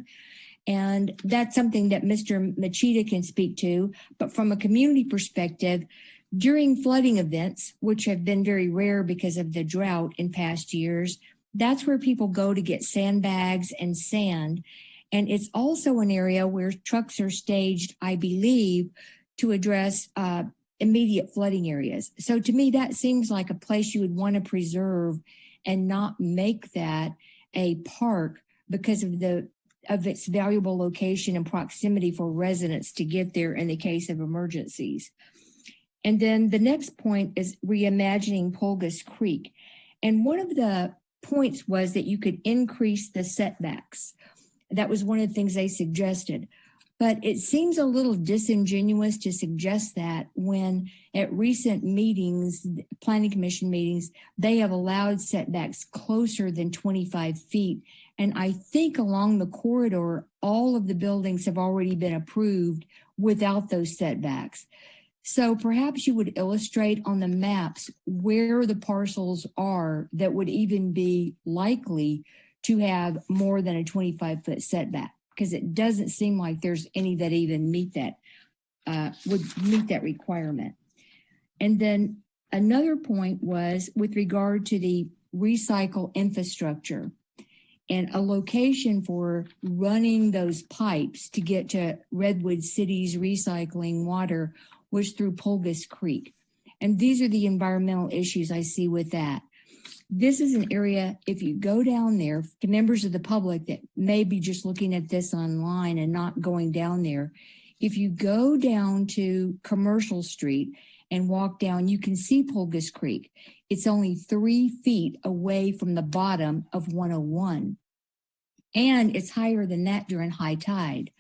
And that's something that Mr. Machida can speak to. But from a community perspective, during flooding events, which have been very rare because of the drought in past years, that's where people go to get sandbags and sand. And it's also an area where trucks are staged, I believe, to address immediate flooding areas. So to me, that seems like a place you would want to preserve and not make that a park, because of its valuable location and proximity for residents to get there in the case of emergencies. And then the next point is reimagining Pulgus Creek. And one of the points was that you could increase the setbacks. That was one of the things they suggested. But it seems a little disingenuous to suggest that when at recent meetings, planning commission meetings, they have allowed setbacks closer than 25 feet. And I think along the corridor, all of the buildings have already been approved without those setbacks. So perhaps you would illustrate on the maps where the parcels are that would even be likely to have more than a 25-foot setback, because it doesn't seem like there's any that even meet that, would meet that requirement. And then another point was with regard to the recycle infrastructure and a location for running those pipes to get to Redwood City's recycling water was through Pulgus Creek. And these are the environmental issues I see with that. This is an area, if you go down there, to members of the public that may be just looking at this online and not going down there, if you go down to Commercial Street and walk down, you can see Pulgus Creek. It's only 3 feet away from the bottom of 101. And it's higher than that during high tide.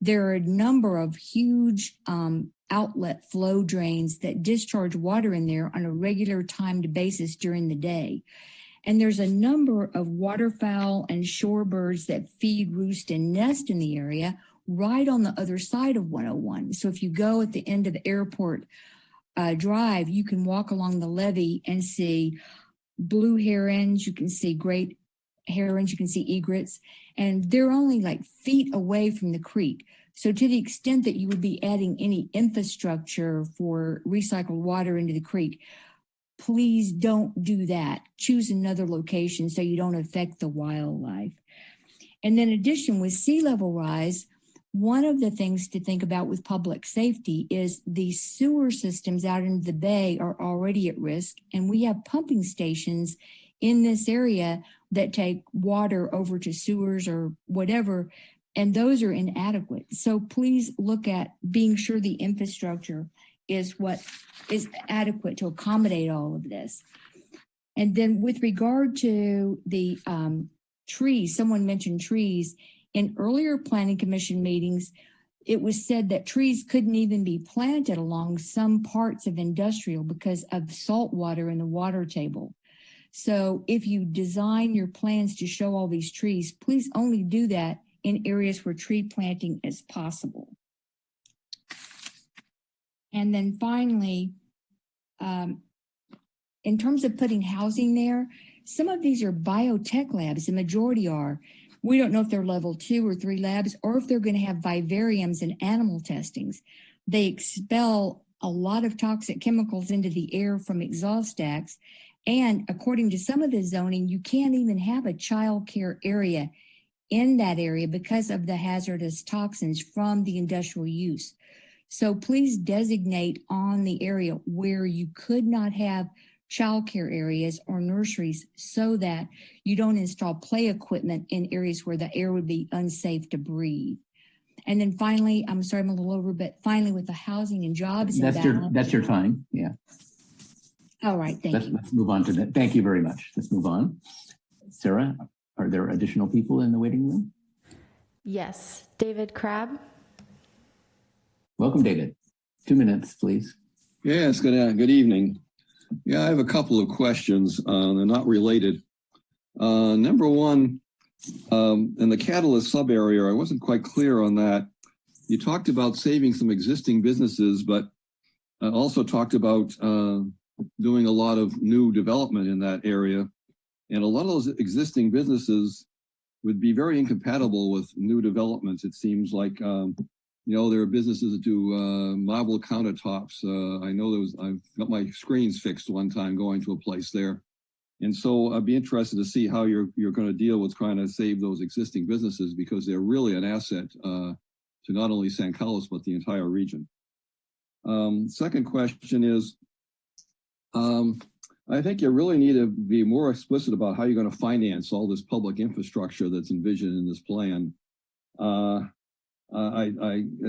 There are a number of huge outlet flow drains that discharge water in there on a regular timed basis during the day. And there's a number of waterfowl and shorebirds that feed, roost, and nest in the area right on the other side of 101. So if you go at the end of Airport Drive, you can walk along the levee and see blue herons, you can see great herons, you can see egrets, and they're only like feet away from the creek. So to the extent that you would be adding any infrastructure for recycled water into the creek, please don't do that. Choose another location so you don't affect the wildlife. And then in addition, with sea level rise, one of the things to think about with public safety is the sewer systems out into the bay are already at risk. And we have pumping stations in this area that take water over to sewers or whatever, and those are inadequate. So please look at being sure the infrastructure is what is adequate to accommodate all of this. And then with regard to the trees, someone mentioned trees. In earlier planning commission meetings, it was said that trees couldn't even be planted along some parts of industrial because of salt water in the water table. So if you design your plans to show all these trees, please only do that in areas where tree planting is possible. And then finally, in terms of putting housing there, some of these are biotech labs, the majority are. We don't know if they're level 2 or 3 labs or if they're going to have vivariums and animal testings. They expel a lot of toxic chemicals into the air from exhaust stacks. And according to some of the zoning, you can't even have a child care area in that area because of the hazardous toxins from the industrial use. So please designate on the area where you could not have childcare areas or nurseries so that you don't install play equipment in areas where the air would be unsafe to breathe. And then finally, I'm sorry I'm a little over, but finally with the housing and jobs. That's your time. Yeah. All right, thank you. Let's move on to that. Thank you very much. Let's move on. Sarah, are there additional people in the waiting room? Yes, David Crabb. Welcome, David. 2 minutes, please. Yes, good evening. Yeah, I have a couple of questions. They're not related. Number one, in the Catalyst sub area, I wasn't quite clear on that. You talked about saving some existing businesses, but also talked about doing a lot of new development in that area. And a lot of those existing businesses would be very incompatible with new developments. It seems like, you know, there are businesses that do marble countertops. I know I've got my screens fixed one time going to a place there. And so I'd be interested to see how you're going to deal with trying to save those existing businesses, because they're really an asset to not only San Carlos, but the entire region. Second question is, I think you really need to be more explicit about how you're going to finance all this public infrastructure that's envisioned in this plan. I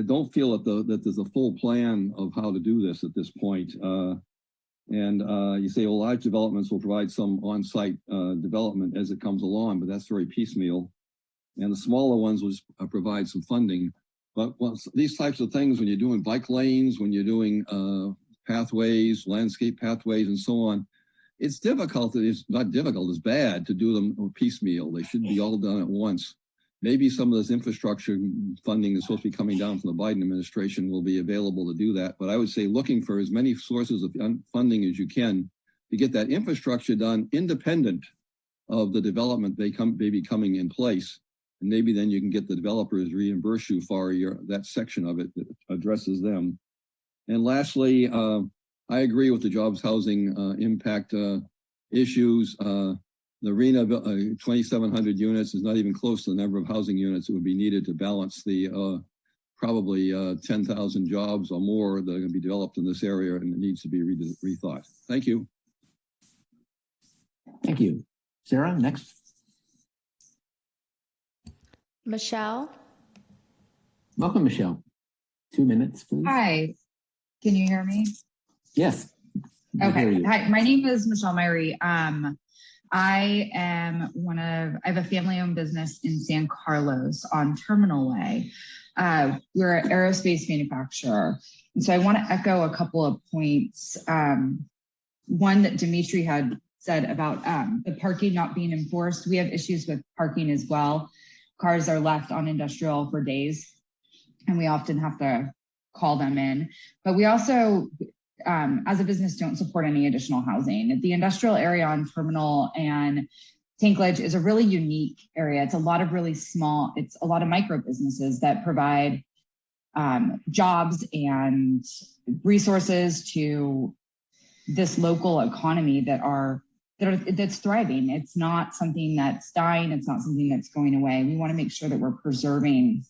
don't feel that there's a full plan of how to do this at this point. You say, well, large developments will provide some on-site development as it comes along, but that's very piecemeal. And the smaller ones will just provide some funding. But these types of things, when you're doing bike lanes, when you're doing pathways, landscape pathways, and so on, it's difficult. It's not difficult, it's bad to do them piecemeal. They should be all done at once. Maybe some of this infrastructure funding that's supposed to be coming down from the Biden administration will be available to do that. But I would say looking for as many sources of funding as you can to get that infrastructure done independent of the development may be coming in place. And maybe then you can get the developers reimburse you for that section of it that addresses them. And lastly, I agree with the jobs housing impact issues. The RHNA 2,700 units is not even close to the number of housing units that would be needed to balance the probably 10,000 jobs or more that are going to be developed in this area, and it needs to be rethought. Thank you. Thank you. Sarah, next. Michelle. Welcome, Michelle. 2 minutes, please. Hi, can you hear me? Yes. Okay. Hi, my name is Michelle Myrie. I have a family-owned business in San Carlos on Terminal Way. We're an aerospace manufacturer. And so I want to echo a couple of points. One that Dimitri had said about the parking not being enforced. We have issues with parking as well. Cars are left on industrial for days, and we often have to call them in. But we also, as a business, don't support any additional housing. The industrial area on Terminal and Tanklidge is a really unique area. It's a lot of really small, it's a lot of micro businesses that provide jobs and resources to this local economy that's thriving. It's not something that's dying. It's not something that's going away. We want to make sure that we're preserving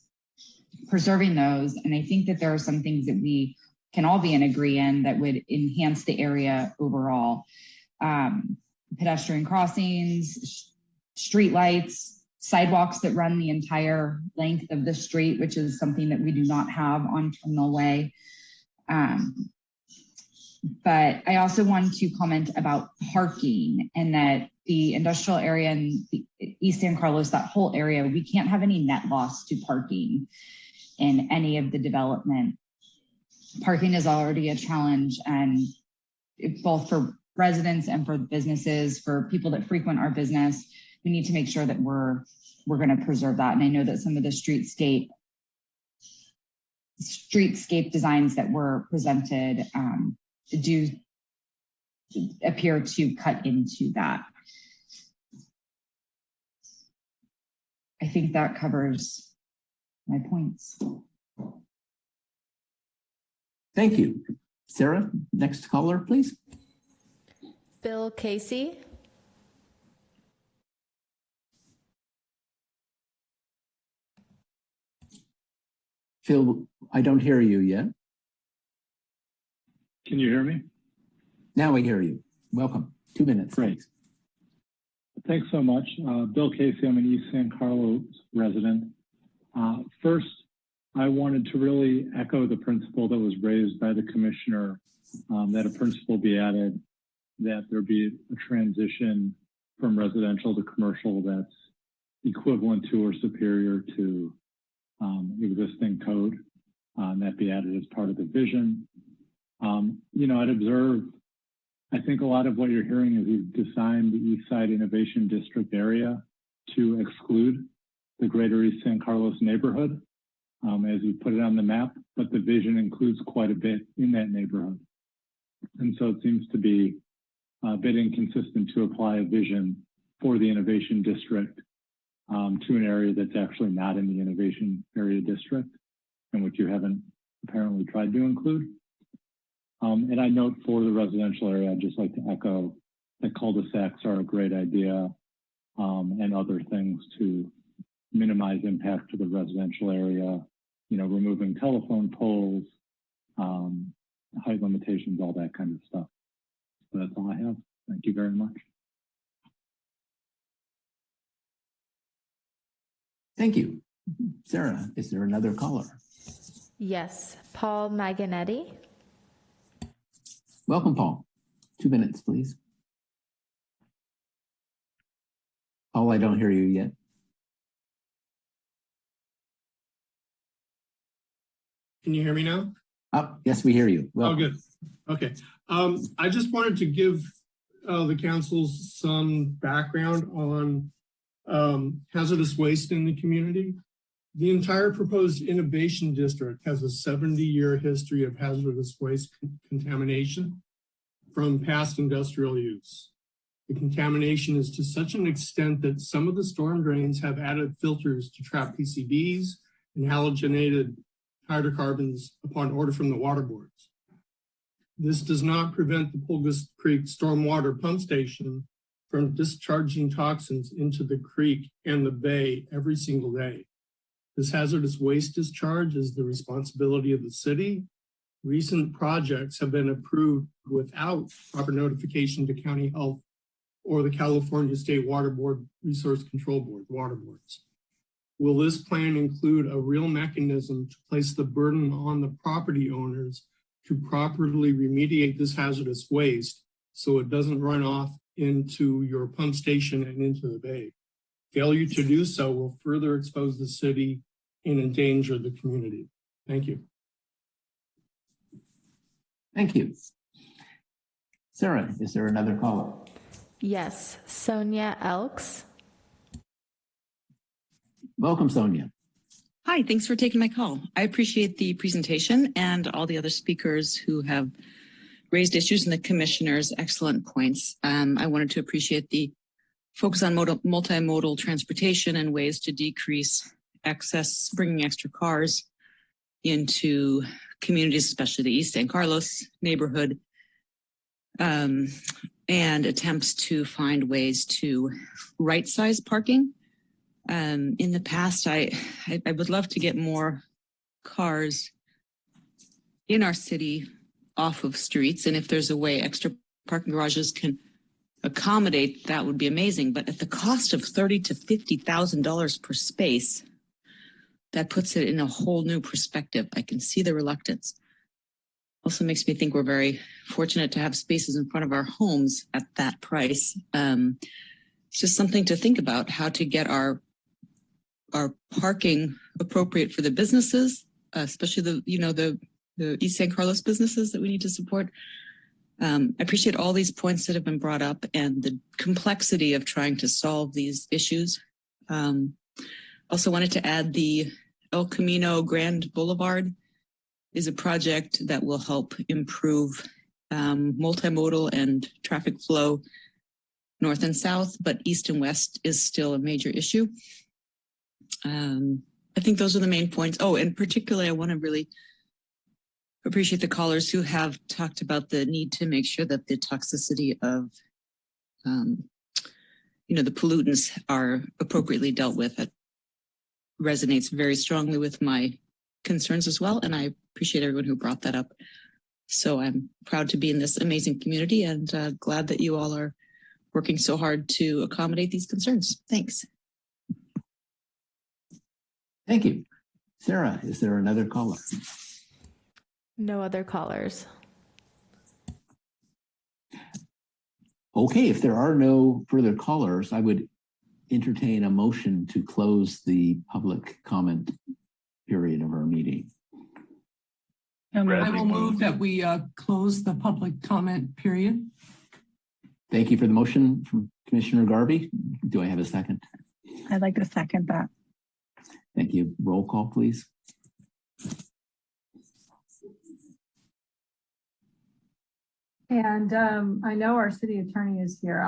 those. And I think that there are some things that we can all be in agreement that would enhance the area overall. Pedestrian crossings, street lights, sidewalks that run the entire length of the street, which is something that we do not have on Terminal Way. But I also wanted to comment about parking, and that the industrial area in East San Carlos, that whole area, we can't have any net loss to parking in any of the development. Parking is already a challenge, and both for residents and for businesses, for people that frequent our business, we need to make sure that we're going to preserve that. And I know that some of the streetscape designs that were presented do appear to cut into that. I think that covers my points. Thank you. Sarah, next caller, please. Bill Casey. Phil, I don't hear you yet. Can you hear me? Now we hear you. Welcome. 2 minutes. Great. Thanks so much. Bill Casey, I'm an East San Carlos resident. First, I wanted to really echo the principle that was raised by the commissioner, that a principle be added, that there be a transition from residential to commercial that's equivalent to or superior to existing code, and that be added as part of the vision. I'd observe, I think a lot of what you're hearing is you've designed the East Side Innovation District area to exclude the greater East San Carlos neighborhood, as you put it on the map, but the vision includes quite a bit in that neighborhood. And so it seems to be a bit inconsistent to apply a vision for the Innovation District to an area that's actually not in the Innovation Area District, and which you haven't apparently tried to include. And I note for the residential area, I'd just like to echo that cul-de-sacs are a great idea, and other things to minimize impact to the residential area, removing telephone poles, height limitations, all that kind of stuff. So that's all I have. Thank you very much. Thank you. Sarah, is there another caller? Yes, Paul Maganetti. Welcome, Paul. 2 minutes, please. Paul, I don't hear you yet. Can you hear me now? Oh, yes, we hear you. Oh, good. Okay. I just wanted to give the council some background on hazardous waste in the community. The entire proposed innovation district has a 70-year history of hazardous waste contamination from past industrial use. The contamination is to such an extent that some of the storm drains have added filters to trap PCBs and halogenated hydrocarbons upon order from the water boards. This does not prevent the Pulgas Creek stormwater pump station from discharging toxins into the creek and the bay every single day. This hazardous waste discharge is the responsibility of the city. Recent projects have been approved without proper notification to county health or the California State Water Board Resource Control Board, water boards. Will this plan include a real mechanism to place the burden on the property owners to properly remediate this hazardous waste so it doesn't run off into your pump station and into the bay? Failure to do so will further expose the city and endanger the community. Thank you. Thank you. Sarah, is there another caller? Yes, Sonia Elks. Welcome, Sonia. Hi, thanks for taking my call. I appreciate the presentation and all the other speakers who have raised issues and the commissioner's excellent points. I wanted to appreciate the focus on multimodal transportation and ways to decrease excess, bringing extra cars into communities, especially the East San Carlos neighborhood, and attempts to find ways to right-size parking. In the past, I would love to get more cars in our city off of streets, and if there's a way extra parking garages can accommodate, that would be amazing. But at the cost of $30,000 to $50,000 per space, that puts it in a whole new perspective. I can see the reluctance. Also makes me think we're very fortunate to have spaces in front of our homes at that price. It's just something to think about, how to get our parking appropriate for the businesses, especially the East San Carlos businesses that we need to support. I appreciate all these points that have been brought up and the complexity of trying to solve these issues. Also wanted to add the El Camino Grand Boulevard is a project that will help improve multimodal and traffic flow north and south, but east and west is still a major issue. I think those are the main points. Oh, and particularly I want to really appreciate the callers who have talked about the need to make sure that the toxicity of, the pollutants are appropriately dealt with. It resonates very strongly with my concerns as well, and I appreciate everyone who brought that up. So I'm proud to be in this amazing community and glad that you all are working so hard to accommodate these concerns. Thanks. Thank you. Sarah, is there another caller? No other callers. Okay, if there are no further callers, I would entertain a motion to close the public comment period of our meeting. I will move that we close the public comment period. Thank you for the motion from Commissioner Garvey. Do I have a second? I'd like to second that. Thank you. Roll call, please. And I know our city attorney is here.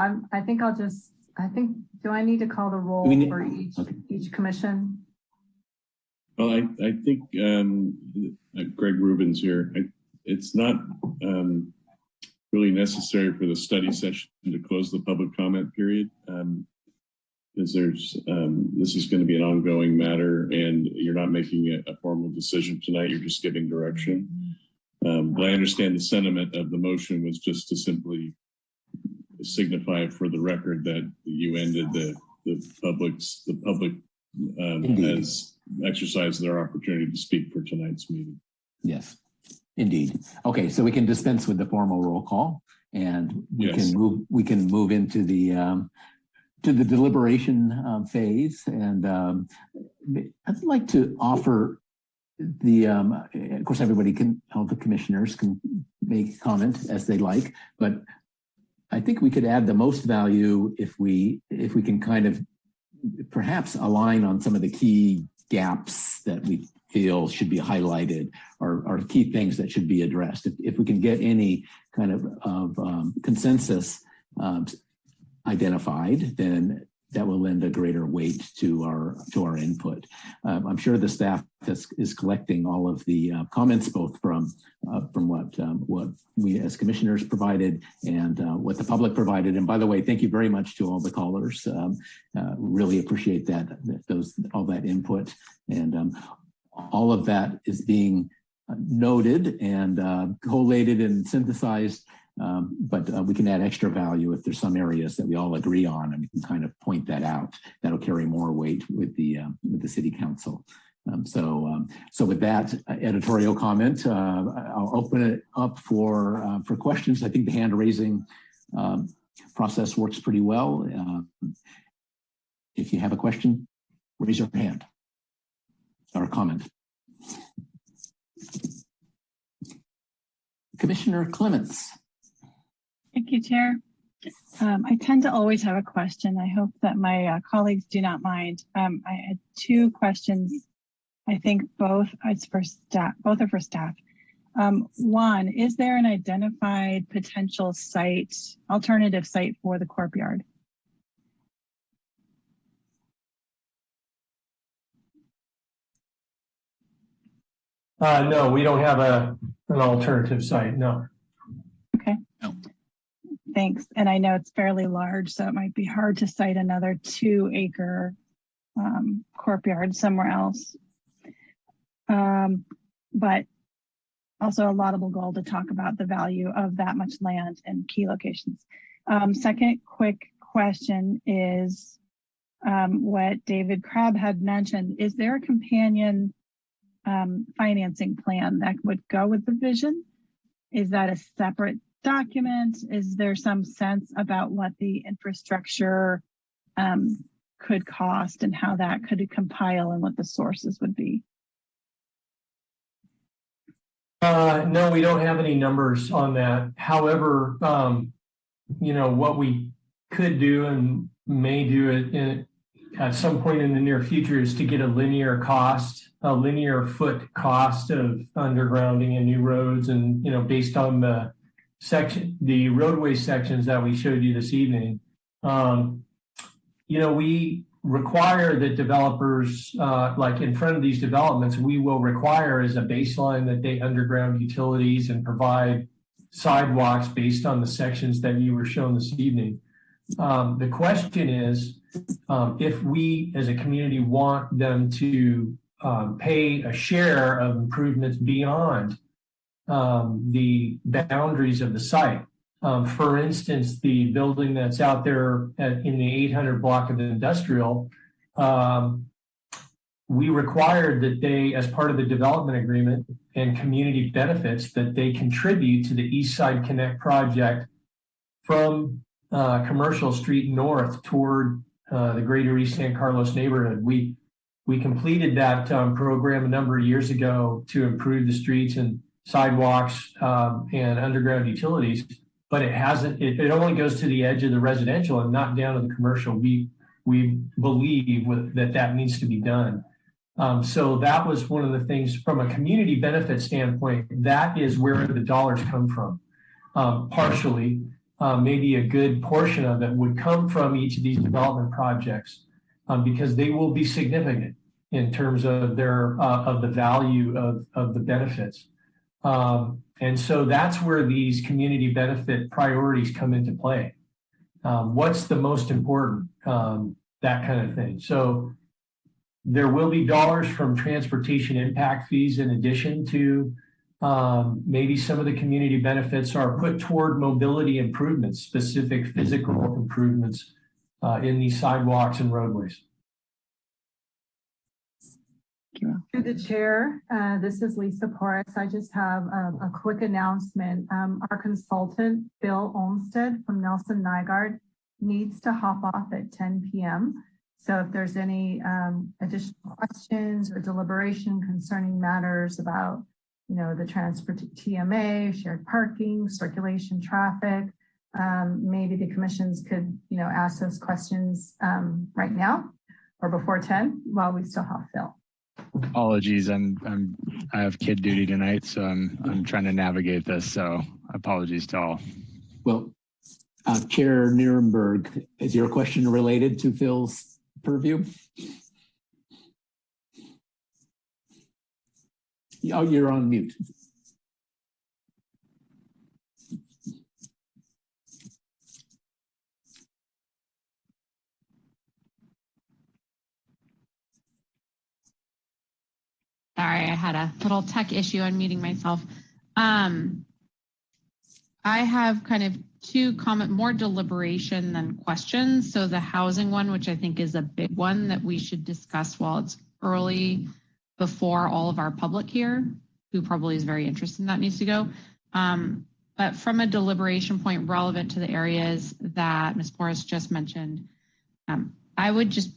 Do I need to call the roll for each commission? Well, I think Greg Rubin's here. It's not really necessary for the study session to close the public comment period, because this is going to be an ongoing matter, and you're not making a formal decision tonight. You're just giving direction. But I understand the sentiment of the motion was just to simply signify for the record that you ended the public has exercised their opportunity to speak for tonight's meeting. Yes, indeed. Okay, so we can dispense with the formal roll call, and we can move into the to the deliberation phase. And I'd like to offer the of course everybody can, all the commissioners can make comment as they like, but I think we could add the most value if we can kind of perhaps align on some of the key gaps that we feel should be highlighted, or key things that should be addressed. If we can get any kind of consensus identified, then that will lend a greater weight to our input. I'm sure the staff is collecting all of the comments, both from what we as commissioners provided and what the public provided. And by the way, thank you very much to all the callers. Really appreciate all that input, and all of that is being noted and collated and synthesized. But we can add extra value if there's some areas that we all agree on, and we can kind of point that out. That'll carry more weight with the City Council. So with that editorial comment, I'll open it up for questions. I think the hand raising process works pretty well. If you have a question, raise your hand or a comment. Commissioner Clements. Thank you, Chair. I tend to always have a question. I hope that my colleagues do not mind. I had two questions. I think both are for staff. One, is there an identified potential alternative site for the courtyard? No, we don't have an alternative site, no. Okay. No. Thanks. And I know it's fairly large, so it might be hard to cite another 2-acre courtyard somewhere else. But also a laudable goal to talk about the value of that much land in key locations. Second quick question is what David Crabb had mentioned. Is there a companion financing plan that would go with the vision? Is that a separate document? Is there some sense about what the infrastructure could cost and how that could compile and what the sources would be? No, we don't have any numbers on that. However, what we could do and may do at some point in the near future is to get a linear foot cost of undergrounding and new roads, and based on the roadway sections that we showed you this evening. We require that developers, like in front of these developments, we will require as a baseline that they underground utilities and provide sidewalks based on the sections that you were shown this evening. The question is, if we as a community want them to pay a share of improvements beyond the boundaries of the site. For instance, the building that's out there in the 800 block of the industrial, we required that they, as part of the development agreement and community benefits, that they contribute to the East Side Connect project from Commercial Street north toward the greater East San Carlos neighborhood. We completed that program a number of years ago to improve the streets and sidewalks and underground utilities, but it only goes to the edge of the residential and not down to the commercial. We believe that needs to be done. So that was one of the things from a community benefit standpoint. That is where the dollars come from. Partially, maybe a good portion of it would come from each of these development projects because they will be significant in terms of the value of the benefits. And so that's where these community benefit priorities come into play. What's the most important? That kind of thing. So there will be dollars from transportation impact fees in addition to Maybe some of the community benefits are put toward mobility improvements, specific physical improvements in these sidewalks and roadways. Through the chair, this is Lisa Porras. I just have a quick announcement. Our consultant, Bill Olmsted from Nelson Nygaard, needs to hop off at 10 p.m. So if there's any additional questions or deliberation concerning matters about, the transport TMA, shared parking, circulation, traffic, maybe the commissions could, ask those questions right now or before 10 while we still have Phil. Apologies, I have kid duty tonight, so I'm trying to navigate this. So apologies to all. Well, Chair Nierenberg, is your question related to Phil's purview? Oh, you're on mute. Sorry, I had a little tech issue unmuting myself. I have kind of two more deliberation than questions. So the housing one, which I think is a big one that we should discuss while it's early before all of our public here, who probably is very interested in that, needs to go. But from a deliberation point relevant to the areas that Ms. Porras just mentioned, I would just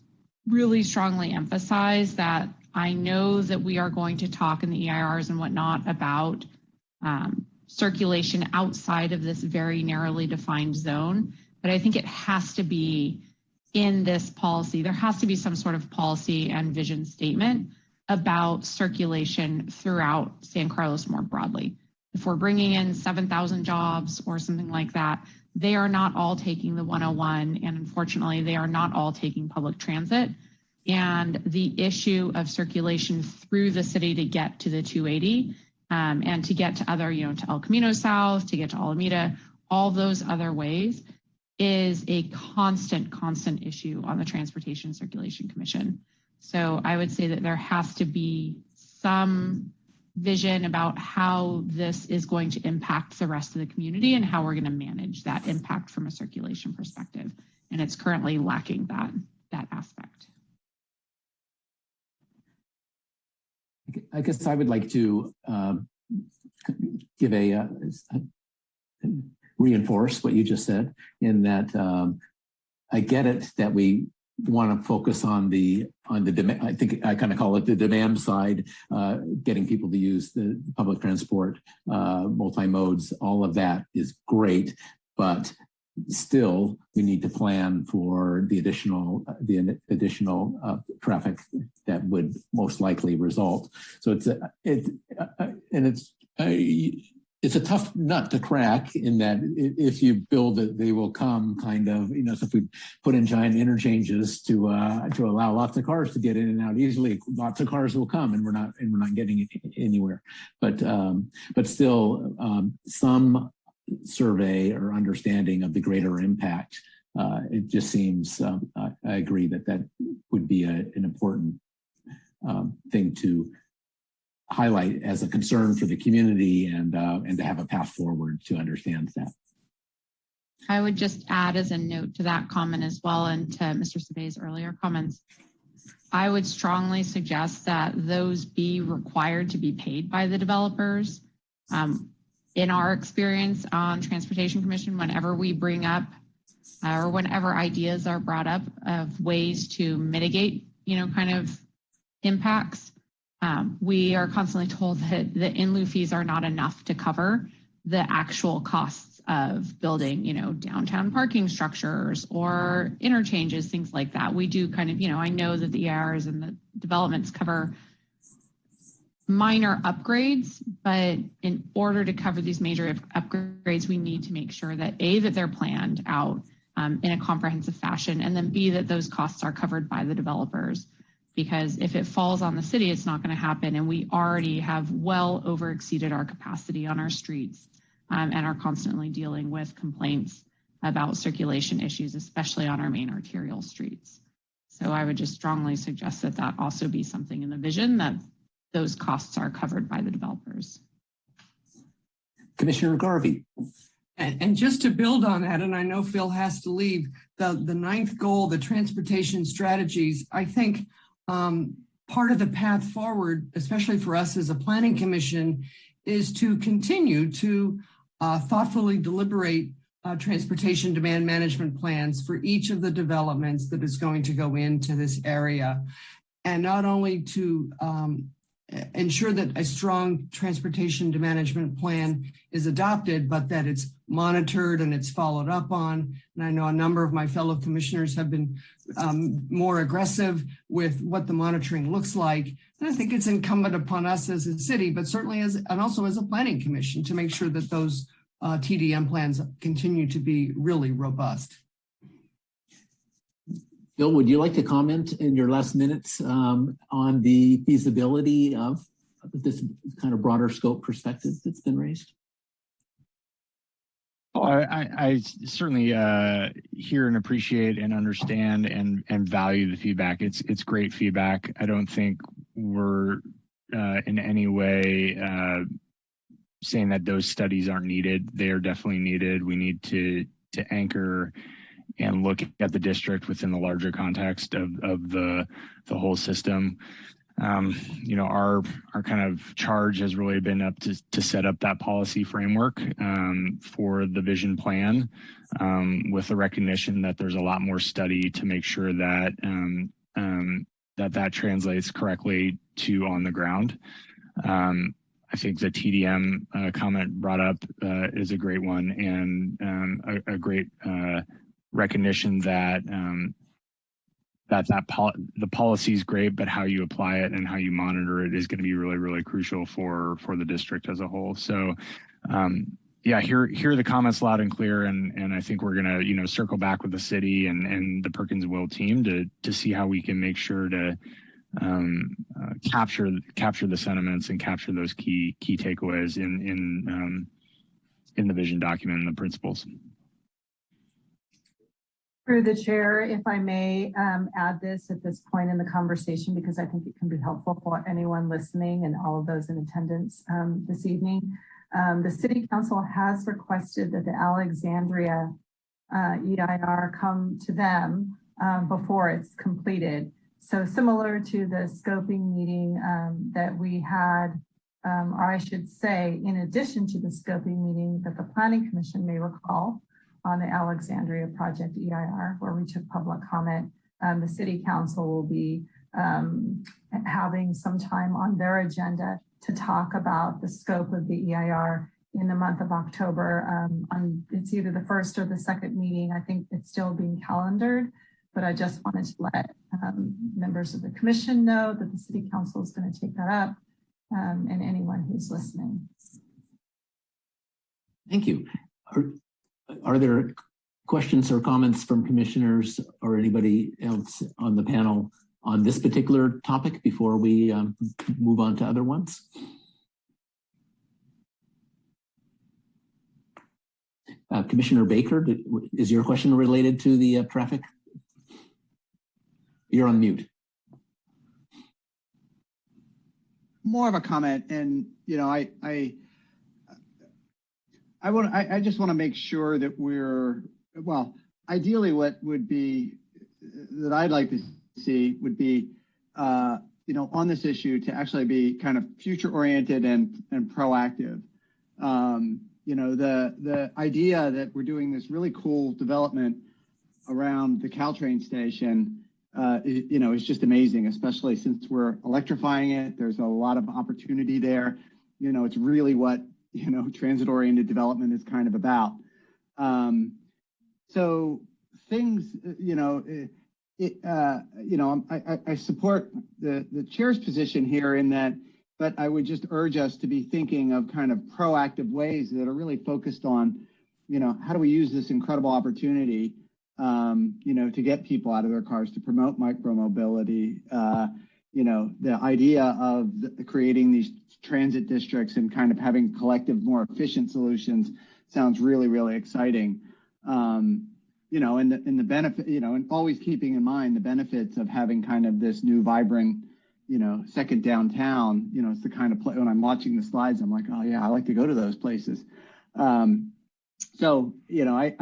really strongly emphasize that I know that we are going to talk in the EIRs and whatnot about circulation outside of this very narrowly defined zone, but I think it has to be in this policy. There has to be some sort of policy and vision statement about circulation throughout San Carlos more broadly. If we're bringing in 7,000 jobs or something like that, they are not all taking the 101, and unfortunately, they are not all taking public transit. And the issue of circulation through the city to get to the 280 and to get to other, to El Camino South, to get to Alameda, all those other ways is a constant issue on the Transportation Circulation Commission. So I would say that there has to be some vision about how this is going to impact the rest of the community and how we're going to manage that impact from a circulation perspective. And it's currently lacking that aspect. I guess I would like to give reinforce what you just said, in that I get it that we want to focus on the demand. I think I kind of call it the demand side, getting people to use the public transport, multi-modes. All of that is great, but still we need to plan for the additional traffic that would most likely result. So it's a tough nut to crack, in that if you build it, they will come kind of, so if we put in giant interchanges to allow lots of cars to get in and out easily, lots of cars will come, and we're not getting anywhere. But still, some survey or understanding of the greater impact. It just seems, I agree that would be an important thing to highlight as a concern for the community, and to have a path forward to understand that. I would just add as a note to that comment as well, and to Mr. Sabay's earlier comments, I would strongly suggest that those be required to be paid by the developers. In our experience on Transportation Commission, whenever we bring up or whenever ideas are brought up of ways to mitigate, kind of impacts, we are constantly told that the in-lieu fees are not enough to cover the actual costs of building, downtown parking structures or interchanges, things like that. We do kind of, I know that the EIRs and the developments cover minor upgrades, but in order to cover these major upgrades, we need to make sure that A, that they're planned out in a comprehensive fashion, and then B, that those costs are covered by the developers. Because if it falls on the city, it's not going to happen. And we already have well over exceeded our capacity on our streets and are constantly dealing with complaints about circulation issues, especially on our main arterial streets. So I would just strongly suggest that also be something in the vision, that those costs are covered by the developers. Commissioner Garvey. And just to build on that, and I know Phil has to leave, the ninth goal, the transportation strategies, I think part of the path forward, especially for us as a planning commission, is to continue to thoughtfully deliberate transportation demand management plans for each of the developments that is going to go into this area. And not only to ensure that a strong transportation management plan is adopted, but that it's monitored and it's followed up on. And I know a number of my fellow commissioners have been more aggressive with what the monitoring looks like. And I think it's incumbent upon us as a city, but certainly and also as a planning commission, to make sure that those TDM plans continue to be really robust. Bill, would you like to comment in your last minutes on the feasibility of this kind of broader scope perspective that's been raised? Oh, I certainly hear and appreciate and understand and value the feedback. It's great feedback. I don't think we're in any way saying that those studies aren't needed. They are definitely needed. We need to anchor and look at the district within the larger context of the whole system. You know, our kind of charge has really been up to set up that policy framework for the vision plan, with the recognition that there's a lot more study to make sure that that translates correctly to on the ground. I think the TDM comment brought up is a great one, and a great recognition that the policy is great, but how you apply it and how you monitor it is going to be really, really crucial for the district as a whole. So, yeah, hear the comments loud and clear, and I think we're gonna circle back with the city and the Perkins Will team to see how we can make sure to capture the sentiments and capture those key takeaways in the vision document and the principles. Through the chair, if I may add this at this point in the conversation, because I think it can be helpful for anyone listening and all of those in attendance this evening. The City Council has requested that the Alexandria EIR come to them before it's completed. So similar to the scoping meeting that we had, or I should say, in addition to the scoping meeting that the Planning Commission may recall, on the Alexandria project EIR, where we took public comment, the City Council will be having some time on their agenda to talk about the scope of the EIR in the month of October. It's either the first or the second meeting. I think it's still being calendared, but I just wanted to let members of the commission know that the City Council is going to take that up, and anyone who's listening. Thank you. Are there questions or comments from commissioners or anybody else on the panel on this particular topic before we move on to other ones? Commissioner Baker, is your question related to the traffic? You're on mute. More of a comment, and I just want to make sure that we're, well, ideally what would be, that I'd like to see would be, on this issue to actually be kind of future oriented and proactive. The idea that we're doing this really cool development around the Caltrain station, is just amazing, especially since we're electrifying it. There's a lot of opportunity there. It's really what transit-oriented development is kind of about. So things, I support the chair's position here in that, but I would just urge us to be thinking of kind of proactive ways that are really focused on, how do we use this incredible opportunity, to get people out of their cars, to promote micromobility, the idea of creating these transit districts and kind of having collective, more efficient solutions sounds really, really exciting. And the benefit, and always keeping in mind the benefits of having kind of this new vibrant, second downtown, it's the kind of play when I'm watching the slides, I'm like, oh yeah, I like to go to those places. So, I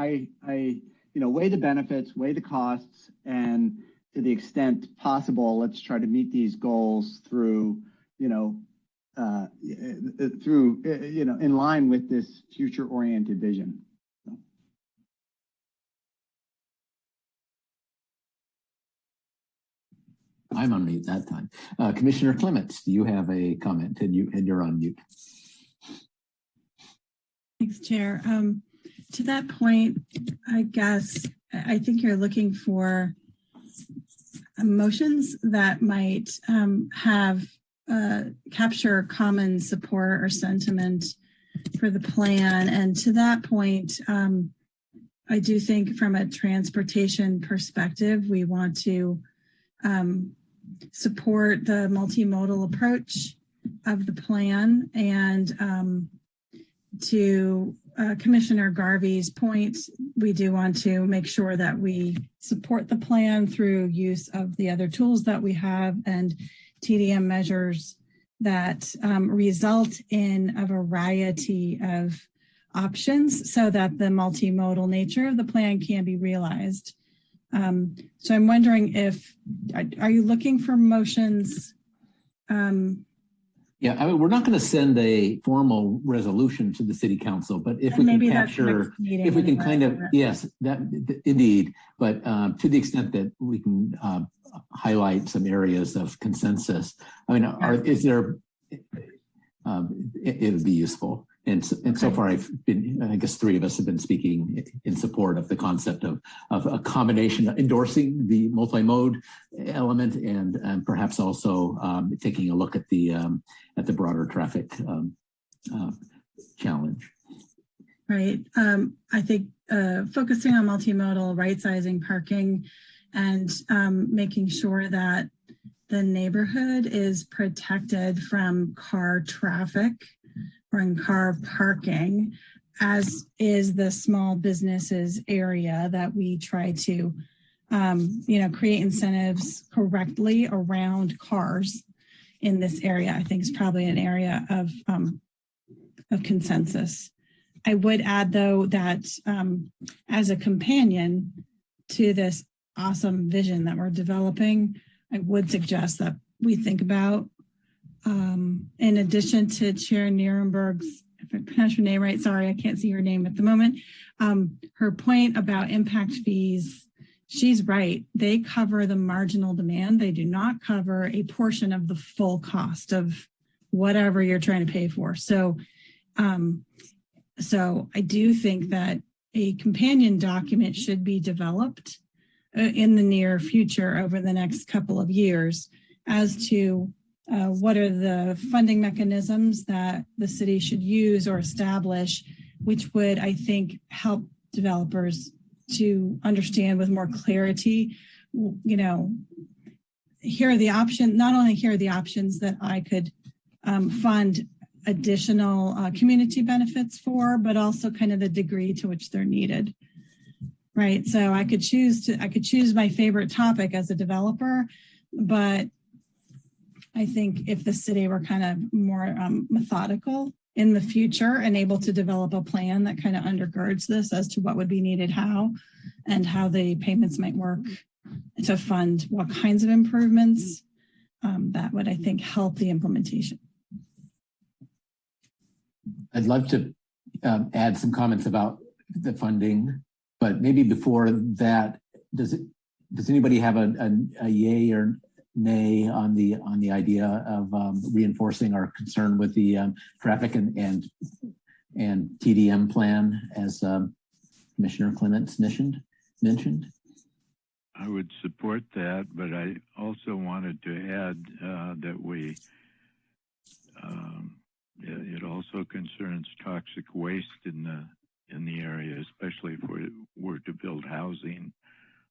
weigh the benefits, weigh the costs, and to the extent possible, let's try to meet these goals through, in line with this future-oriented vision. I'm on mute that time. Commissioner Clements, do you have a comment? And you're on mute. Thanks, Chair. To that point, I guess I think you're looking for motions that might have capture common support or sentiment for the plan. And to that point, I do think from a transportation perspective, we want to support the multimodal approach of the plan. And to Commissioner Garvey's point, we do want to make sure that we support the plan through use of the other tools that we have and TDM measures that result in a variety of options so that the multimodal nature of the plan can be realized. So I'm wondering are you looking for motions? Yeah, I mean, we're not going to send a formal resolution to the city council, but if we can capture, if we can kind of, yes, that indeed, but to the extent that we can highlight some areas of consensus, I mean, is there, it would be useful. And so far I've been, I guess 3 of us have been speaking in support of the concept of a combination, endorsing the multi-mode element and perhaps also taking a look at the broader traffic challenge. Right. I think focusing on multimodal, right-sizing parking and making sure that the neighborhood is protected from car traffic or in car parking, as is the small businesses area that we try to, create incentives correctly around cars in this area. I think is probably an area of consensus. I would add though that as a companion to this awesome vision that we're developing, I would suggest that we think about in addition to Chair Nierenberg's, if I pronounce your name right, sorry, I can't see her name at the moment, her point about impact fees, she's right. They cover the marginal demand. They do not cover a portion of the full cost of whatever you're trying to pay for. So I do think that a companion document should be developed in the near future over the next couple of years as to what are the funding mechanisms that the city should use or establish, which would, I think, help developers to understand with more clarity, here are the options, not only here are the options that I could fund additional community benefits for, but also kind of the degree to which they're needed. Right. So I could choose my favorite topic as a developer, but I think if the city were kind of more methodical in the future and able to develop a plan that kind of undergirds this as to what would be needed, how, and how the payments might work to fund what kinds of improvements, that would, I think, help the implementation. I'd love to add some comments about the funding, but maybe before that, does anybody have a yay or nay on the idea of reinforcing our concern with the traffic and TDM plan as Commissioner Clements mentioned? I would support that, but I also wanted to add that it also concerns toxic waste in the area, especially if we were to build housing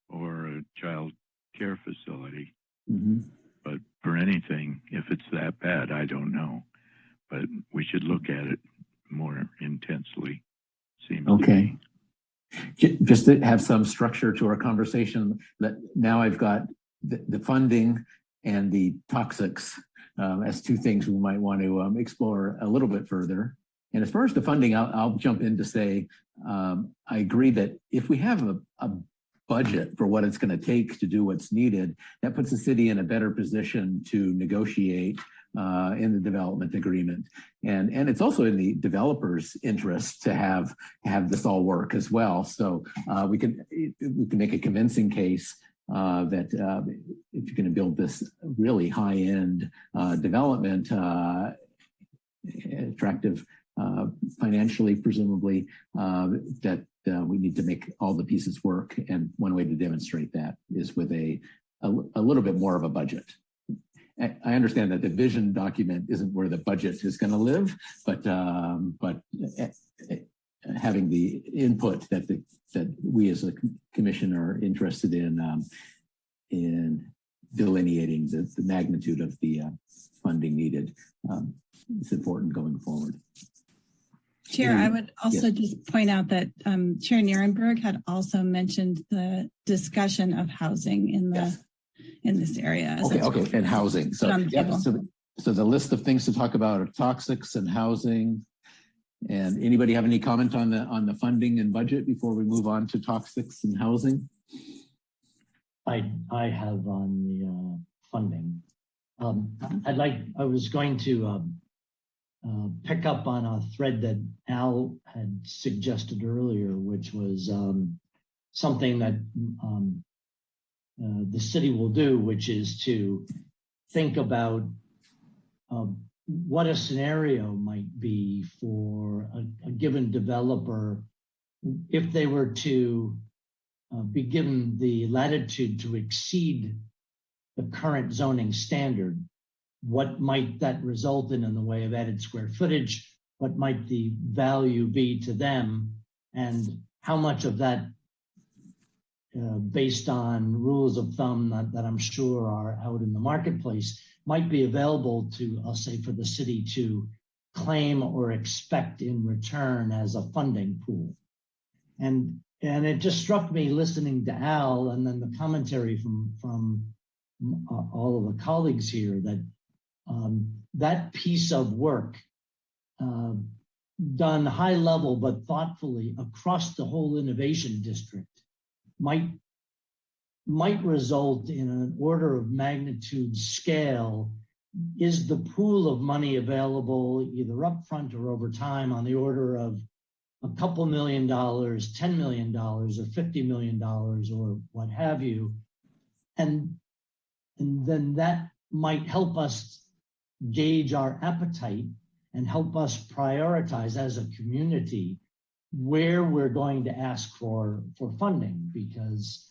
or a child care facility. Mm-hmm. But for anything, if it's that bad, I don't know. But we should look at it more intensely. Seems okay. Just to have some structure to our conversation, that now I've got the funding and the toxics as two things we might want to explore a little bit further. And as far as the funding, I'll jump in to say, I agree that if we have a budget for what it's going to take to do what's needed, that puts the city in a better position to negotiate in the development agreement. And it's also in the developer's interest to have this all work as well. So we can make a convincing case that if you're going to build this really high-end development, attractive financially, presumably, that we need to make all the pieces work. And one way to demonstrate that is with a little bit more of a budget. I understand that the vision document isn't where the budget is going to live, but having the input that we as a commission are interested in delineating the magnitude of the funding needed, it's important going forward. Chair, I would also just point out that Chair Nierenberg had also mentioned the discussion of housing in this area. Okay, and housing. So the list of things to talk about are toxics and housing. And anybody have any comment on the funding and budget before we move on to toxics and housing? I have on the funding. I was going to pick up on a thread that Al had suggested earlier, which was something that the city will do, which is to think about what a scenario might be for a given developer if they were to be given the latitude to exceed the current zoning standard. What might that result in the way of added square footage? What might the value be to them? And how much of that, based on rules of thumb that I'm sure are out in the marketplace, might be available to, I'll say, for the city to claim or expect in return as a funding pool. And it just struck me listening to Al and then the commentary from all of the colleagues here that that piece of work done high level but thoughtfully across the whole innovation district might result in an order of magnitude scale. Is the pool of money available either upfront or over time on the order of a couple $1 million, $10 million, or $50 million, or what have you? And then that might help us gauge our appetite and help us prioritize as a community where we're going to ask for funding, because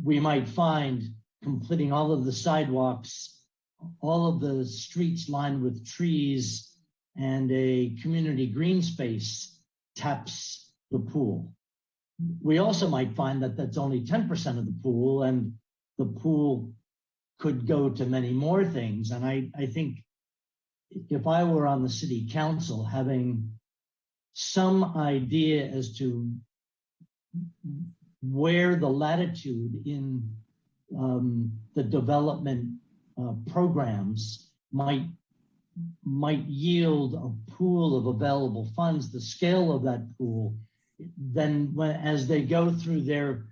we might find completing all of the sidewalks, all of the streets lined with trees, and a community green space taps the pool. We also might find that that's only 10% of the pool, and the pool could go to many more things. And I think if I were on the city council, having some idea as to where the latitude in the development programs might yield a pool of available funds, the scale of that pool, then as they go through their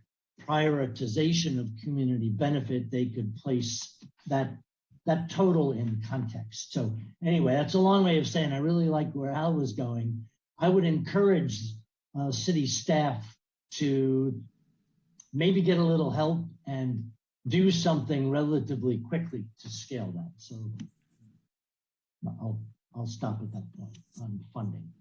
prioritization of community benefit, they could place that total in context. So anyway, that's a long way of saying I really like where Al was going. I would encourage city staff to maybe get a little help and do something relatively quickly to scale that. So I'll stop at that point on funding.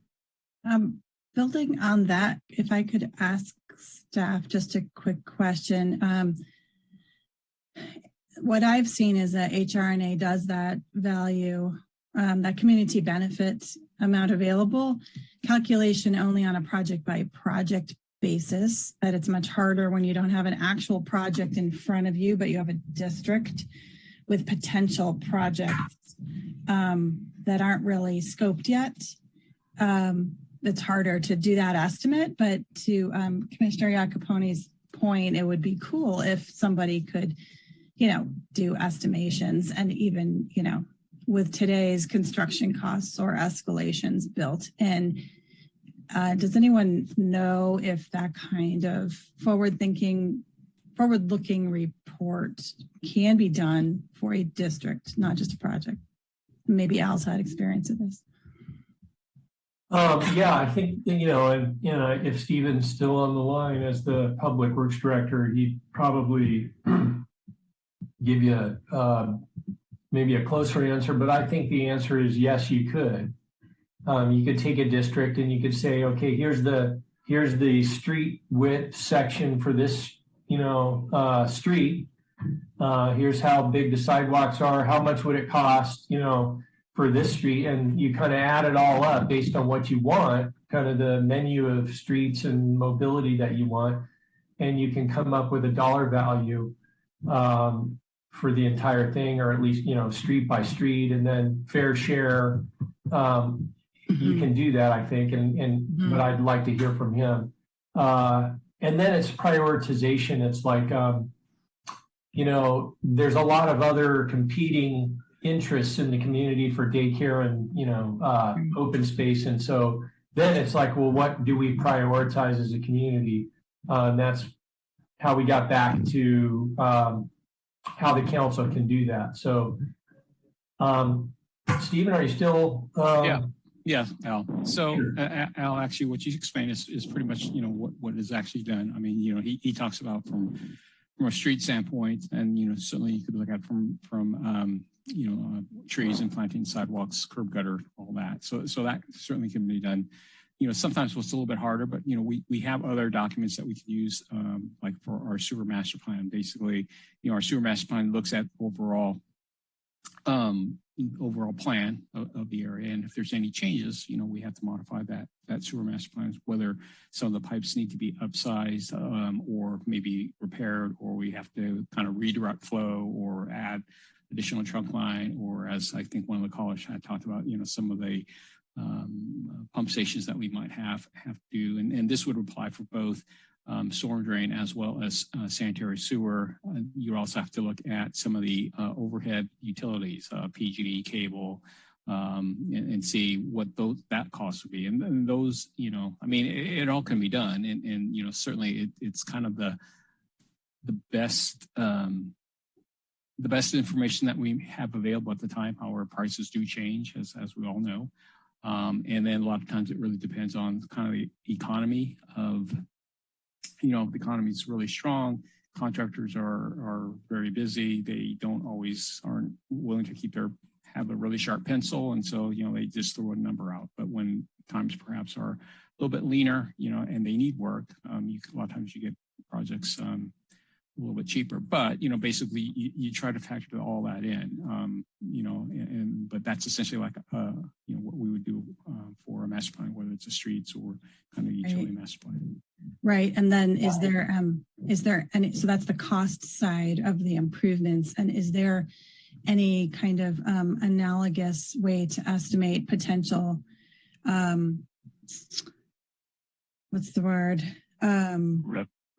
Building on that, if I could ask staff just a quick question. What I've seen is that HRNA does that value, that community benefit amount available calculation only on a project by project basis, that it's much harder when you don't have an actual project in front of you, but you have a district with potential projects that aren't really scoped yet. It's harder to do that estimate, but to Commissioner Iacopone's point, it would be cool if somebody could do estimations, and even, with today's construction costs or escalations built in. Does anyone know if that kind of forward-looking report can be done for a district, not just a project? Maybe Al's had experience with this. Yeah, I think, and if Stephen's still on the line as the Public Works Director, he'd probably give you maybe a closer answer, but I think the answer is yes, you could. You could take a district and you could say, okay, here's the street width section for this, street. Here's how big the sidewalks are. How much would it cost, for this street? And you kind of add it all up based on what you want, kind of the menu of streets and mobility that you want. And you can come up with a dollar value for the entire thing, or at least, street by street, and then fair share. You can do that, I think, but I'd like to hear from him. And then it's prioritization. It's like, there's a lot of other competing interests in the community for daycare and, open space. And so then it's like, well, what do we prioritize as a community? And that's how we got back to how the council can do that. So, Stephen, are you still? Yeah, Al. So, sure. Al, actually, what you explained is pretty much, what is actually done. I mean, he talks about from a street standpoint, and certainly you could look at from trees and planting, sidewalks, curb gutter, all that. So that certainly can be done. Sometimes it's a little bit harder, but we have other documents that we can use, like for our sewer master plan. Basically, our sewer master plan looks at overall plan of the area, and if there's any changes, we have to modify that sewer master plan, whether some of the pipes need to be upsized or maybe repaired, or we have to kind of redirect flow or add additional trunk line, or as I think one of the callers had talked about, some of the pump stations that we might have to do, and this would apply for both storm drain as well as sanitary sewer. You also have to look at some of the overhead utilities, PG&E, cable, and see what that cost would be. And those, it all can be done. And certainly it's kind of the best information that we have available at the time. However, prices do change, as we all know. And then a lot of times it really depends on kind of the economy of, if the economy is really strong, contractors are very busy. They aren't willing to have a really sharp pencil. And so, they just throw a number out. But when times perhaps are a little bit leaner, and they need work, a lot of times you get projects a little bit cheaper. But, basically you try to factor all that in, but that's essentially like, what we would do for a master plan, whether it's a streets or kind of utility master plan. Right. And then is there any, so that's the cost side of the improvements. And is there any kind of analogous way to estimate potential, what's the word?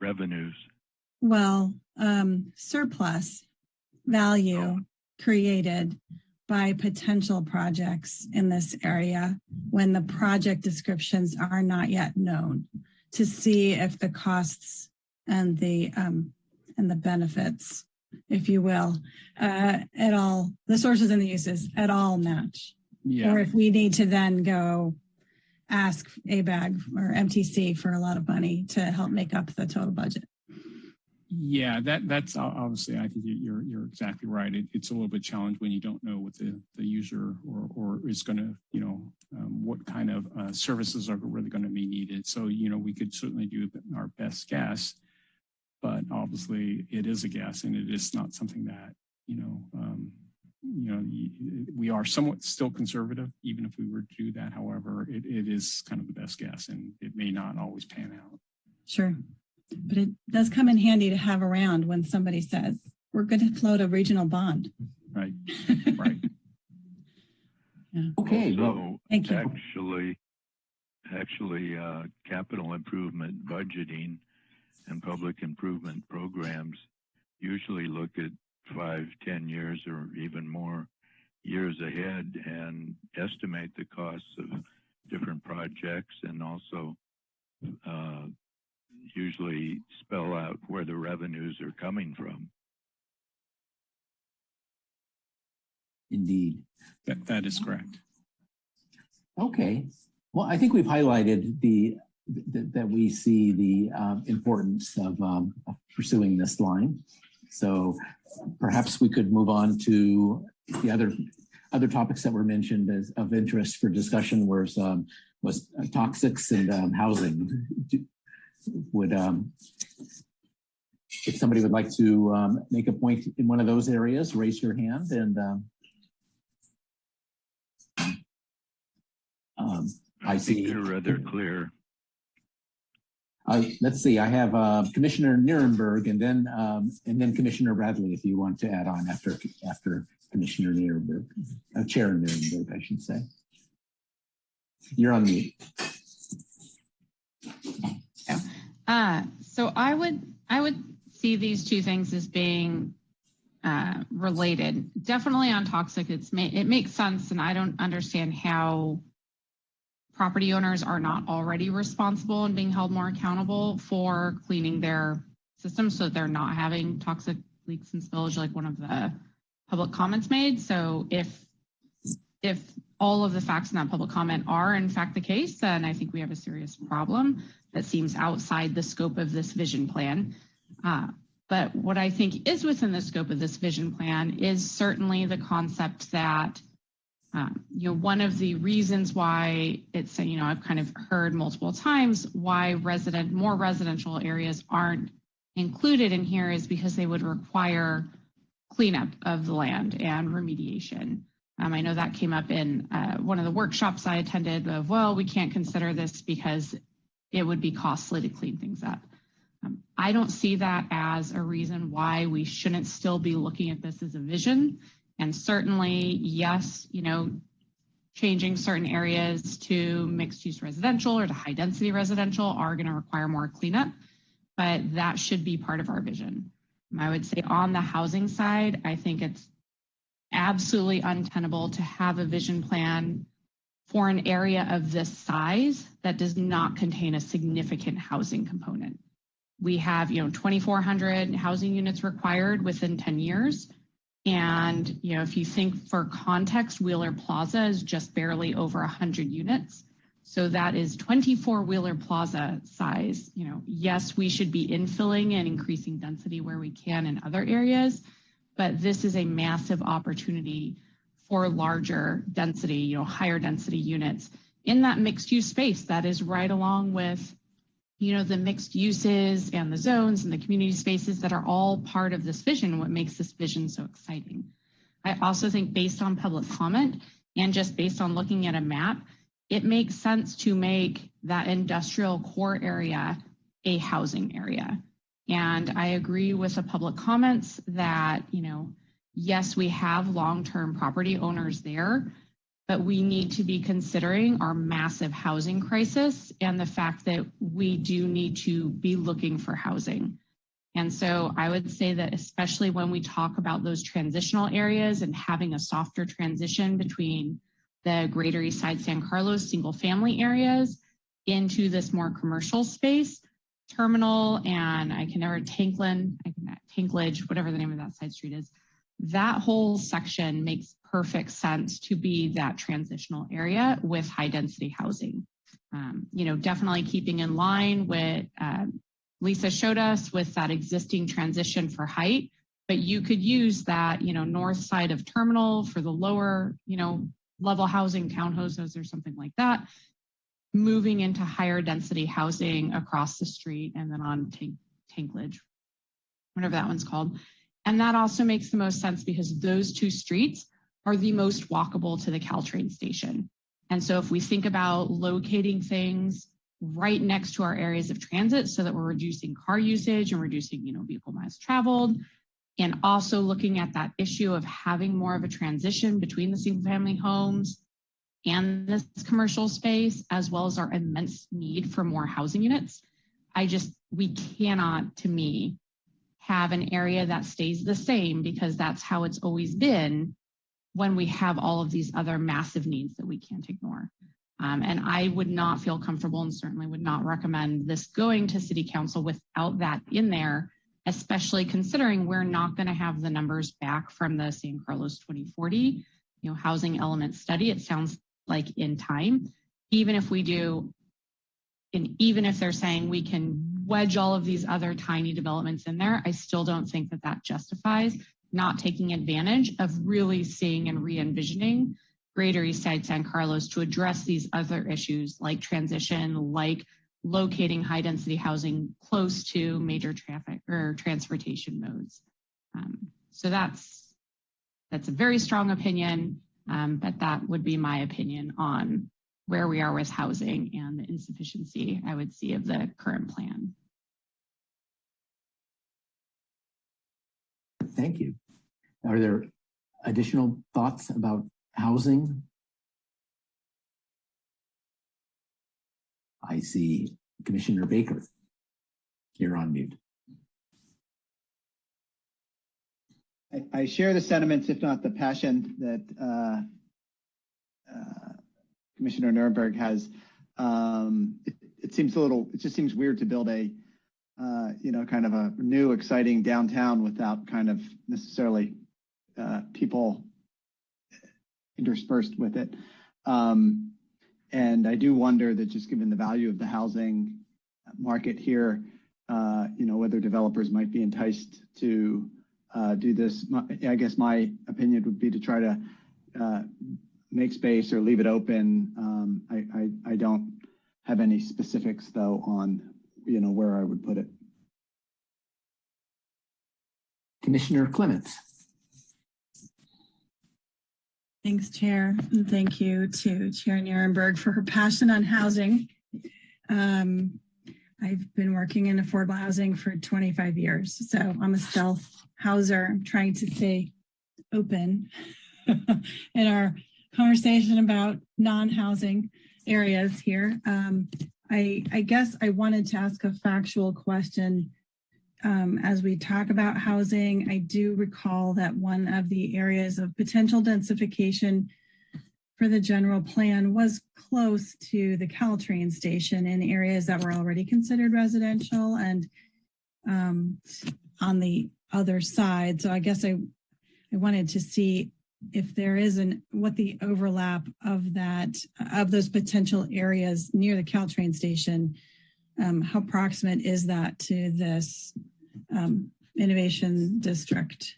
Revenues. Well, surplus value created by potential projects in this area when the project descriptions are not yet known, to see if the costs and the benefits, if you will, at all, the sources and the uses at all match. Yeah. Or if we need to then go ask ABAG or MTC for a lot of money to help make up the total budget. Yeah, that's obviously, I think you're exactly right. It's a little bit challenging when you don't know what the user or is going to, what kind of services are really going to be needed. So, we could certainly do our best guess, but obviously it is a guess, and it is not something that, we are somewhat still conservative, even if we were to do that. However, it is kind of the best guess, and it may not always pan out. Sure. But it does come in handy to have around when somebody says, we're going to float a regional bond. Right. Right. Yeah. Okay. Well, thank you. Actually, capital improvement budgeting and public improvement programs usually look at 5, 10 years or even more years ahead and estimate the costs of different projects, and also usually spell out where the revenues are coming from. Indeed. That is correct. Okay. Well, I think we've highlighted that we see the importance of pursuing this line. So perhaps we could move on to the other topics that were mentioned as of interest for discussion was toxics and housing. Would if somebody would like to make a point in one of those areas, raise your hand, and I see you're rather clear. Let's see. I have Commissioner Nierenberg, and then Commissioner Bradley, if you want to add on after Commissioner Nierenberg, Chair Nierenberg, I should say. You're on mute. So I would see these two things as being related. Definitely on toxic, it makes sense, and I don't understand how property owners are not already responsible and being held more accountable for cleaning their systems so that they're not having toxic leaks and spillage, like one of the public comments made. So if all of the facts in that public comment are in fact the case, then I think we have a serious problem that seems outside the scope of this vision plan. But what I think is within the scope of this vision plan is certainly the concept that one of the reasons why it's, I've kind of heard multiple times why more residential areas aren't included in here is because they would require cleanup of the land and remediation. I know that came up in one of the workshops I attended of, well, we can't consider this because it would be costly to clean things up. I don't see that as a reason why we shouldn't still be looking at this as a vision. And certainly, yes, changing certain areas to mixed use residential or to high density residential are going to require more cleanup, but that should be part of our vision. I would say on the housing side, I think it's absolutely untenable to have a vision plan for an area of this size that does not contain a significant housing component. We have, 2,400 housing units required within 10 years. And, if you think for context, Wheeler Plaza is just barely over 100 units. So that is 24 Wheeler Plaza size. Yes, we should be infilling and increasing density where we can in other areas, but this is a massive opportunity for larger density, higher density units in that mixed use space that is right along with, the mixed uses and the zones and the community spaces that are all part of this vision, what makes this vision so exciting. I also think based on public comment and just based on looking at a map, it makes sense to make that industrial core area a housing area. And I agree with the public comments that, yes, we have long-term property owners there, but we need to be considering our massive housing crisis and the fact that we do need to be looking for housing. And so I would say that especially when we talk about those transitional areas and having a softer transition between the greater East Side San Carlos single family areas into this more commercial space, Terminal and Tanklidge, whatever the name of that side street is, that whole section makes perfect sense to be that transitional area with high density housing. Definitely keeping in line with Lisa showed us with that existing transition for height, but you could use that, north side of Terminal for the lower, level housing, townhouses or something like that, moving into higher density housing across the street and then on Tanklidge, whatever that one's called. And that also makes the most sense because those two streets are the most walkable to the Caltrain station. And so if we think about locating things right next to our areas of transit so that we're reducing car usage and reducing, vehicle miles traveled, and also looking at that issue of having more of a transition between the single family homes and this commercial space, as well as our immense need for more housing units, we cannot, to me, have an area that stays the same because that's how it's always been when we have all of these other massive needs that we can't ignore. And I would not feel comfortable and certainly would not recommend this going to City Council without that in there, especially considering we're not going to have the numbers back from the San Carlos 2040, housing element study. It sounds like in time, even if we do, and even if they're saying we can wedge all of these other tiny developments in there, I still don't think that that justifies not taking advantage of really seeing and re-envisioning Greater Eastside San Carlos to address these other issues like transition, like locating high density housing close to major traffic or transportation modes. So that's a very strong opinion, but that would be my opinion on where we are with housing and the insufficiency I would see of the current plan. Thank you. Are there additional thoughts about housing? I see Commissioner Baker. You're on mute. I share the sentiments, if not the passion, that Commissioner Nirenberg has. It seems it just seems weird to build a, kind of a new, exciting downtown without kind of necessarily people interspersed with it. And I do wonder that just given the value of the housing market here, whether developers might be enticed to do this. I guess my opinion would be to try to make space or leave it open. I don't have any specifics though on, where I would put it. Commissioner Clements. Thanks, Chair, and thank you to Chair Nirenberg for her passion on housing. I've been working in affordable housing for 25 years, so I'm a stealth houser. I'm trying to stay open in our conversation about non-housing areas here. I guess I wanted to ask a factual question. As we talk about housing, I do recall that one of the areas of potential densification for the general plan was close to the Caltrain station in areas that were already considered residential and on the other side. So I guess I wanted to see if there is what the overlap of those potential areas near the Caltrain station, how proximate is that to this innovation district?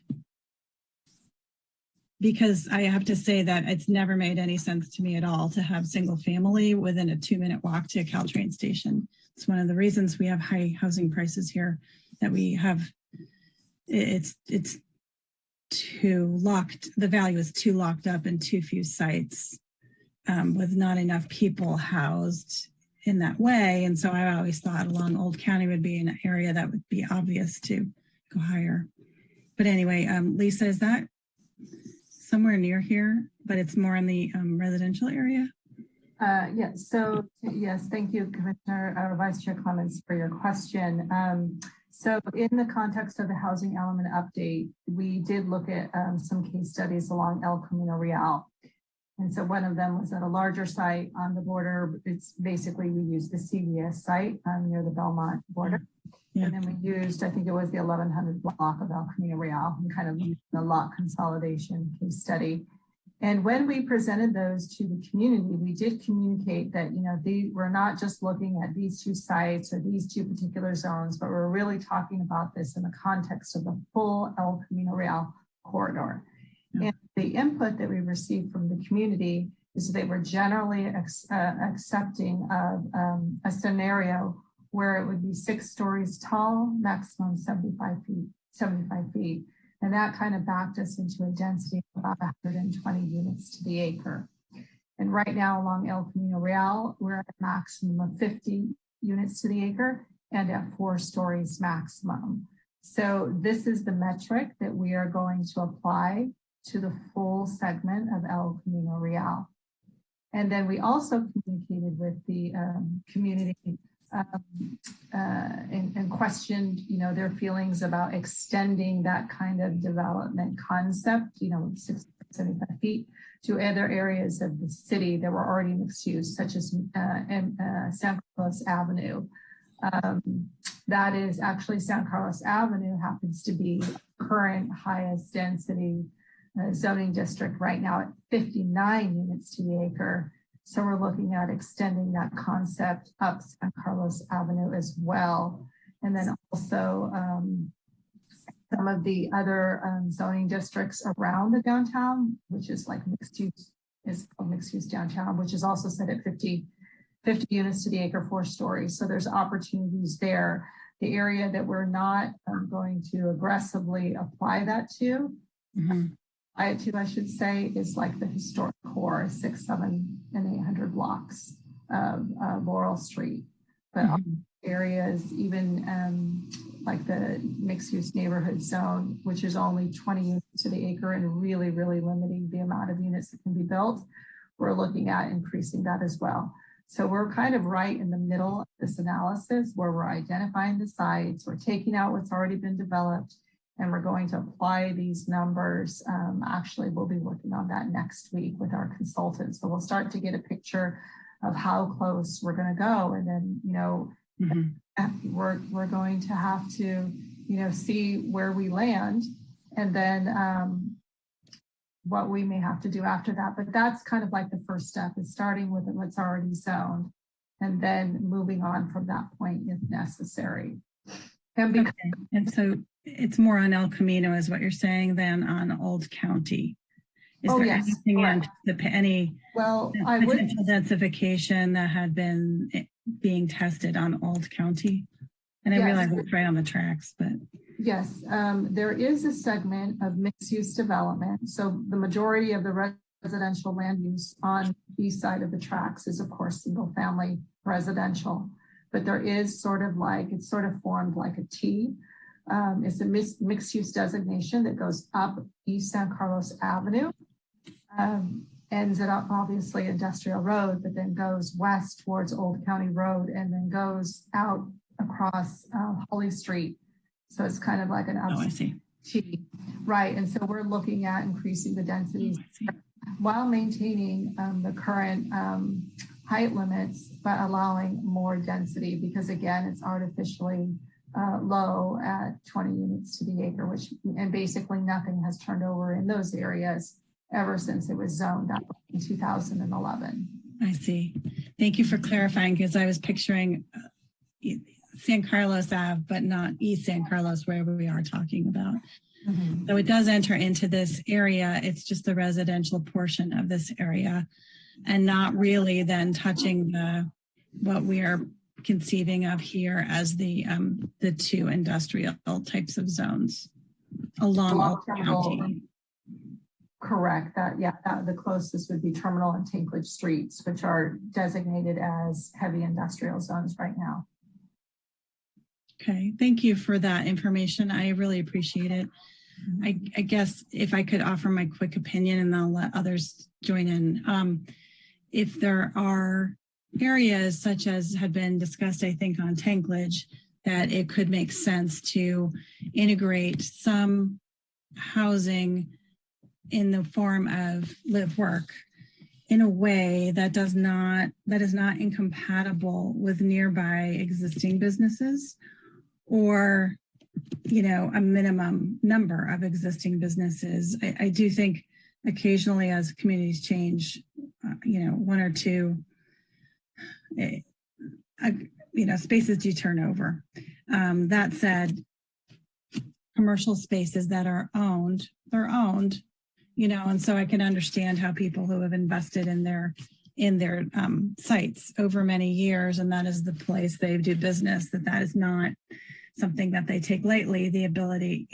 Because I have to say that it's never made any sense to me at all to have single family within a 2-minute walk to a Caltrain station. It's one of the reasons we have high housing prices here, that we have, it's too locked, the value is too locked up in too few sites with not enough people housed in that way. And so I always thought along Old County would be an area that would be obvious to go higher. But anyway, Lisa, is that somewhere near here, but it's more in the residential area? Yes. So yes, thank you, Commissioner or Vice Chair Clements, for your question. So in the context of the housing element update, we did look at some case studies along El Camino Real. And so one of them was at a larger site on the border. It's basically, we used the CVS site near the Belmont border. Yeah. And then we used, I think it was the 1100 block of El Camino Real, and kind of used the lot consolidation case study. And when we presented those to the community, we did communicate that, we're not just looking at these two sites or these two particular zones, but we're really talking about this in the context of the full El Camino Real corridor. Yeah. And the input that we received from the community is they were generally accepting of a scenario where it would be 6 stories tall, maximum 75 feet. And that kind of backed us into a density of about 120 units to the acre. And right now along El Camino Real, we're at a maximum of 50 units to the acre and at 4 stories maximum. So this is the metric that we are going to apply to the full segment of El Camino Real. And then we also communicated with the community and questioned, their feelings about extending that kind of development concept, 75 feet to other areas of the city that were already mixed use, such as San Carlos Avenue. That is actually San Carlos Avenue happens to be current highest density zoning district right now at 59 units to the acre. So we're looking at extending that concept up San Carlos Avenue as well. And then also some of the other zoning districts around the downtown, which is like mixed use, is called mixed use downtown, which is also set at 50 units to the acre, 4 stories. So there's opportunities there. The area that we're not going to aggressively apply that to, I should say, is like the historic core, 6, 7, and 800 blocks of Laurel Street. But areas, even like the mixed-use neighborhood zone, which is only 20 units to the acre and really, really limiting the amount of units that can be built, we're looking at increasing that as well. So we're kind of right in the middle of this analysis where we're identifying the sites, we're taking out what's already been developed, and we're going to apply these numbers. Actually, we'll be working on that next week with our consultants. So we'll start to get a picture of how close we're going to go. And then, we're going to have to, see where we land and then what we may have to do after that. But that's kind of like the first step, is starting with what's already zoned and then moving on from that point if necessary. And so it's more on El Camino is what you're saying than on Old County. Is there anything in any potential densification that had been being tested on Old County? And I realize it's right on the tracks, but. Yes, there is a segment of mixed use development. So the majority of the residential land use on the east side of the tracks is of course single family residential, but there is it's sort of formed like a T. It's a mixed use designation that goes up East San Carlos Avenue, ends it up obviously Industrial Road, but then goes west towards Old County Road and then goes out across Holly Street. So it's kind of like an T, right? And so we're looking at increasing the densities while maintaining the current height limits, but allowing more density because again, it's artificially low at 20 units to the acre, and basically nothing has turned over in those areas ever since it was zoned up in 2011. I see. Thank you for clarifying, because I was picturing San Carlos Ave, but not East San Carlos, wherever we are talking about. So it does enter into this area. It's just the residential portion of this area and not really then touching what we are conceiving of here as the 2 industrial types of zones along Old County. Correct. The closest would be Terminal and Tinklage Streets, which are designated as heavy industrial zones right now. Okay, thank you for that information. I really appreciate it. I guess if I could offer my quick opinion and I'll let others join in. If there are areas such as had been discussed, I think on Tinklage, that it could make sense to integrate some housing in the form of live work in a way that is not incompatible with nearby existing businesses or, a minimum number of existing businesses. I do think occasionally as communities change, 1 or 2, spaces do turn over. That said, commercial spaces that are owned, they're owned, and so I can understand how people who have invested in their sites over many years, and that is the place they do business, that is not something that they take lightly, the ability,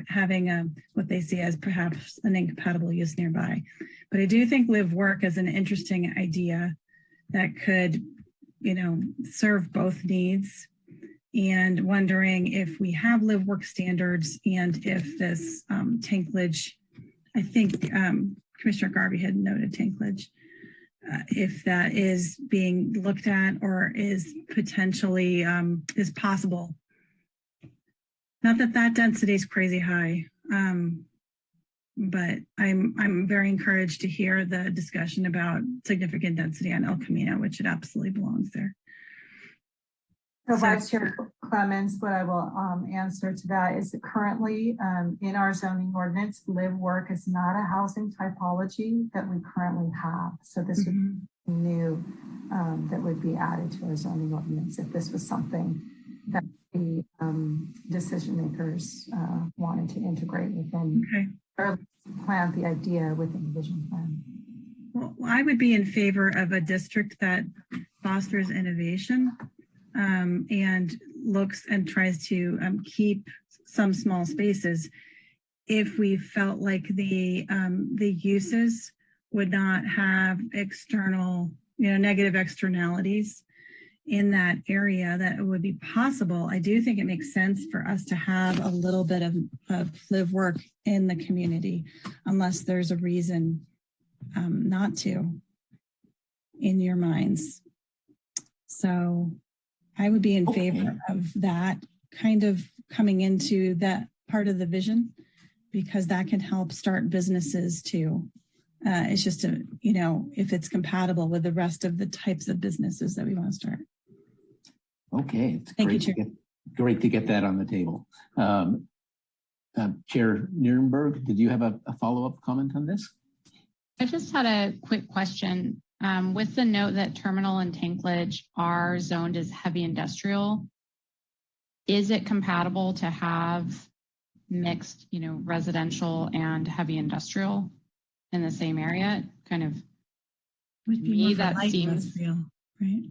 having what they see as perhaps an incompatible use nearby. But I do think live work is an interesting idea that could, serve both needs, and wondering if we have live work standards and if this Tinklage, I think Commissioner Garvey had noted Tinklage, if that is being looked at or is potentially is possible. Not that that density is crazy high, but I'm very encouraged to hear the discussion about significant density on El Camino, which it absolutely belongs there. So Vice Chair Clemens, what I will answer to that is that currently in our zoning ordinance, live work is not a housing typology that we currently have. So this would be new that would be added to our zoning ordinance if this was something that the decision makers wanted to integrate within or plant the idea within the vision plan. Well, I would be in favor of a district that fosters innovation and looks and tries to keep some small spaces if we felt like the uses would not have external, negative externalities in that area, that it would be possible. I do think it makes sense for us to have a little bit of live work in the community, unless there's a reason not to in your minds. So I would be in favor of that kind of coming into that part of the vision, because that can help start businesses too. It's just if it's compatible with the rest of the types of businesses that we want to start. Okay, it's great to get that on the table. Chair Nierenberg, did you have a follow-up comment on this? I just had a quick question. With the note that Terminal and Tanklage are zoned as heavy industrial, is it compatible to have mixed, residential and heavy industrial in the same area? Kind of, to me, that seems right.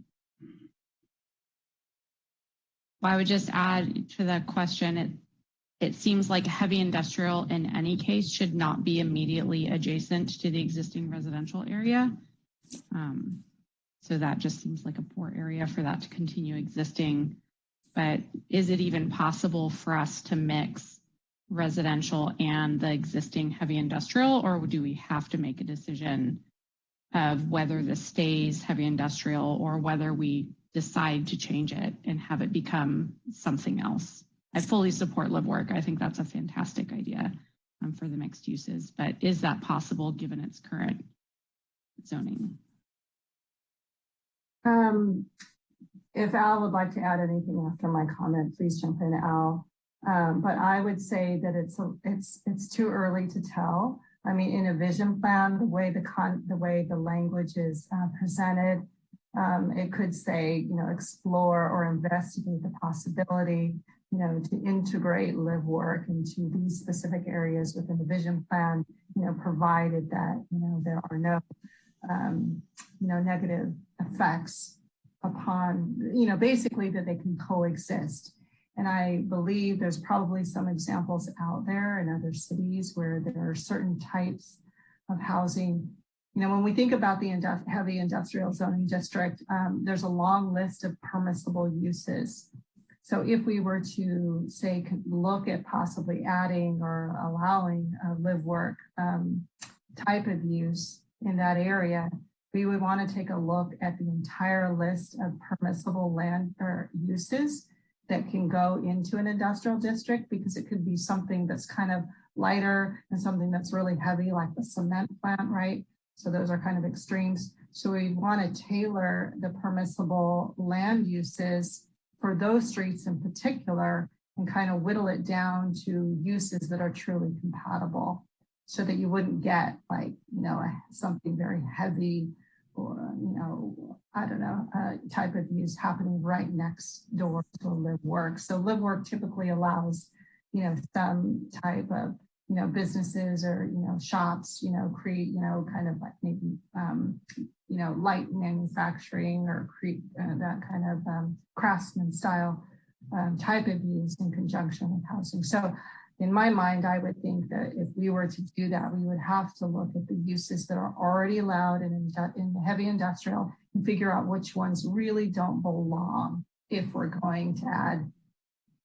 Well, I would just add to the question, it seems like heavy industrial in any case should not be immediately adjacent to the existing residential area. So that just seems like a poor area for that to continue existing. But is it even possible for us to mix residential and the existing heavy industrial, or do we have to make a decision of whether this stays heavy industrial or whether we decide to change it and have it become something else? I fully support live work. I think that's a fantastic idea for the mixed uses, but is that possible given its current zoning? If Al would like to add anything after my comment, please jump in, Al. But I would say that it's too early to tell. I mean, in a vision plan, the way the language is presented, it could say, explore or investigate the possibility, to integrate live work into these specific areas within the vision plan, provided that, there are no, negative effects upon, basically that they can coexist. And I believe there's probably some examples out there in other cities where there are certain types of housing. When we think about the heavy industrial zoning district, there's a long list of permissible uses. So if we were to say, look at possibly adding or allowing a live work type of use in that area, we would want to take a look at the entire list of permissible land or uses that can go into an industrial district, because it could be something that's kind of lighter and something that's really heavy, like the cement plant, right? So those are kind of extremes. So we want to tailor the permissible land uses for those streets in particular and kind of whittle it down to uses that are truly compatible, so that you wouldn't get like, something very heavy or, I don't know, type of use happening right next door to a live work. So live work typically allows, some type of, businesses or, shops, create, kind of like maybe, light manufacturing or create that kind of craftsman style type of use in conjunction with housing. So in my mind, I would think that if we were to do that, we would have to look at the uses that are already allowed in heavy industrial and figure out which ones really don't belong if we're going to add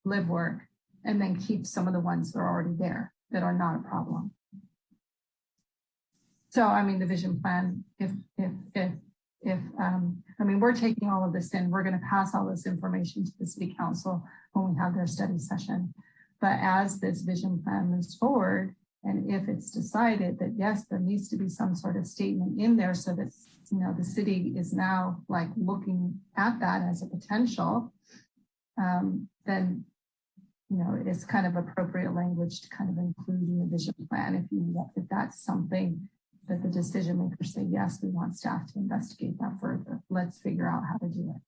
live work, and then keep some of the ones that are already there that are not a problem. So, I mean, the vision plan, I mean, we're taking all of this in, we're going to pass all this information to the city council when we have their study session. But as this vision plan moves forward, and if it's decided that, yes, there needs to be some sort of statement in there so that, you know, the city is now like looking at that as a potential, then, you know, it's kind of appropriate language to kind of include in the vision plan if that's something that the decision makers say, yes, we want staff to investigate that further. Let's figure out how to do it.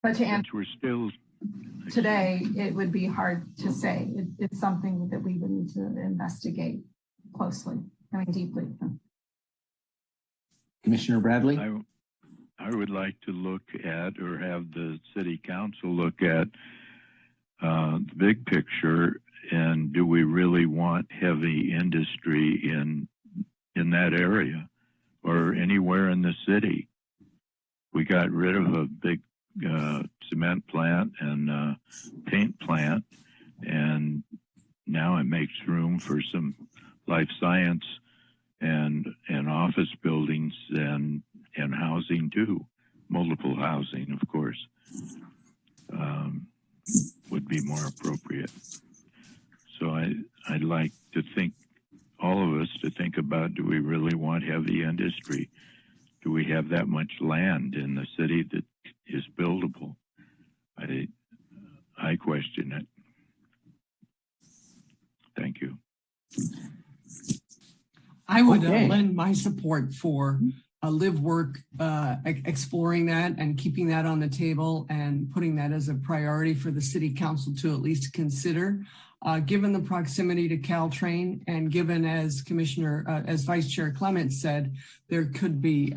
But to answer, we're still today, it would be hard to say. It's something that we would need to investigate closely, I mean, deeply. Commissioner Bradley? I would like to look at, or have the city council look at the big picture, and do we really want heavy industry in that area or anywhere in the city? We got rid of a big cement plant and paint plant, and now it makes room for some life science and office buildings and housing too. Multiple housing, of course, would be more appropriate. So I'd like to think, all of us to think about, do we really want heavy industry? Do we have that much land in the city that is buildable? I question it. Thank you. I would lend my support for live work, exploring that and keeping that on the table and putting that as a priority for the city council to at least consider. Given the proximity to Caltrain and given, as as Vice Chair Clement said, there could be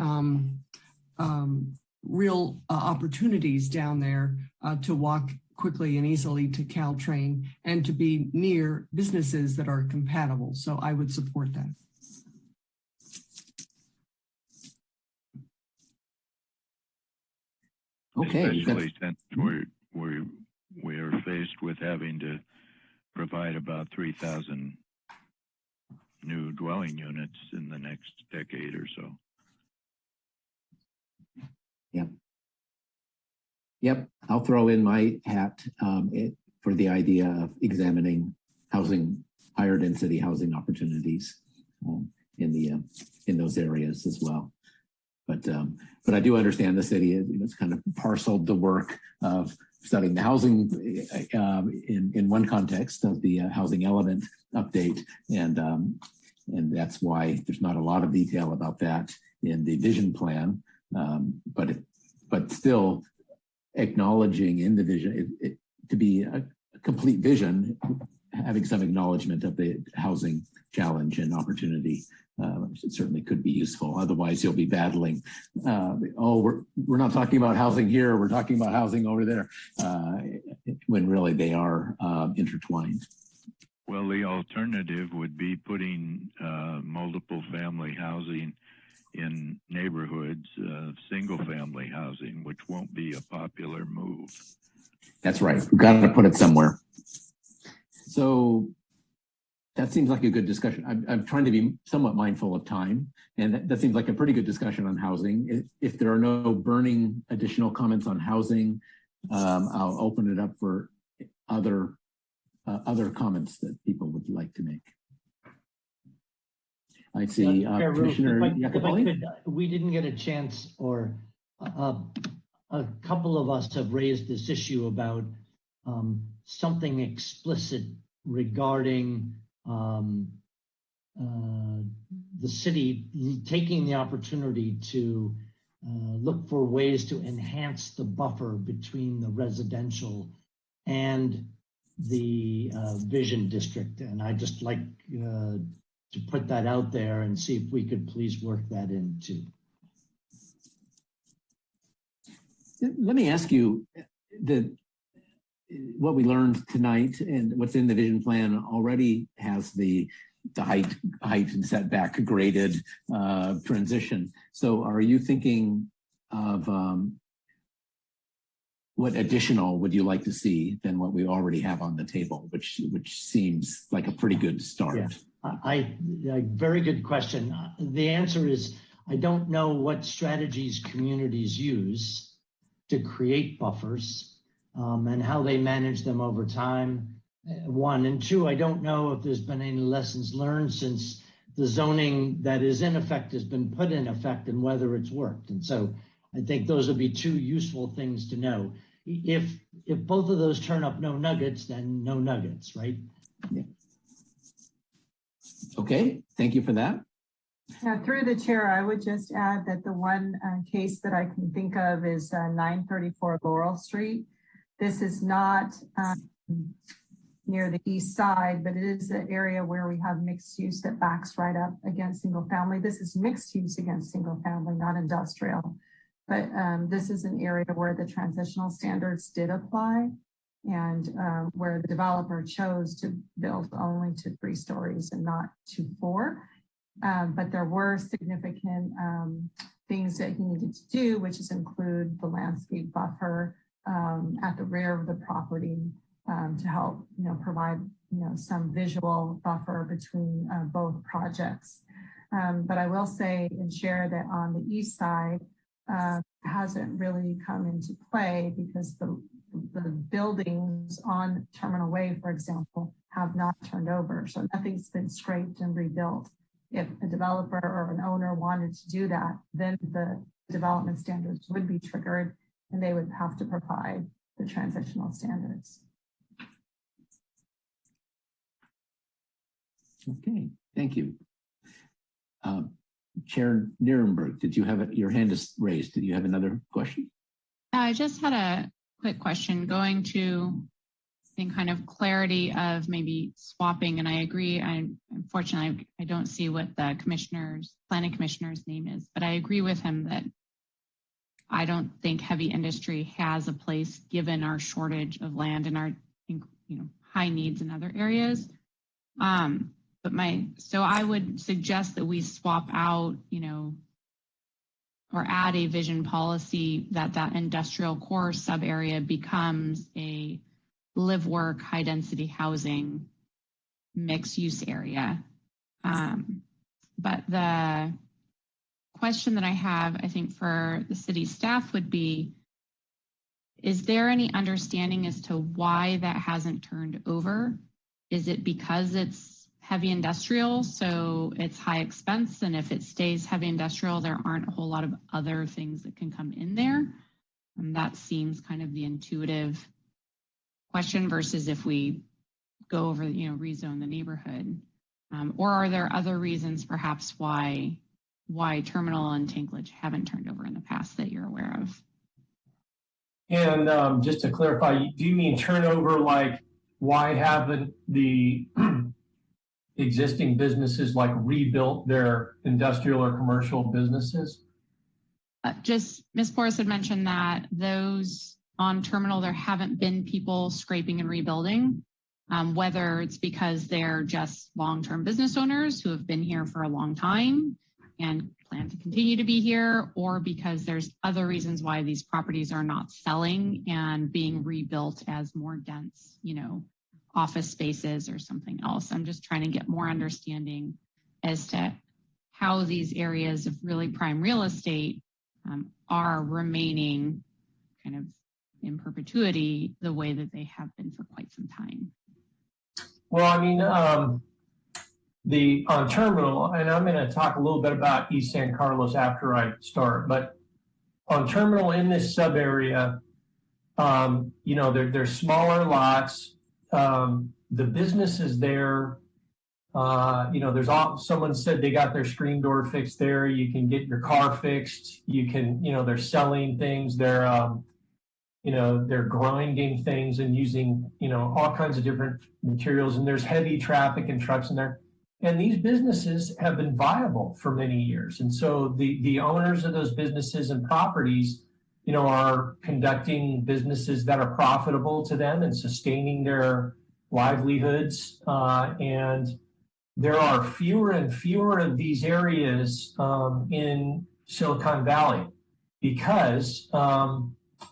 real opportunities down there to walk quickly and easily to Caltrain and to be near businesses that are compatible. So I would support that. Okay. Especially since we are faced with having to provide about 3,000 new dwelling units in the next decade or so. Yep. I'll throw in my hat for the idea of examining housing, higher density housing opportunities in those areas as well. But I do understand the city is kind of parceled the work of studying the housing in one context of the housing element update, and that's why there's not a lot of detail about that in the vision plan. But still acknowledging in the vision to be a complete vision, having some acknowledgement of the housing challenge and opportunity certainly could be useful. Otherwise, you'll be battling. We're not talking about housing here. We're talking about housing over there, when really they are intertwined. Well, the alternative would be putting multiple family housing in neighborhoods, single family housing, which won't be a popular move. That's right. We've got to put it somewhere. So that seems like a good discussion. I'm trying to be somewhat mindful of time, and that seems like a pretty good discussion on housing. If there are no burning additional comments on housing, I'll open it up for other comments that people would like to make. I see Commissioner Iacoppelli. We didn't get a chance, or a couple of us have raised this issue about something explicit regarding the city taking the opportunity to look for ways to enhance the buffer between the residential and the vision district. And I'd just like to put that out there and see if we could please work that in too. Let me ask you, what we learned tonight and what's in the vision plan already has the height and setback graded transition. So are you thinking of what additional would you like to see than what we already have on the table, which seems like a pretty good start? Very good question. The answer is I don't know what strategies communities use to create buffers and how they manage them over time. One, and two, I don't know if there's been any lessons learned since the zoning that is in effect has been put in effect and whether it's worked. And so I think those would be two useful things to know. If both of those turn up no nuggets, then no nuggets, right? Yeah. Okay, thank you for that. Through the chair, I would just add that the one case that I can think of is 934 Laurel Street. This is not near the east side, but it is an area where we have mixed use that backs right up against single family. This is mixed use against single family, not industrial. But this is an area where the transitional standards did apply and where the developer chose to build only to 3 stories and not to 4. But there were significant things that he needed to do, which is include the landscape buffer at the rear of the property to help, provide, some visual buffer between both projects. But I will say and share that on the east side hasn't really come into play because the buildings on Terminal Way, for example, have not turned over. So nothing's been scraped and rebuilt. If a developer or an owner wanted to do that, then the development standards would be triggered and they would have to provide the transitional standards. Okay, thank you. Chair Nierenberg, did you have your hand is raised? Did you have another question? I just had a quick question going to kind of clarity of maybe swapping, and I agree. Unfortunately, I don't see what the planning commissioner's name is, but I agree with him that I don't think heavy industry has a place given our shortage of land and our high needs in other areas. So I would suggest that we swap out, or add a vision policy that industrial core sub area becomes a live work high density housing mixed use area. But the question that I have, I think for the city staff would be, is there any understanding as to why that hasn't turned over? Is it because it's heavy industrial, so it's high expense, and if it stays heavy industrial, there aren't a whole lot of other things that can come in there? And that seems kind of the intuitive question versus if we go over, rezone the neighborhood. Or are there other reasons perhaps why Terminal and Tanklage haven't turned over in the past that you're aware of? And just to clarify, do you mean turnover like why haven't the existing businesses like rebuilt their industrial or commercial businesses? Just Ms. Porras had mentioned that those on Terminal, there haven't been people scraping and rebuilding, whether it's because they're just long-term business owners who have been here for a long time and plan to continue to be here, or because there's other reasons why these properties are not selling and being rebuilt as more dense, office spaces or something else. I'm just trying to get more understanding as to how these areas of really prime real estate are remaining kind of in perpetuity the way that they have been for quite some time. Well, I mean, on Terminal, and I'm going to talk a little bit about East San Carlos after I start, but on Terminal in this sub area, there's smaller lots. The businesses there, someone said they got their screen door fixed there. You can get your car fixed. You can, they're selling things. They're grinding things and using, all kinds of different materials. And there's heavy traffic and trucks in there. And these businesses have been viable for many years. And so the owners of those businesses and properties, are conducting businesses that are profitable to them and sustaining their livelihoods. And there are fewer and fewer of these areas in Silicon Valley because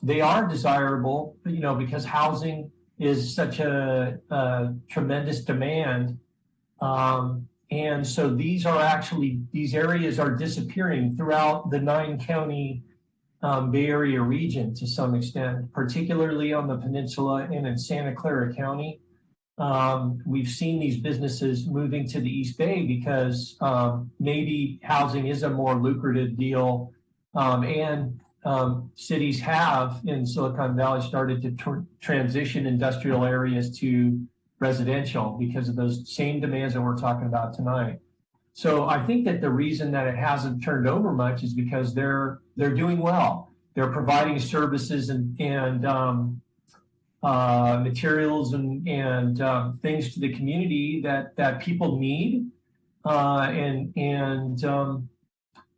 they are desirable, because housing is such a tremendous demand. And so these areas are disappearing throughout the 9-county Bay Area region to some extent, particularly on the peninsula and in Santa Clara County. We've seen these businesses moving to the East Bay because maybe housing is a more lucrative deal, and cities have in Silicon Valley started to transition industrial areas to residential because of those same demands that we're talking about tonight. So I think that the reason that it hasn't turned over much is because they're doing well. They're providing services and materials and things to the community that people need,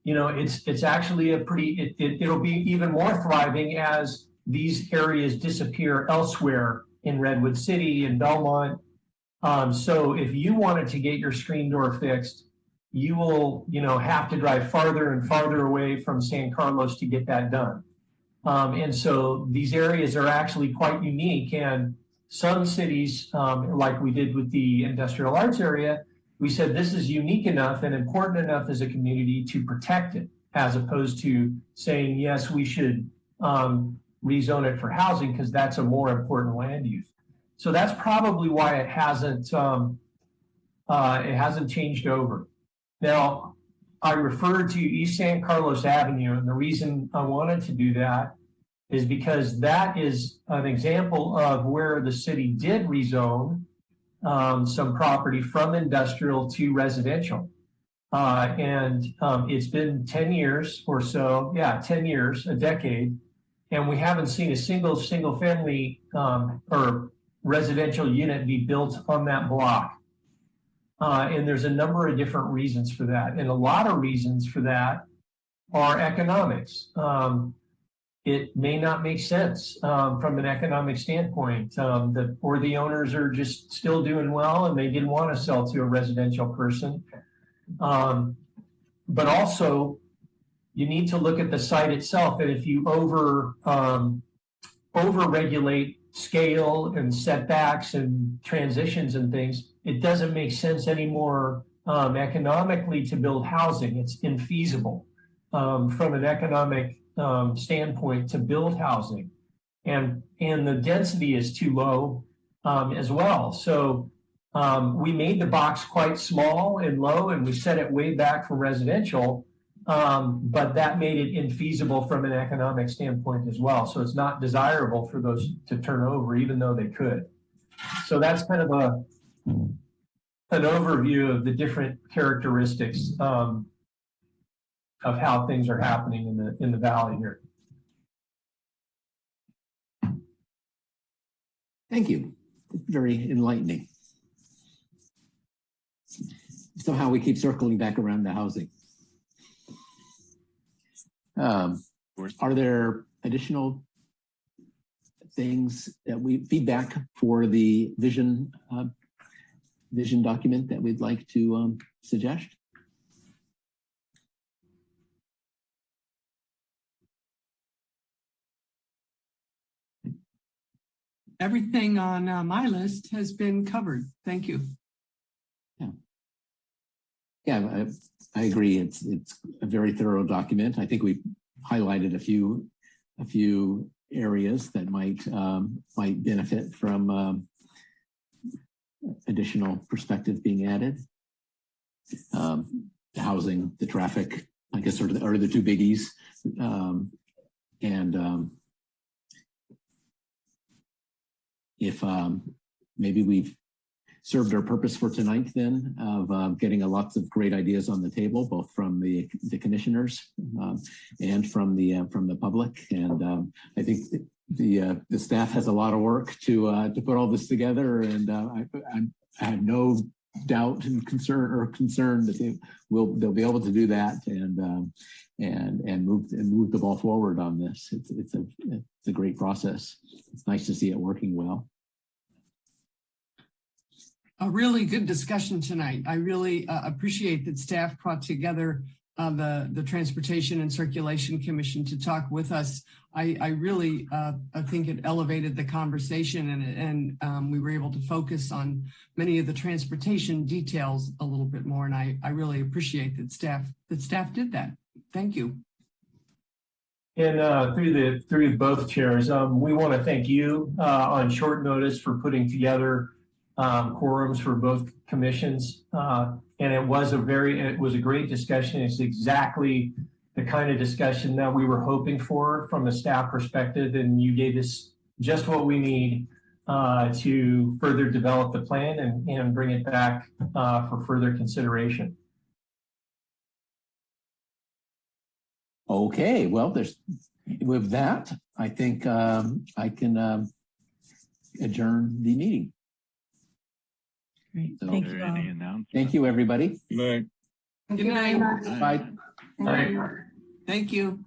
you know, it's actually it'll be even more thriving as these areas disappear elsewhere in Redwood City and Belmont. So if you wanted to get your screen door fixed, you will, you know, have to drive farther and farther away from San Carlos to get that done. And so these areas are actually quite unique, and some cities, like we did with the industrial arts area, we said this is unique enough and important enough as a community to protect it, as opposed to saying, yes, we should rezone it for housing because that's a more important land use. So that's probably why it hasn't changed over. Now, I referred to East San Carlos Avenue, and the reason I wanted to do that is because that is an example of where the city did rezone some property from industrial to residential. It's been 10 years or so, 10 years, a decade, and we haven't seen a single family or residential unit be built on that block. And there's a number of different reasons for that. And a lot of reasons for that are economics. It may not make sense from an economic standpoint, or the owners are just still doing well and they didn't want to sell to a residential person. But also, you need to look at the site itself. And if you over-regulate scale and setbacks and transitions and things, it doesn't make sense anymore economically to build housing. It's infeasible from an economic standpoint to build housing, and the density is too low as well. So we made the box quite small and low, and we set it way back for residential, but that made it infeasible from an economic standpoint as well. So it's not desirable for those to turn over, even though they could. So that's kind of an overview of the different characteristics of how things are happening in the valley here. Thank you. Very enlightening. So how we keep circling back around to housing. Are there additional things that feedback for the vision document that we'd like to suggest? Everything on my list has been covered. Thank you. Yeah, I agree. It's a very thorough document. I think we highlighted a few areas that might benefit from additional perspective being added. The housing, the traffic, I guess, are the two biggies, if maybe we've served our purpose for tonight then of getting lots of great ideas on the table, both from the commissioners and from the public. And I think the staff has a lot of work to put all this together. And I have no doubt and concern that they'll be able to do that and move the ball forward on this. It's a great process. It's nice to see it working well. A really good discussion tonight. I really appreciate that staff brought together the Transportation and Circulation Commission to talk with us. I really I think it elevated the conversation, and we were able to focus on many of the transportation details a little bit more. And I really appreciate that staff did that. Thank you. And through both chairs, we want to thank you on short notice for putting together quorums for both commissions. And it was a great discussion. It's exactly the kind of discussion that we were hoping for from a staff perspective. And you gave us just what we need to further develop the plan and bring it back for further consideration. Okay, well, with that, I think I can adjourn the meeting. Great. So, Thank you all. Thank you, everybody. Good night. Bye. Thank you.